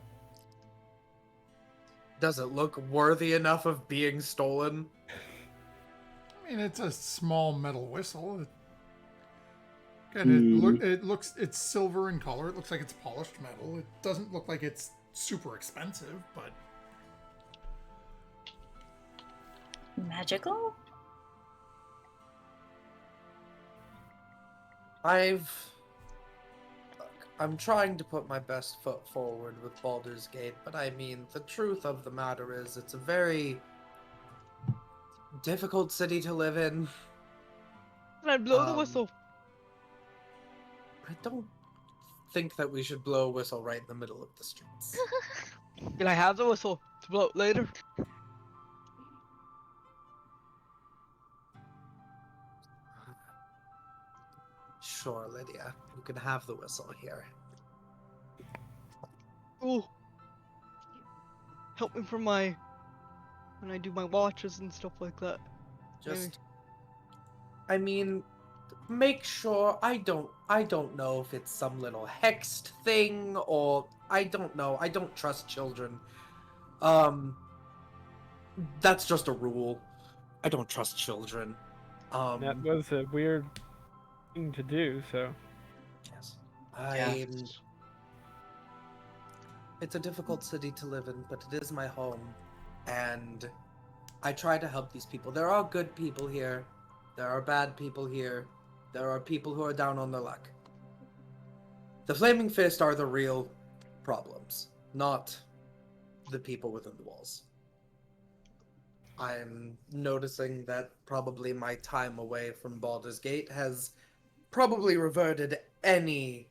Does it look worthy enough of being stolen? I mean, it's a small metal whistle. Again, it's silver in color. It looks like it's polished metal. It doesn't look like it's super expensive, but Magical? I'm trying to put my best foot forward with Baldur's Gate, but I mean, the truth of the matter is, it's a very difficult city to live in. Can I blow the Um, whistle? I don't think that we should blow a whistle right in the middle of the streets. Can I have the whistle to blow it later? Sure, Lydia. You can have the whistle here. Ooh. Help me for when I do my watches and stuff like that. Just, I mean, make sure. I don't know if it's some little hexed thing or I don't know. I don't trust children. That's just a rule. I don't trust children. That was a weird thing to do. So Yes. Yeah. It's a difficult city to live in, but it is my home, and I try to help these people. There are good people here. There are bad people here. There are people who are down on their luck. The Flaming Fist are the real problems, not the people within the walls. I'm noticing that probably my time away from Baldur's Gate has probably reverted any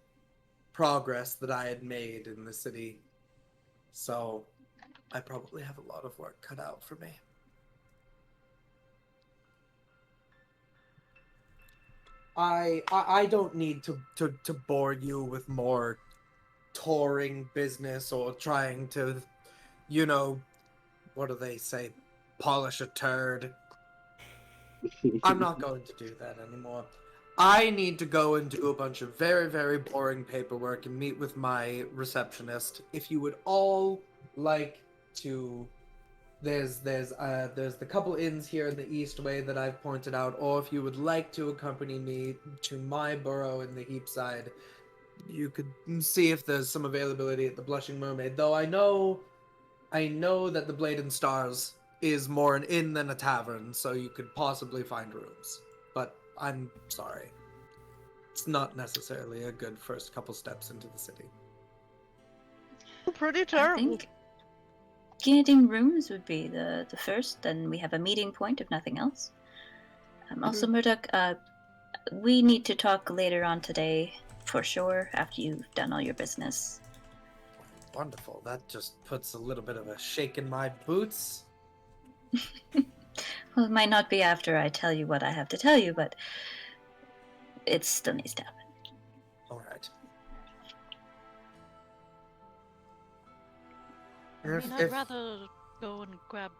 progress that I had made in the city. So I probably have a lot of work cut out for me. I don't need to bore you with more touring business or trying to, what do they say, polish a turd. I'm not going to do that anymore. I need to go and do a bunch of very, very boring paperwork and meet with my receptionist. If you would all like to, there's the couple inns here in the East Way that I've pointed out, or if you would like to accompany me to my borough in the Heapside, you could see if there's some availability at the Blushing Mermaid. Though I know that the Blade and Stars is more an inn than a tavern, so you could possibly find rooms. But I'm sorry. It's not necessarily a good first couple steps into the city. Pretty I terrible. think getting rooms would be the first, then we have a meeting point if nothing else. Also, Murdoch, we need to talk later on today, for sure, after you've done all your business. Wonderful. That just puts a little bit of a shake in my boots. Well, it might not be after I tell you what I have to tell you, but it still needs to happen. All right. I mean, I'd rather go and grab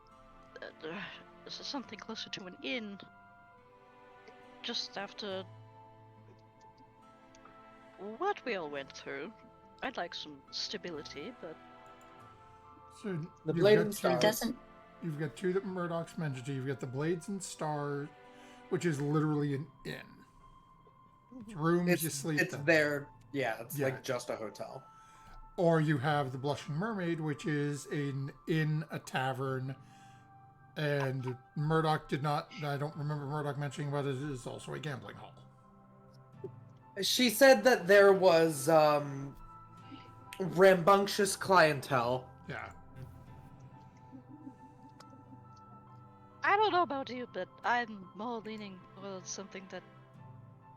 something closer to an inn. Just after what we all went through, I'd like some stability, but so The you've Blade got and two- Stars. Doesn't You've got two that Murdoch's mentioned to you. You've got the Blades and Stars, which is literally an inn. It's rooms you sleep It's in. there. Yeah, it's Yeah. like just a hotel. Or you have the Blushing Mermaid, which is an inn, a tavern, and Murdoch did not. I don't remember Murdoch mentioning about it. It is also a gambling hall. She said that there was rambunctious clientele. Yeah. I don't know about you, but I'm more leaning towards something that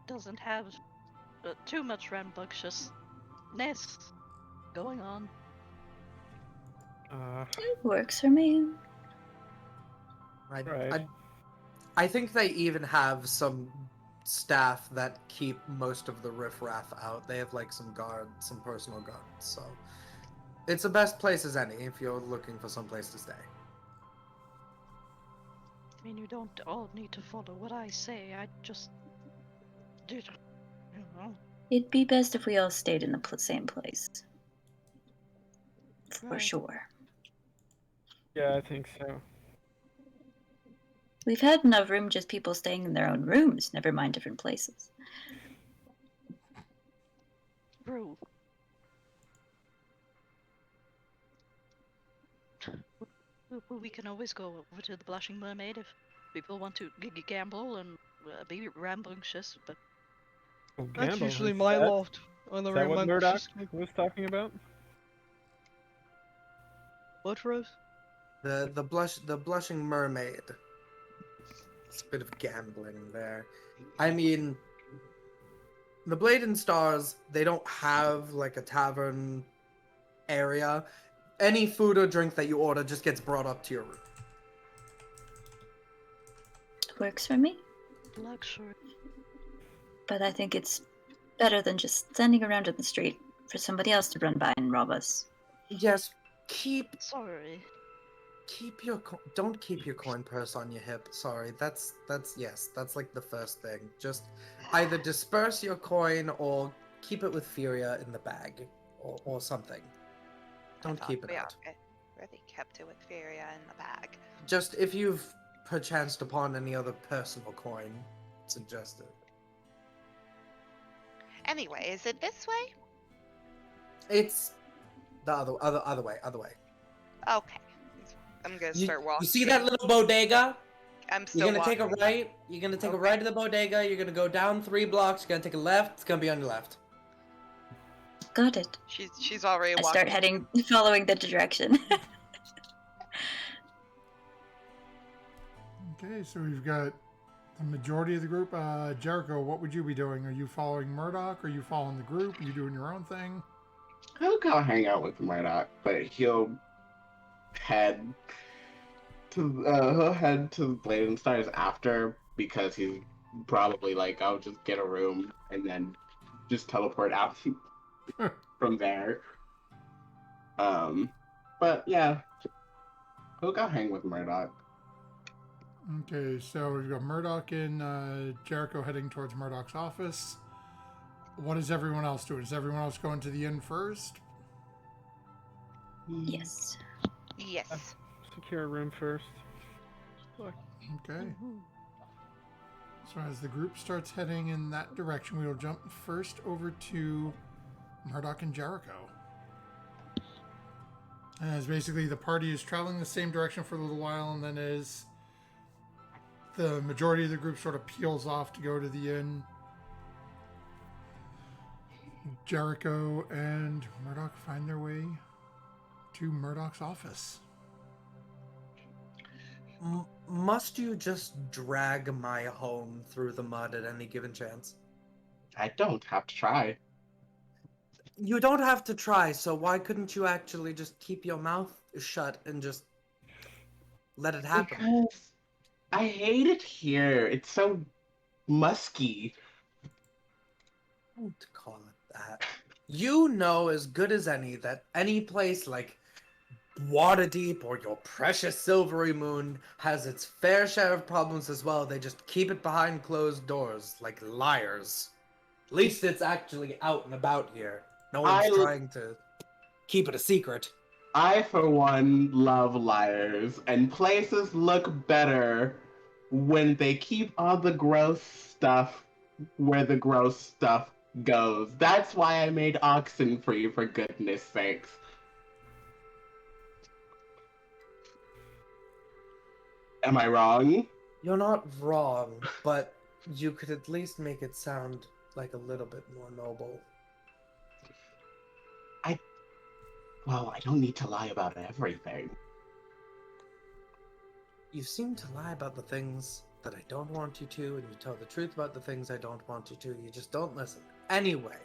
doesn't have too much rambunctiousness going on. It works for me. Right. I think they even have some staff that keep most of the riffraff out. They have like some guards, some personal guards. So it's the best place as any if you're looking for some place to stay. I mean, you don't all need to follow what I say. I just did. You know. It'd be best if we all stayed in the same place. For Right. sure. Yeah, I think so. We've had enough room just people staying in their own rooms, never mind different places. True. We can always go over to the Blushing Mermaid if people want to gamble and be rambunctious, but Oh, That's gamble. usually Is my that, loft on the is that what Murdoch rambunctious. was talking about? What, Rose? The blushing mermaid. It's a bit of gambling there. I mean, the Blade and Stars, they don't have like a tavern area. Any food or drink that you order just gets brought up to your room. Works for me, luxury. but I think it's better than just standing around in the street for somebody else to run by and rob us. Yes, keep Sorry. your don't keep your coin purse on your hip. Sorry, that's like the first thing. Just either disperse your coin or keep it with Furia in the bag or something. Don't keep it out. Really kept it with Furia in the bag. Just if you've perchance upon any other personal coin, suggested. Anyway, is it this way? It's the other way. Okay. I'm gonna start walking. You see that little bodega? I'm still You're gonna walking. take a right. You're gonna take a right to the bodega. You're gonna go down 3 blocks. You're gonna take a left. It's gonna be on your left. Got it. She's already I walking. start heading, following the direction. Okay, so we've got the majority of the group. Jericho, what would you be doing? Are you following Murdoch? Are you following the group? Are you doing your own thing? He'll go hang out with Murdoch, but he'll head to Blade and Stars after, because he's probably like, I'll just get a room and then just teleport out from there. But yeah, he'll go hang with Murdoch. Okay, so we've got Murdoch and Jericho heading towards Murdoch's office. What is everyone else doing? Is everyone else going to the inn first? Yes. Yes. Secure a room first. Okay. So as the group starts heading in that direction, we will jump first over to Murdoch and Jericho. As basically the party is traveling the same direction for a little while, and then as the majority of the group sort of peels off to go to the inn, Jericho and Murdoch find their way to Murdoch's office. Must you just drag my home through the mud at any given chance? I don't have to try. You don't have to try, so why couldn't you actually just keep your mouth shut and just let it happen? Because I hate it here. It's so musky. Don't call it that. You know as good as any that any place like Waterdeep or your precious Silvery Moon has its fair share of problems as well. They just keep it behind closed doors like liars. At least it's actually out and about here. No one's trying to keep it a secret. I, for one, love liars, and places look better when they keep all the gross stuff where the gross stuff goes. That's why I made Oxenfree, for goodness sakes. Am I wrong? You're not wrong, but you could at least make it sound like a little bit more noble. Well, I don't need to lie about everything. You seem to lie about the things that I don't want you to, and you tell the truth about the things I don't want you to. You just don't listen. Anyway,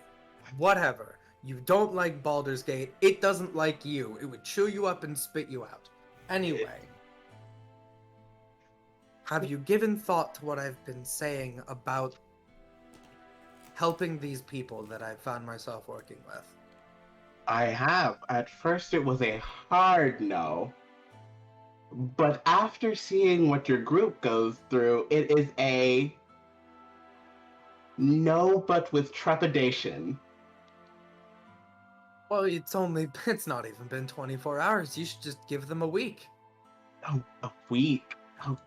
whatever. You don't like Baldur's Gate. It doesn't like you. It would chew you up and spit you out. Anyway, have you given thought to what I've been saying about helping these people that I've found myself working with? I have. At first, it was a hard no. But after seeing what your group goes through, it is a no, but with trepidation. Well, it's not even been 24 hours. You should just give them a week. Oh, a week? Oh.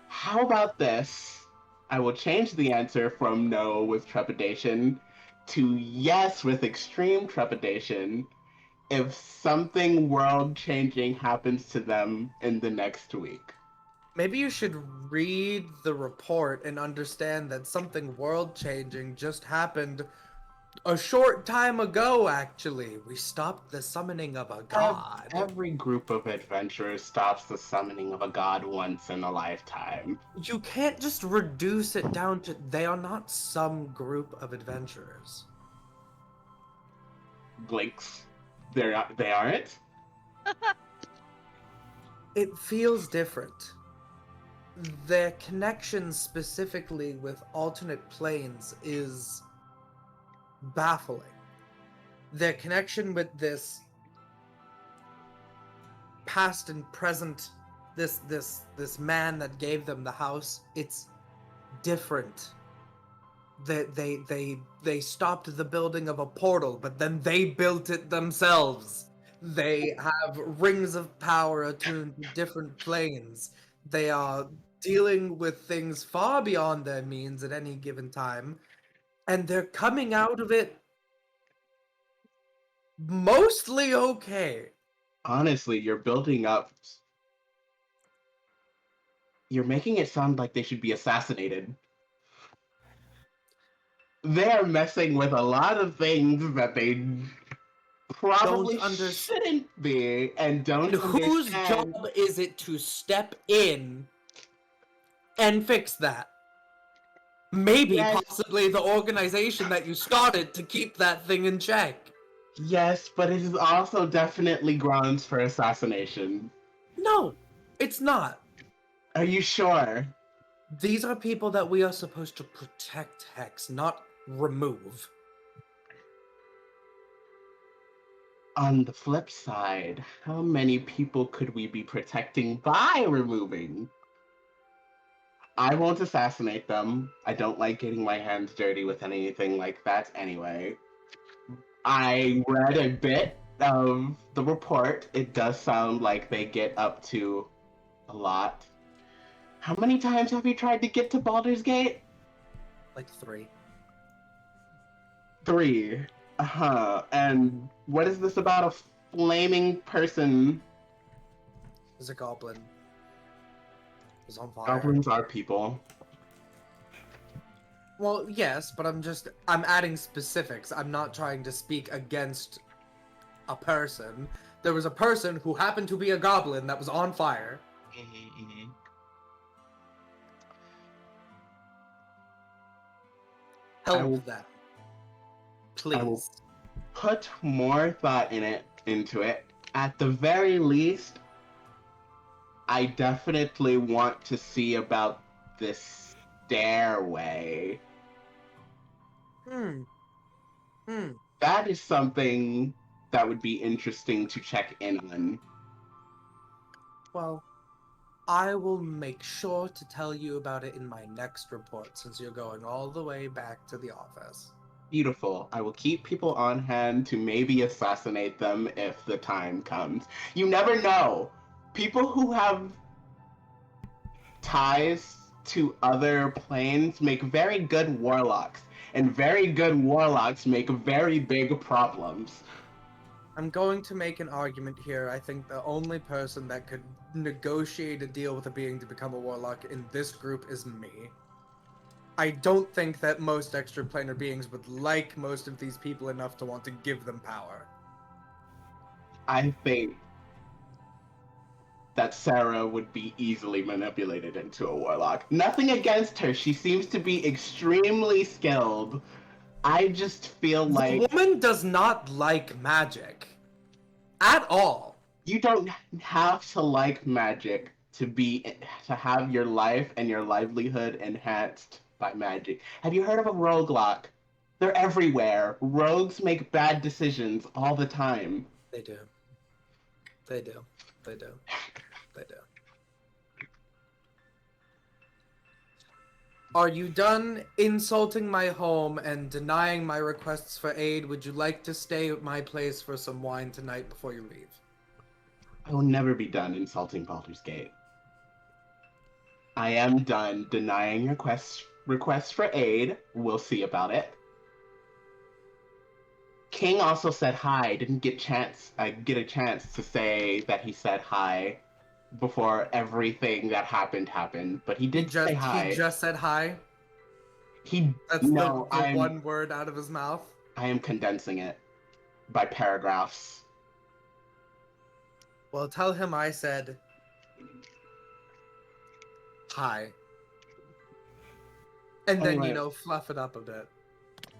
How about this? I will change the answer from no with trepidation to yes with extreme trepidation if something world-changing happens to them in the next week. Maybe you should read the report and understand that something world-changing just happened a short time ago, actually. We stopped the summoning of a god. Every group of adventurers stops the summoning of a god once in a lifetime. You can't just reduce it down to they are not some group of adventurers. Blinks. They aren't? It feels different. Their connection specifically with alternate planes is baffling. Their connection with this past and present, this man that gave them the house, it's different. They stopped the building of a portal, but then they built it themselves. They have rings of power attuned to different planes. They are dealing with things far beyond their means at any given time, and they're coming out of it mostly okay. Honestly, you're making it sound like they should be assassinated. They're messing with a lot of things that they probably shouldn't be, and don't Whose understand. job is it to step in and fix that? Maybe, Yes. possibly the organization that you started to keep that thing in check. Yes, but it is also definitely grounds for assassination. No, it's not. Are you sure? These are people that we are supposed to protect, Hex, not remove. On the flip side, how many people could we be protecting by removing? I won't assassinate them. I don't like getting my hands dirty with anything like that anyway. I read a bit of the report. It does sound like they get up to a lot. How many times have you tried to get to Baldur's Gate? Like 3. 3. Uh-huh. And what is this about a flaming person? There's a goblin. He's on fire. Goblins are people. Well, yes, but I'm adding specifics. I'm not trying to speak against a person. There was a person who happened to be a goblin that was on fire. Help them. Please. I will put more thought into it. At the very least, I definitely want to see about this stairway. That is something that would be interesting to check in on. Well, I will make sure to tell you about it in my next report, since you're going all the way back to the office. Beautiful. I will keep people on hand to maybe assassinate them if the time comes. You never know. People who have ties to other planes make very good warlocks, and very good warlocks make very big problems. I'm going to make an argument here. I think the only person that could negotiate a deal with a being to become a warlock in this group is me. I don't think that most extraplanar beings would like most of these people enough to want to give them power. I think that Sarah would be easily manipulated into a warlock. Nothing against her. She seems to be extremely skilled. I just feel like The woman does not like magic. At all. you don't have to like magic to have your life and your livelihood enhanced by magic. Have you heard of a roguelike? They're everywhere. Rogues make bad decisions all the time. They do. They do. They do. They do. Are you done insulting my home and denying my requests for aid? Would you like to stay at my place for some wine tonight before you leave? I will never be done insulting Baldur's Gate. I am done denying your requests for aid. We'll see about it. King also said hi. Didn't get a chance to say that he said hi before everything that happened, but he did say hi. He just said hi. That's no, the one word out of his mouth. I am condensing it by paragraphs. Well, tell him I said hi. And then, Anyway. fluff it up a bit.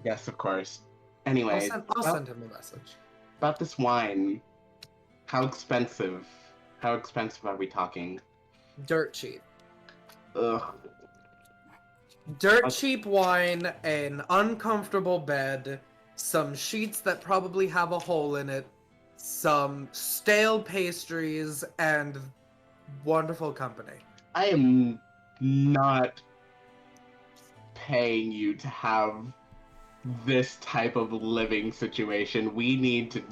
Yes, of course. Anyway, I'll send him a message. about this wine. How expensive are we talking? Dirt cheap. Ugh. Dirt cheap wine, an uncomfortable bed, some sheets that probably have a hole in it, some stale pastries, and wonderful company. I am not paying you to have this type of living situation. We need to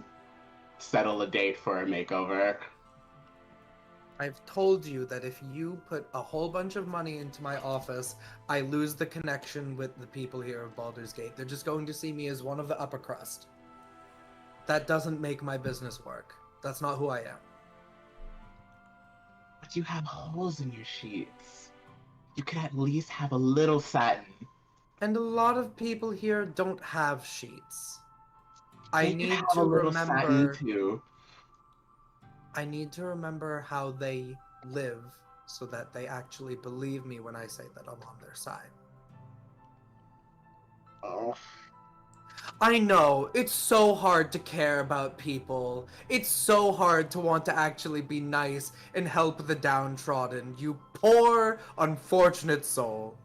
settle a date for a makeover. I've told you that if you put a whole bunch of money into my office, I lose the connection with the people here of Baldur's Gate. They're just going to see me as one of the upper crust. That doesn't make my business work. That's not who I am. But you have holes in your sheets. You could at least have a little satin. And a lot of people here don't have sheets. I They could need have to a little satin remember. too. I need to remember how they live so that they actually believe me when I say that I'm on their side. Oh. I know, it's so hard to care about people. It's so hard to want to actually be nice and help the downtrodden. You poor, unfortunate soul.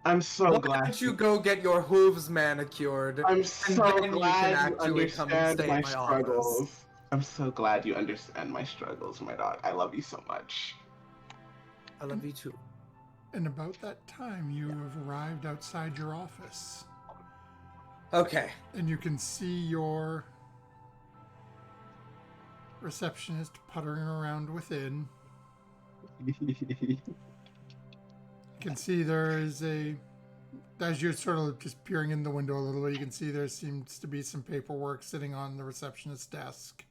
I'm so Why glad. don't you go get your hooves manicured? I'm and so then you can glad you actually come and understand stay my in my struggles. office. I'm so glad you understand my struggles, my dog. I love you so much. I love you too. And about that time, you have arrived outside your office. Okay. And you can see your receptionist puttering around within. You can see there is as you're sort of just peering in the window a little bit, you can see there seems to be some paperwork sitting on the receptionist's desk.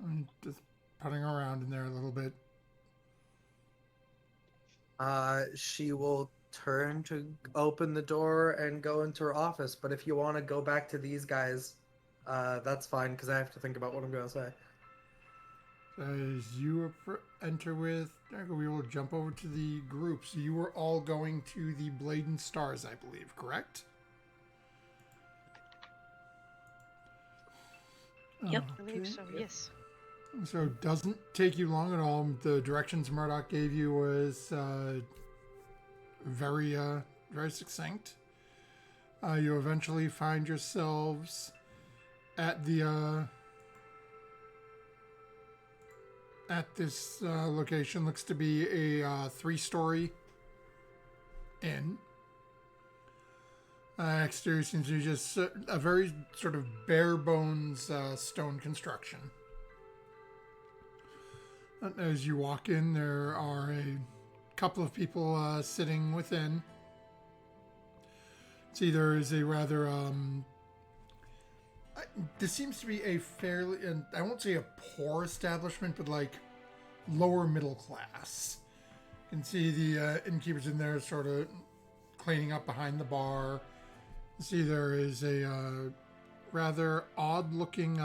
And just putting around in there a little bit. She will turn to open the door and go into her office, but if you want to go back to these guys, that's fine, because I have to think about what I'm going to say. As you enter with, we will jump over to the group. So you were all going to the Blade and Stars, I believe, correct? Yep. I believe so, yes. So it doesn't take you long at all. The directions Murdoch gave you was very succinct. You eventually find yourselves at the at this location. Looks to be a 3-story inn. Exterior seems to be just a very sort of bare bones stone construction. As you walk in, there are a couple of people sitting within. See, there is a rather this seems to be a fairly, and I won't say a poor establishment, but like lower middle class. You can see the innkeepers in there sort of cleaning up behind the bar. You see there is a rather odd-looking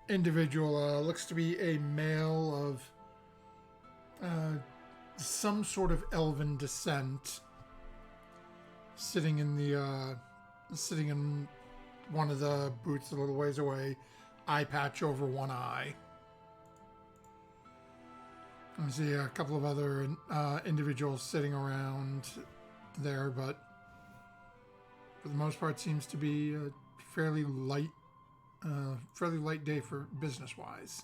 individual. Looks to be a male of some sort of elven descent, sitting in one of the booths a little ways away, eye patch over one eye. I see a couple of other individuals sitting around there, but for the most part seems to be a fairly light day for business-wise.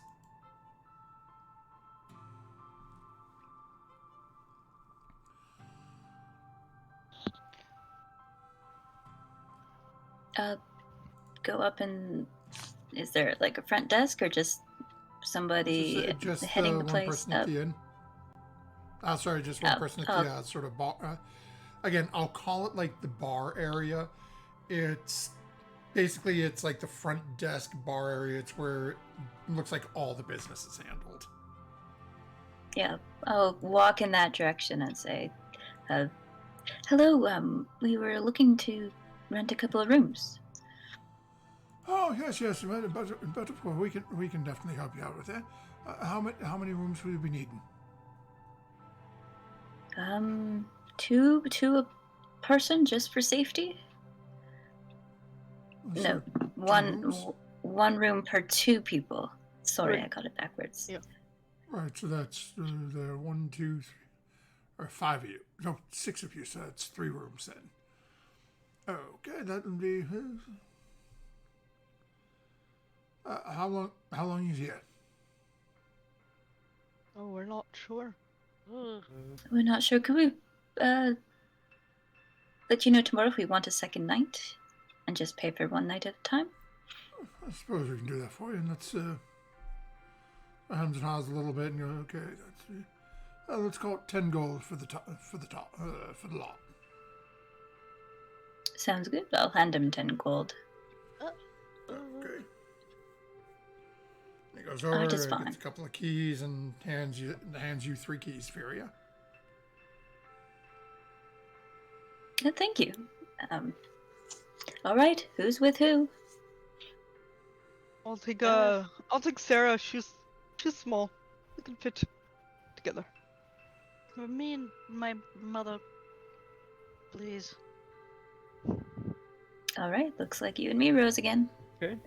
Go up and is there like a front desk or just somebody Just heading the one place person up? at the inn. Sorry, just one person at the sort of bar. Again, I'll call it like the bar area. It's basically like the front desk bar area. It's where it looks like all the business is handled. Yeah, I'll walk in that direction and say, hello, we were looking to rent a couple of rooms. Oh yes, but of course we can definitely help you out with that. How many rooms will you be needing? Two a person just for safety. So, No, one room per two people. Sorry, I got it backwards. Yeah. Right, so that's the 1, 2, 3, or 5 of you. No, 6 of you. So that's 3 rooms then. Okay, that would be. How long is here? Oh, we're not sure. We're not sure. Could we let you know tomorrow if we want a second night and just pay for one night at a time? I suppose we can do that for you. And let's hums and haws a little bit and go. Okay, let's call it 10 gold for the lot. Sounds good. I'll hand him 10 gold. Okay. He goes over, just fine. gets a couple of keys, and hands you 3 keys, Furia. Thank you. All right. Who's with who? I'll take Sarah. She's small. We can fit together. Me and my mother, please. All right. Looks like you and me, Rose, again. Okay.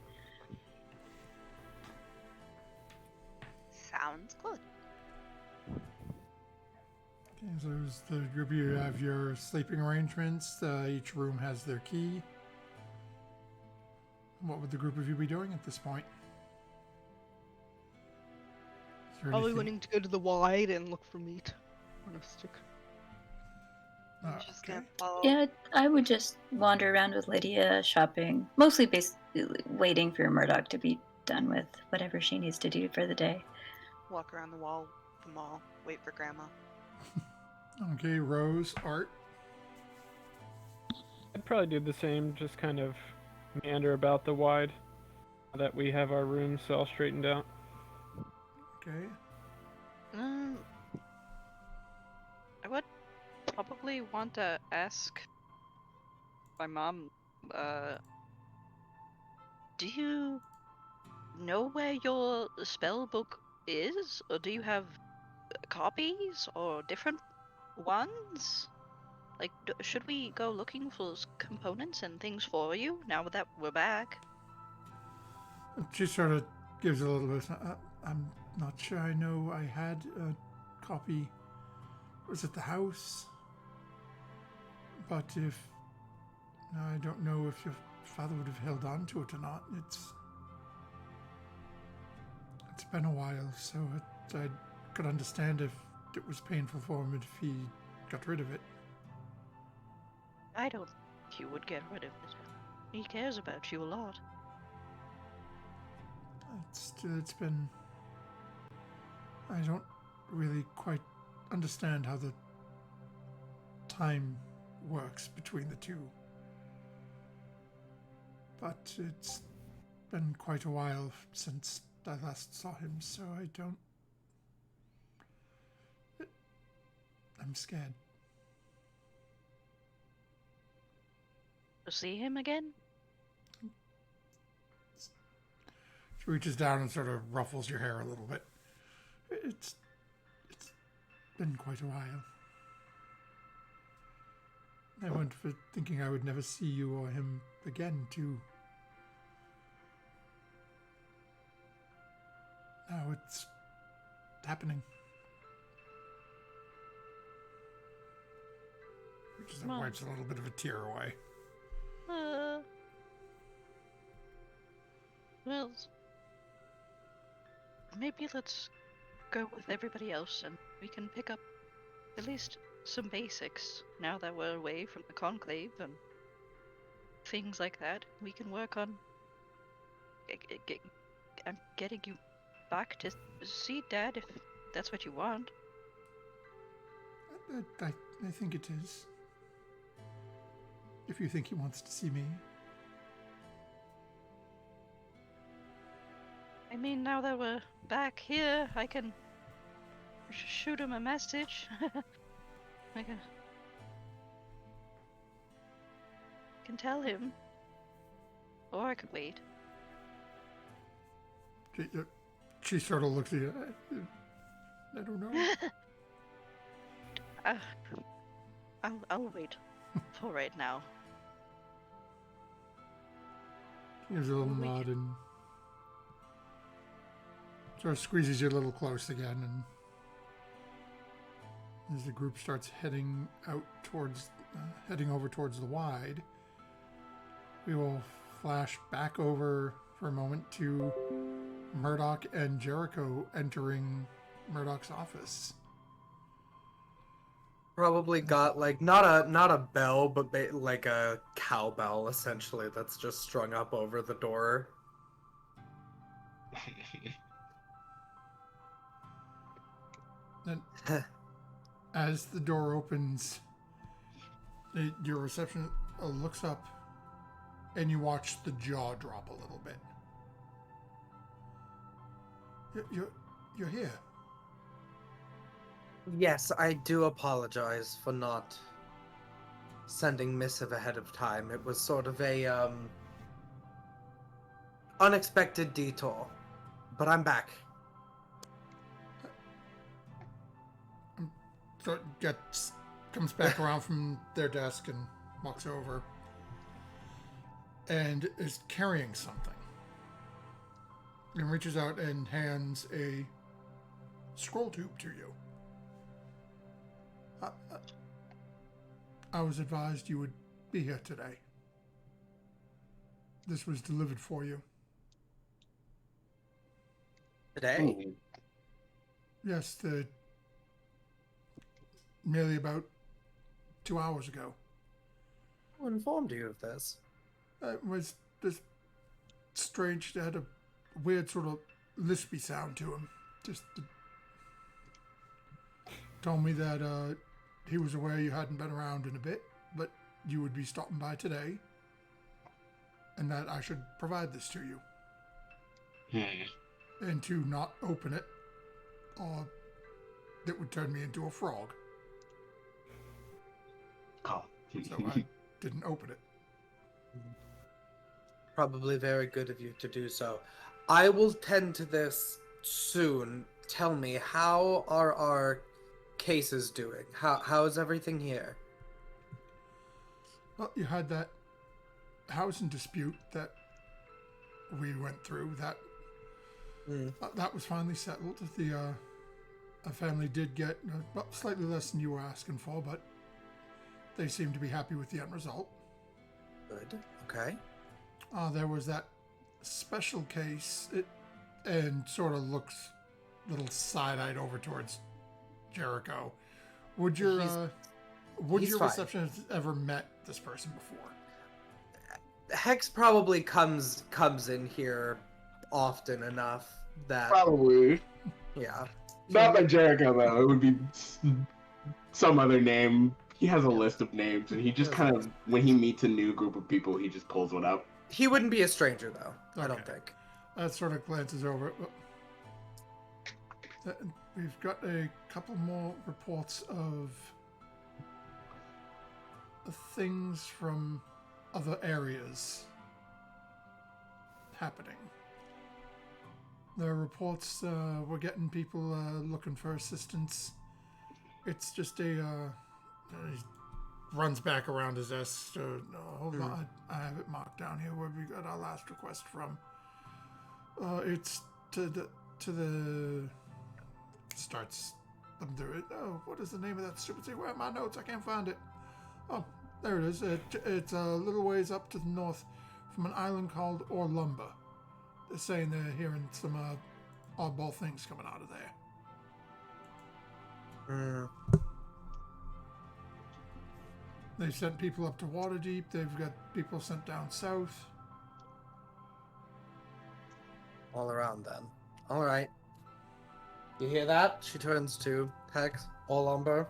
Sounds good. Okay, so there's the group. You have your sleeping arrangements. Each room has their key. What would the group of you be doing at this point? Probably wanting to go to the wide and look for meat on a stick. Just Okay. gonna follow. Yeah, I would just wander around with Lydia, shopping, mostly basically waiting for Murdoch to be done with whatever she needs to do for the day. Walk around the mall, wait for Grandma. Okay, Rose, Art. I'd probably do the same, just kind of meander about the wide, now that we have our rooms all straightened out. Okay. I would probably want to ask my mom, do you know where your spell book is? Or do you have copies or different ones? Like, should we go looking for components and things for you now that we're back? She sort of gives a little bit. I'm not sure I know I had a copy. Was at the house? But I don't know if your father would have held on to it or not. It's been a while, so I could understand if it was painful for him if he got rid of it. I don't think you would get rid of it. He cares about you a lot. It's been. I don't really quite understand how the time works between the two. But it's been quite a while since I last saw him, so I don't I'm scared. To see him again? She reaches down and sort of ruffles your hair a little bit. It's been quite a while. I went for thinking I would never see you or him again, too. Now it's happening. Just Well- wipes a little bit of a tear away. Well, maybe let's go with everybody else and we can pick up at least some basics now that we're away from the conclave and things like that. We can work on getting you back to see Dad if that's what you want. I think it is. If you think he wants to see me. I mean, now that we're back here, I can shoot him a message. I can tell him. Or I could wait. She sort of looks at you. I don't know. I'll wait for right now. Gives a little nod and sort of squeezes you a little close again, and as the group starts heading over towards the wide, we will flash back over for a moment to Murdoch and Jericho entering Murdoch's office. Probably got like not a bell, but like a cowbell essentially that's just strung up over the door. And as the door opens, your receptionist looks up, and you watch the jaw drop a little bit. You're here. Yes, I do apologize for not sending missive ahead of time. It was sort of a unexpected detour, but I'm back. So comes back around from their desk and walks over and is carrying something and reaches out and hands a scroll tube to you. I was advised you would be here today. This was delivered for you. Today? Yes, merely about 2 hours ago. Who informed you of this? It was this strange, it had a weird sort of lispy sound to him. Told me that he was aware you hadn't been around in a bit, but you would be stopping by today, and that I should provide this to you. And to not open it, or it would turn me into a frog. So I didn't open it. Probably very good of you to do so. I will tend to this soon. Tell me, how are our cases doing? How is everything here? Well, you had that housing dispute that we went through. That was finally settled. The family did get slightly less than you were asking for, but they seemed to be happy with the end result. Good. Okay. There was that special case, and sort of looks a little side-eyed over towards Jericho. Would your receptionist ever met this person before? Hex probably comes in here often enough that Probably. yeah. Not by Jericho, though. It would be some other name. He has a list of names, and he just kind of, when he meets a new group of people, he just pulls one out. He wouldn't be a stranger though. I don't Okay. think. That sort of glances over. We've got a couple more reports of things from other areas happening. There are reports we're getting people looking for assistance. It's just he runs back around his desk. Hold on, I have it marked down here where we got our last request from. It's to the starts them through it. Oh, what is the name of that stupid thing? Where are my notes? I can't find it. Oh, there it is. It's a little ways up to the north from an island called Orlumba. They're saying they're hearing some oddball things coming out of there. They've sent people up to Waterdeep. They've got people sent down south. All around then. All right. You hear that? She turns to Hex, Orlumber.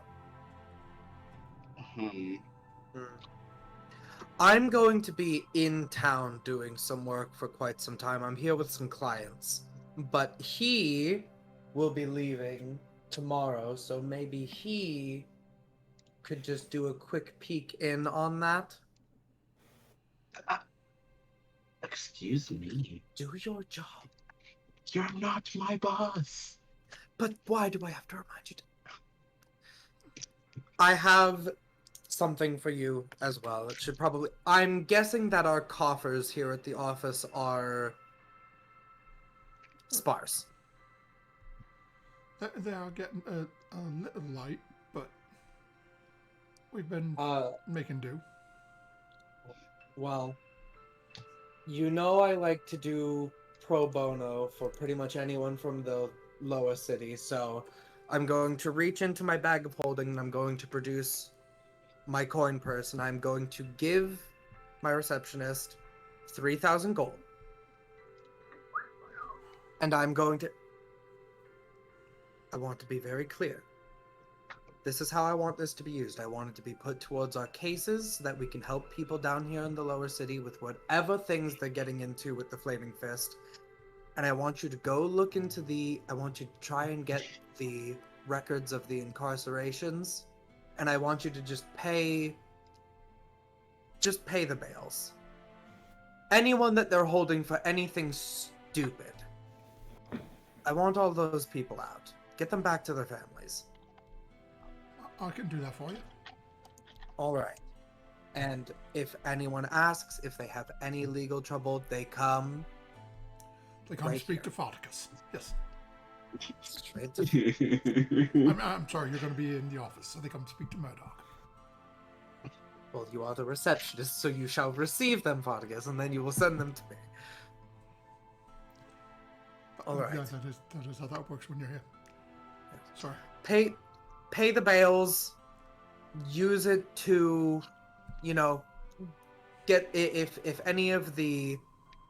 I'm going to be in town doing some work for quite some time. I'm here with some clients. But he will be leaving tomorrow, so maybe he could just do a quick peek in on that. Excuse me. Do your job. You're not my boss. But why do I have to remind you? I have something for you as well. It should probably... I'm guessing that our coffers here at the office are sparse. They are getting a little light, but we've been making do. Well, you know I like to do pro bono for pretty much anyone from the lower city, so I'm going to reach into my bag of holding and I'm going to produce my coin purse and I'm going to give my receptionist 3,000 gold. And I'm going to... I want to be very clear. This is how I want this to be used. I want it to be put towards our cases so that we can help people down here in the lower city with whatever things they're getting into with the Flaming Fist. And I want you to go look into I want you to try and get the records of the incarcerations. And I want you to just pay the bails. Anyone that they're holding for anything stupid. I want all those people out. Get them back to their families. I can do that for you. All right. And if anyone asks if they have any legal trouble, they come... They come right speak here. to Farticus. Yes. Straight to... I'm sorry, you're going to be in the office, so they come speak to Murdoch. Well, you are the receptionist, so you shall receive them, Farticus, and then you will send them to me. All right. Yeah, that is how that works when you're here. Sorry. Pay the bails. Use it to, get if any of the,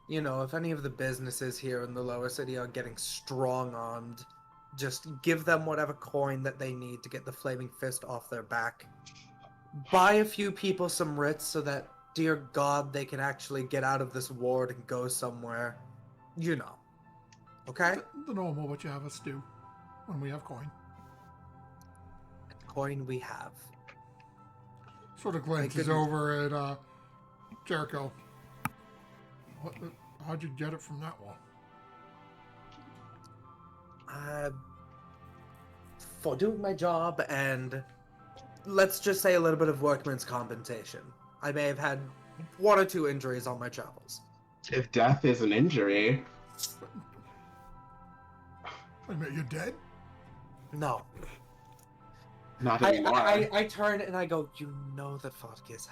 if any of the businesses here in the lower city are getting strong-armed, just give them whatever coin that they need to get the Flaming Fist off their back. Buy a few people some writs so that, dear God, they can actually get out of this ward and go somewhere. Okay? The normal what you have us do when we have coin. Coin we have. Sort of glances over at Jericho. How'd you get it from that one? For doing my job and let's just say a little bit of workman's compensation. I may have had 1 or 2 injuries on my travels. If death is an injury... Wait a minute, you're dead? No. Not anymore. I turn and I go, you know that Farticus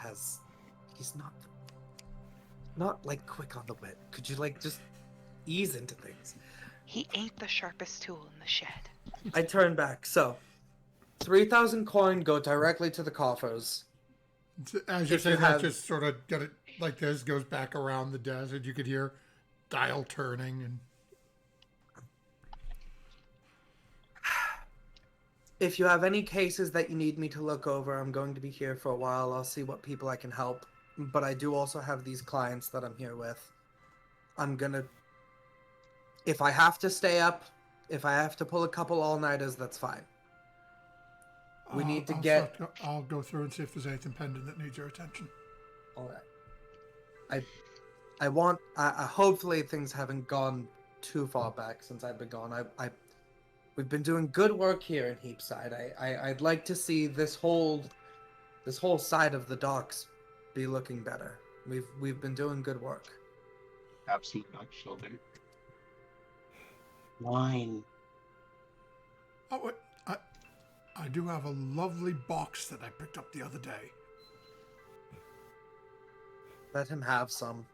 he's not like quick on the wit. Could you just ease into things? He ain't the sharpest tool in the shed. I turn back. So, 3,000 coin go directly to the coffers. As you're saying that, just sort of get it like this, goes back around the desk, and you could hear dial turning and... If you have any cases that you need me to look over, I'm going to be here for a while. I'll see what people I can help. But I do also have these clients that I'm here with. I'm gonna... If I have to stay up, If I have to pull a couple all-nighters, that's fine. We need to I'll go through and see if there's anything pending that needs your attention. All right. I want. Hopefully things haven't gone too far back since I've been gone. We've been doing good work here in Heapside. I'd like to see this whole side of the docks be looking better. We've been doing good work. Absolute duck shoulder. Wine. Oh, wait, I do have a lovely box that I picked up the other day. Let him have some.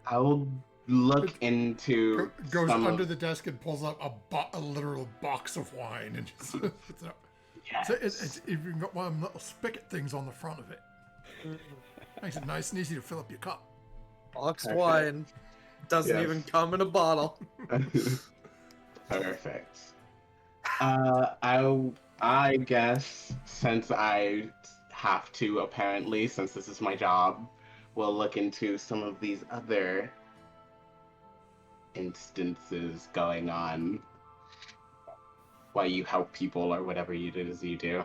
I will look into. Goes under the desk and pulls up a literal box of wine and just puts it up. Yes. So it's even got one of them little spigot things on the front of it. Makes it nice and easy to fill up your cup. Boxed Perfect. wine doesn't Yes. even come in a bottle. Perfect. I guess since I have to, apparently, since this is my job, we'll look into some of these other instances going on. Why you help people or whatever it is you do.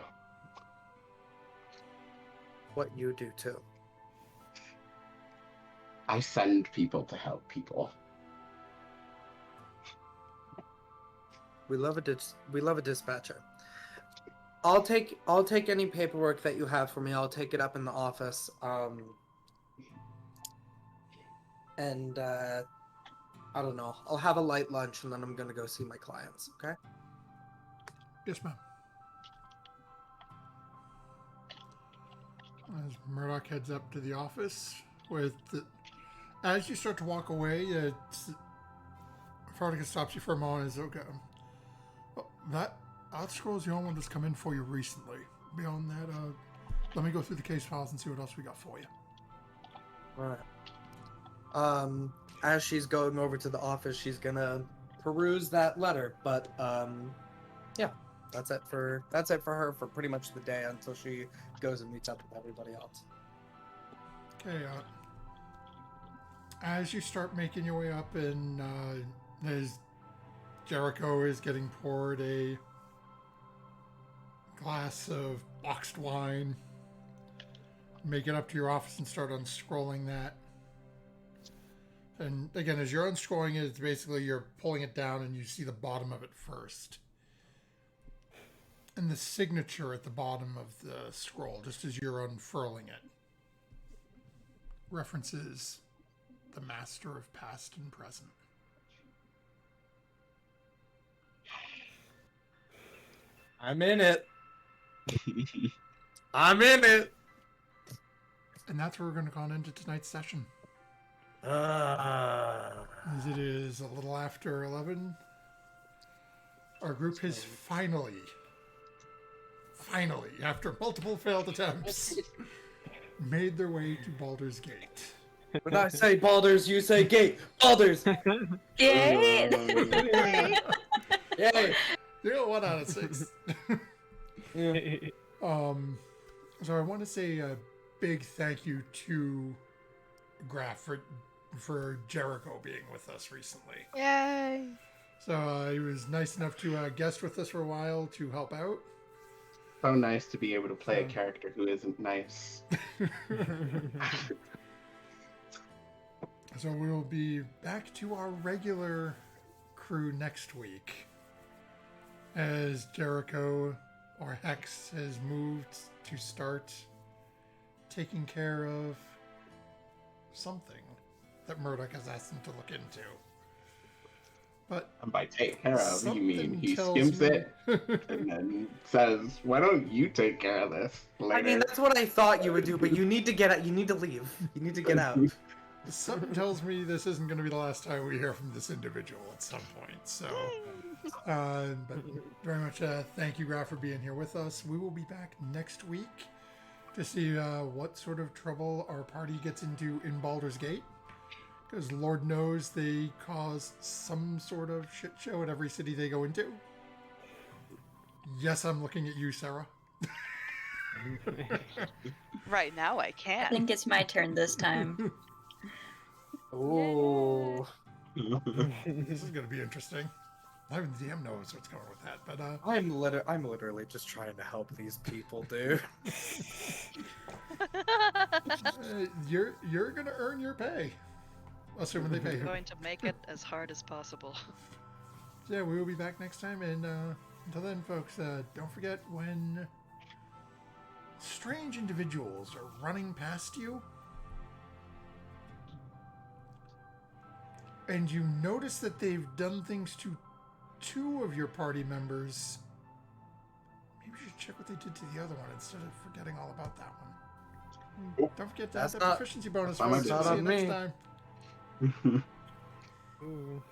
What you do too. I send people to help people. We love a dispatcher. I'll take any paperwork that you have for me. I'll take it up in the office. And I don't know. I'll have a light lunch and then I'm gonna go see my clients. Okay. Yes, ma'am. As Murdoch heads up to the office, as you start to walk away, Fardica stops you for a moment. Is okay. Well, that scroll's the only one that's come in for you recently. Beyond that, let me go through the case files and see what else we got for you. All right. As she's going over to the office, she's gonna peruse that letter. But yeah, that's it for her for pretty much the day until she goes and meets up with everybody else. Okay. As you start making your way up, and as Jericho is getting poured a glass of boxed wine, make it up to your office and start unscrolling that. And again, as you're unscrolling it, it's basically you're pulling it down and you see the bottom of it first. And the signature at the bottom of the scroll, just as you're unfurling it, references the master of past and present. I'm in it. I'm in it. And that's where we're going to go on into tonight's session. Ah. As it is a little after 11, our group has finally, after multiple failed attempts, made their way to Baldur's Gate. When I say Baldur's, you say gate. Baldur's. Yay! Yay. 1 out of 6. Yeah. So I want to say a big thank you to Graf for Jericho being with us recently. Yay! So he was nice enough to guest with us for a while to help out. So nice to be able to play a character who isn't nice. So we will be back to our regular crew next week, as Jericho, or Hex, has moved to start taking care of something that Murdoch has asked him to look into. But And by take care of, you mean he something skims tells it and then says, "Why don't you take care of this later?" I mean, that's what I thought you would do, but you need to get out. You need to leave. You need to get out. Something tells me this isn't going to be the last time we hear from this individual at some point. So, but very much thank you, Graf, for being here with us. We will be back next week to see what sort of trouble our party gets into in Baldur's Gate. Because Lord knows they cause some sort of shit show at every city they go into. Yes, I'm looking at you, Sarah. Right now, I I can't. think it's my turn this time. Ooh. This is going to be interesting. Not even the DM knows what's going with that, but I'm literally just trying to help these people, dude. you're gonna earn your pay, assuming they pay I'm you. going to make it as hard as possible. Yeah, we will be back next time, and until then, folks, don't forget when strange individuals are running past you, and you notice that they've done things to 2 of your party members. Maybe you should check what they did to the other one instead of forgetting all about that one. Don't forget to have That's that not- proficiency bonus. that's Folks. not See you on next me. time. Ooh.